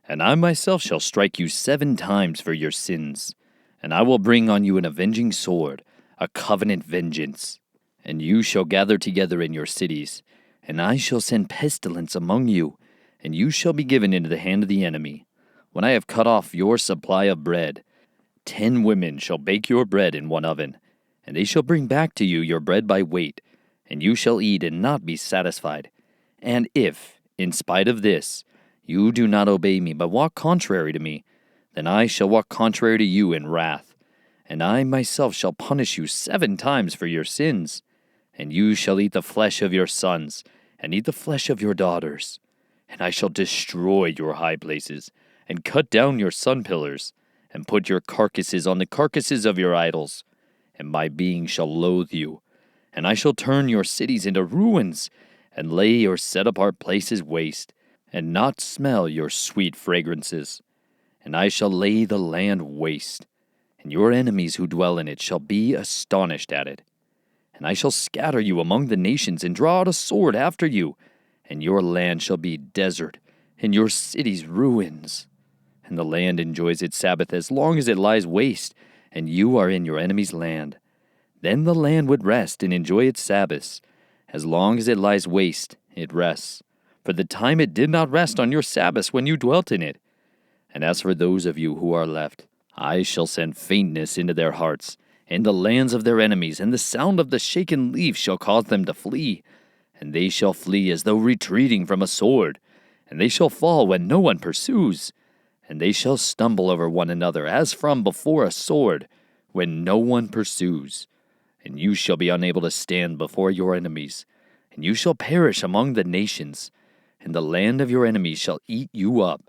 and I myself shall strike you 7 times for your sins. And I will bring on you an avenging sword, a covenant vengeance. And you shall gather together in your cities, and I shall send pestilence among you, and you shall be given into the hand of the enemy. When I have cut off your supply of bread, 10 women shall bake your bread in one oven, and they shall bring back to you your bread by weight, and you shall eat and not be satisfied. And if, in spite of this, you do not obey me, but walk contrary to me, then I shall walk contrary to you in wrath, and I myself shall punish you 7 times for your sins. And you shall eat the flesh of your sons, and eat the flesh of your daughters. And I shall destroy your high places, and cut down your sun pillars, and put your carcasses on the carcasses of your idols. And my being shall loathe you, and I shall turn your cities into ruins, and lay your set-apart places waste, and not smell your sweet fragrances. and I shall lay the land waste, and your enemies who dwell in it shall be astonished at it. And I shall scatter you among the nations, and draw out a sword after you, and your land shall be desert, and your cities ruins. And the land enjoys its Sabbath as long as it lies waste, and you are in your enemy's land. Then the land would rest and enjoy its Sabbaths. As long as it lies waste, it rests. For the time it did not rest on your Sabbaths when you dwelt in it. And as for those of you who are left, I shall send faintness into their hearts, in the lands of their enemies, and the sound of the shaken leaf shall cause them to flee. And they shall flee as though retreating from a sword, and they shall fall when no one pursues. And they shall stumble over one another as from before a sword, when no one pursues. And you shall be unable to stand before your enemies, and you shall perish among the nations, and the land of your enemies shall eat you up,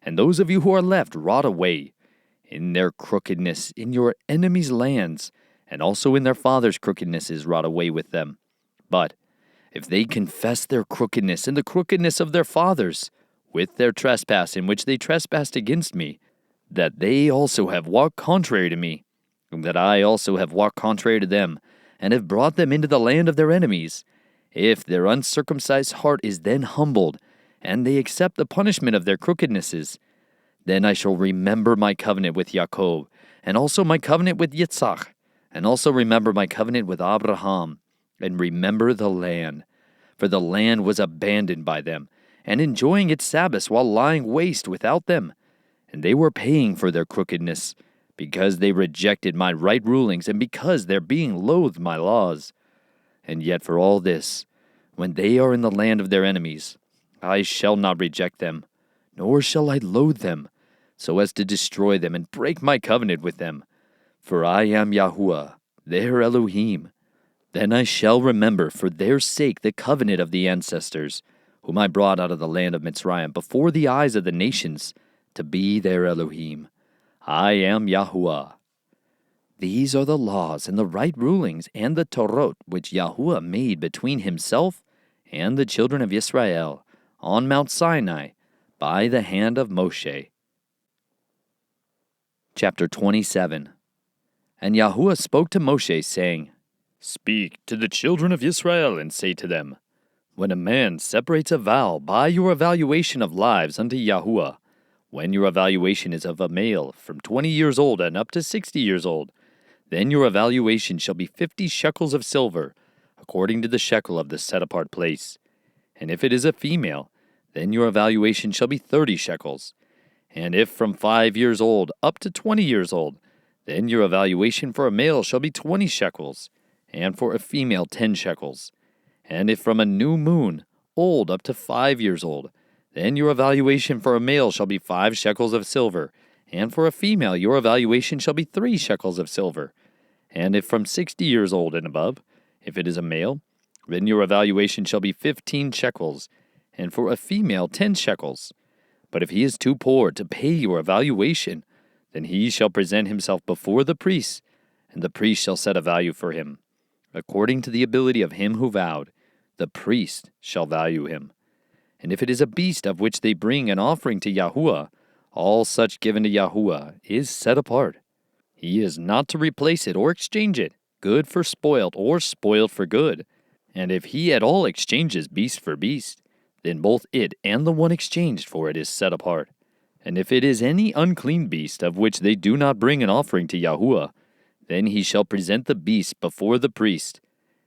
and those of you who are left rot away, in their crookedness in your enemies' lands, and also in their fathers' crookednesses rot away with them. But if they confess their crookedness and the crookedness of their fathers, with their trespass in which they trespassed against me, that they also have walked contrary to me, and that I also have walked contrary to them, and have brought them into the land of their enemies, if their uncircumcised heart is then humbled, and they accept the punishment of their crookednesses, then I shall remember my covenant with Jacob, and also my covenant with Yitzhak, and also remember my covenant with Abraham, and remember the land. For the land was abandoned by them, and enjoying its Sabbaths while lying waste without them. And they were paying for their crookedness, because they rejected my right rulings, and because their being loathed my laws. And yet for all this, when they are in the land of their enemies, I shall not reject them, nor shall I loathe them, so as to destroy them and break my covenant with them. For I am Yahuwah, their Elohim. Then I shall remember for their sake the covenant of the ancestors, whom I brought out of the land of Mitzrayim before the eyes of the nations, to be their Elohim. I am Yahuwah. These are the laws and the right rulings and the Torot which Yahuwah made between himself and the children of Israel on Mount Sinai by the hand of Moshe. Chapter 27. And Yahuwah spoke to Moshe, saying, Speak to the children of Israel, and say to them, When a man separates a vow by your evaluation of lives unto Yahuwah, when your evaluation is of a male from 20 years old and up to 60 years old, then your evaluation shall be 50 shekels of silver, according to the shekel of the set-apart place. And if it is a female, then your evaluation shall be 30 shekels. And if from 5 years old up to 20 years old, then your evaluation for a male shall be 20 shekels, and for a female 10 shekels. And if from a new moon, old up to 5 years old, then your evaluation for a male shall be 5 shekels of silver, and for a female your evaluation shall be 3 shekels of silver. And if from 60 years old and above, if it is a male, then your evaluation shall be 15 shekels, and for a female 10 shekels. But if he is too poor to pay your evaluation, then he shall present himself before the priest, and the priest shall set a value for him. According to the ability of him who vowed, the priest shall value him. And if it is a beast of which they bring an offering to Yahuwah, all such given to Yahuwah is set apart. He is not to replace it or exchange it, good for spoiled or spoiled for good. And if he at all exchanges beast for beast, then both it and the one exchanged for it is set apart. And if it is any unclean beast of which they do not bring an offering to Yahuwah, then he shall present the beast before the priest,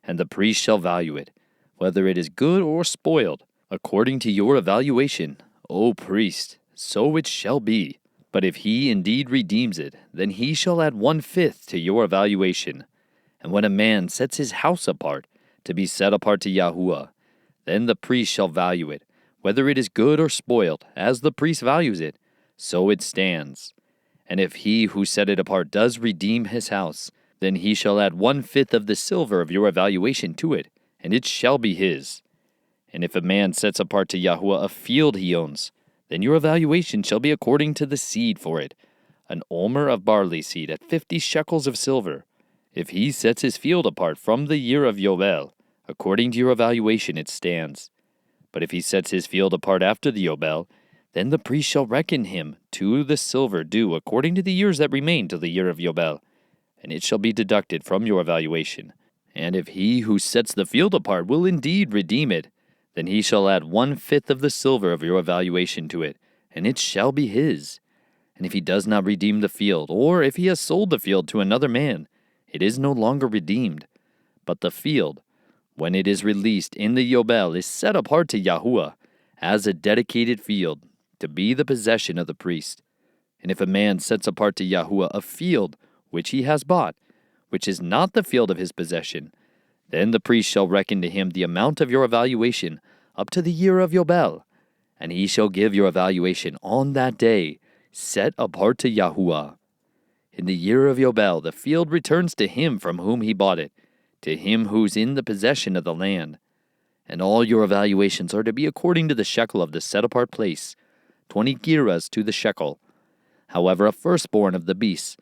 and the priest shall value it, whether it is good or spoiled, according to your evaluation, O priest, so it shall be. But if he indeed redeems it, then he shall add 1/5 to your evaluation. And when a man sets his house apart, to be set apart to Yahuwah, then the priest shall value it, whether it is good or spoiled, as the priest values it, so it stands. And if he who set it apart does redeem his house, then he shall add 1/5 of the silver of your evaluation to it, and it shall be his. And if a man sets apart to Yahuwah a field he owns, then your evaluation shall be according to the seed for it, an omer of barley seed at 50 shekels of silver. If he sets his field apart from the year of Yobel, according to your evaluation it stands. But if he sets his field apart after the Yobel, Then the priest shall reckon him to the silver due according to the years that remain till the year of Yobel, and it shall be deducted from your evaluation. And if he who sets the field apart will indeed redeem it, then he shall add 1/5 of the silver of your evaluation to it, and it shall be his. And if he does not redeem the field, or if he has sold the field to another man, it is no longer redeemed. But the field, when it is released in the Yobel, is set apart to Yahuwah as a dedicated field, to be the possession of the priest. And if a man sets apart to Yahuwah a field which he has bought, which is not the field of his possession, then the priest shall reckon to him the amount of your evaluation up to the year of Yobel, and he shall give your evaluation on that day, set apart to Yahuwah. In the year of Yobel, the field returns to him from whom he bought it, to him who's in the possession of the land. And all your evaluations are to be according to the shekel of the set-apart place, 20 gerahs to the shekel. However, a firstborn of the beasts,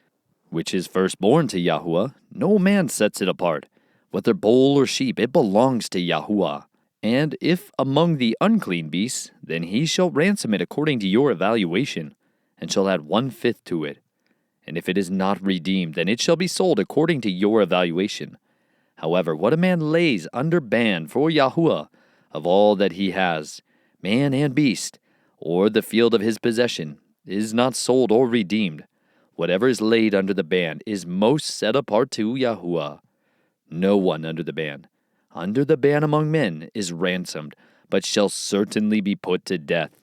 which is firstborn to Yahuwah, no man sets it apart. Whether bull or sheep, it belongs to Yahuwah. And if among the unclean beasts, then he shall ransom it according to your evaluation, and shall add 1/5 to it. And if it is not redeemed, then it shall be sold according to your evaluation. However, what a man lays under ban for Yahuwah of all that he has, man and beast, or the field of his possession, is not sold or redeemed. Whatever is laid under the ban is most set apart to Yahuwah. No one under the ban among men, is ransomed, but shall certainly be put to death.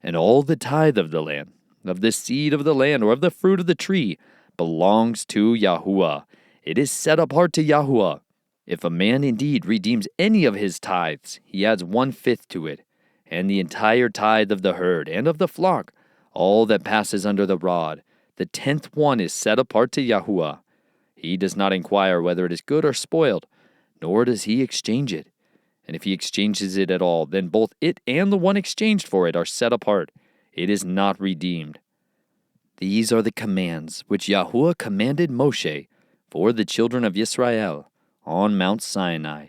And all the tithe of the land, of the seed of the land, or of the fruit of the tree, belongs to Yahuwah. It is set apart to Yahuwah. If a man indeed redeems any of his tithes, he adds 1/5 to it, and the entire tithe of the herd and of the flock, all that passes under the rod, the 10th one is set apart to Yahuwah. He does not inquire whether it is good or spoiled, nor does he exchange it. And if he exchanges it at all, then both it and the one exchanged for it are set apart. It is not redeemed. These are the commands which Yahuwah commanded Moshe for the children of Israel on Mount Sinai.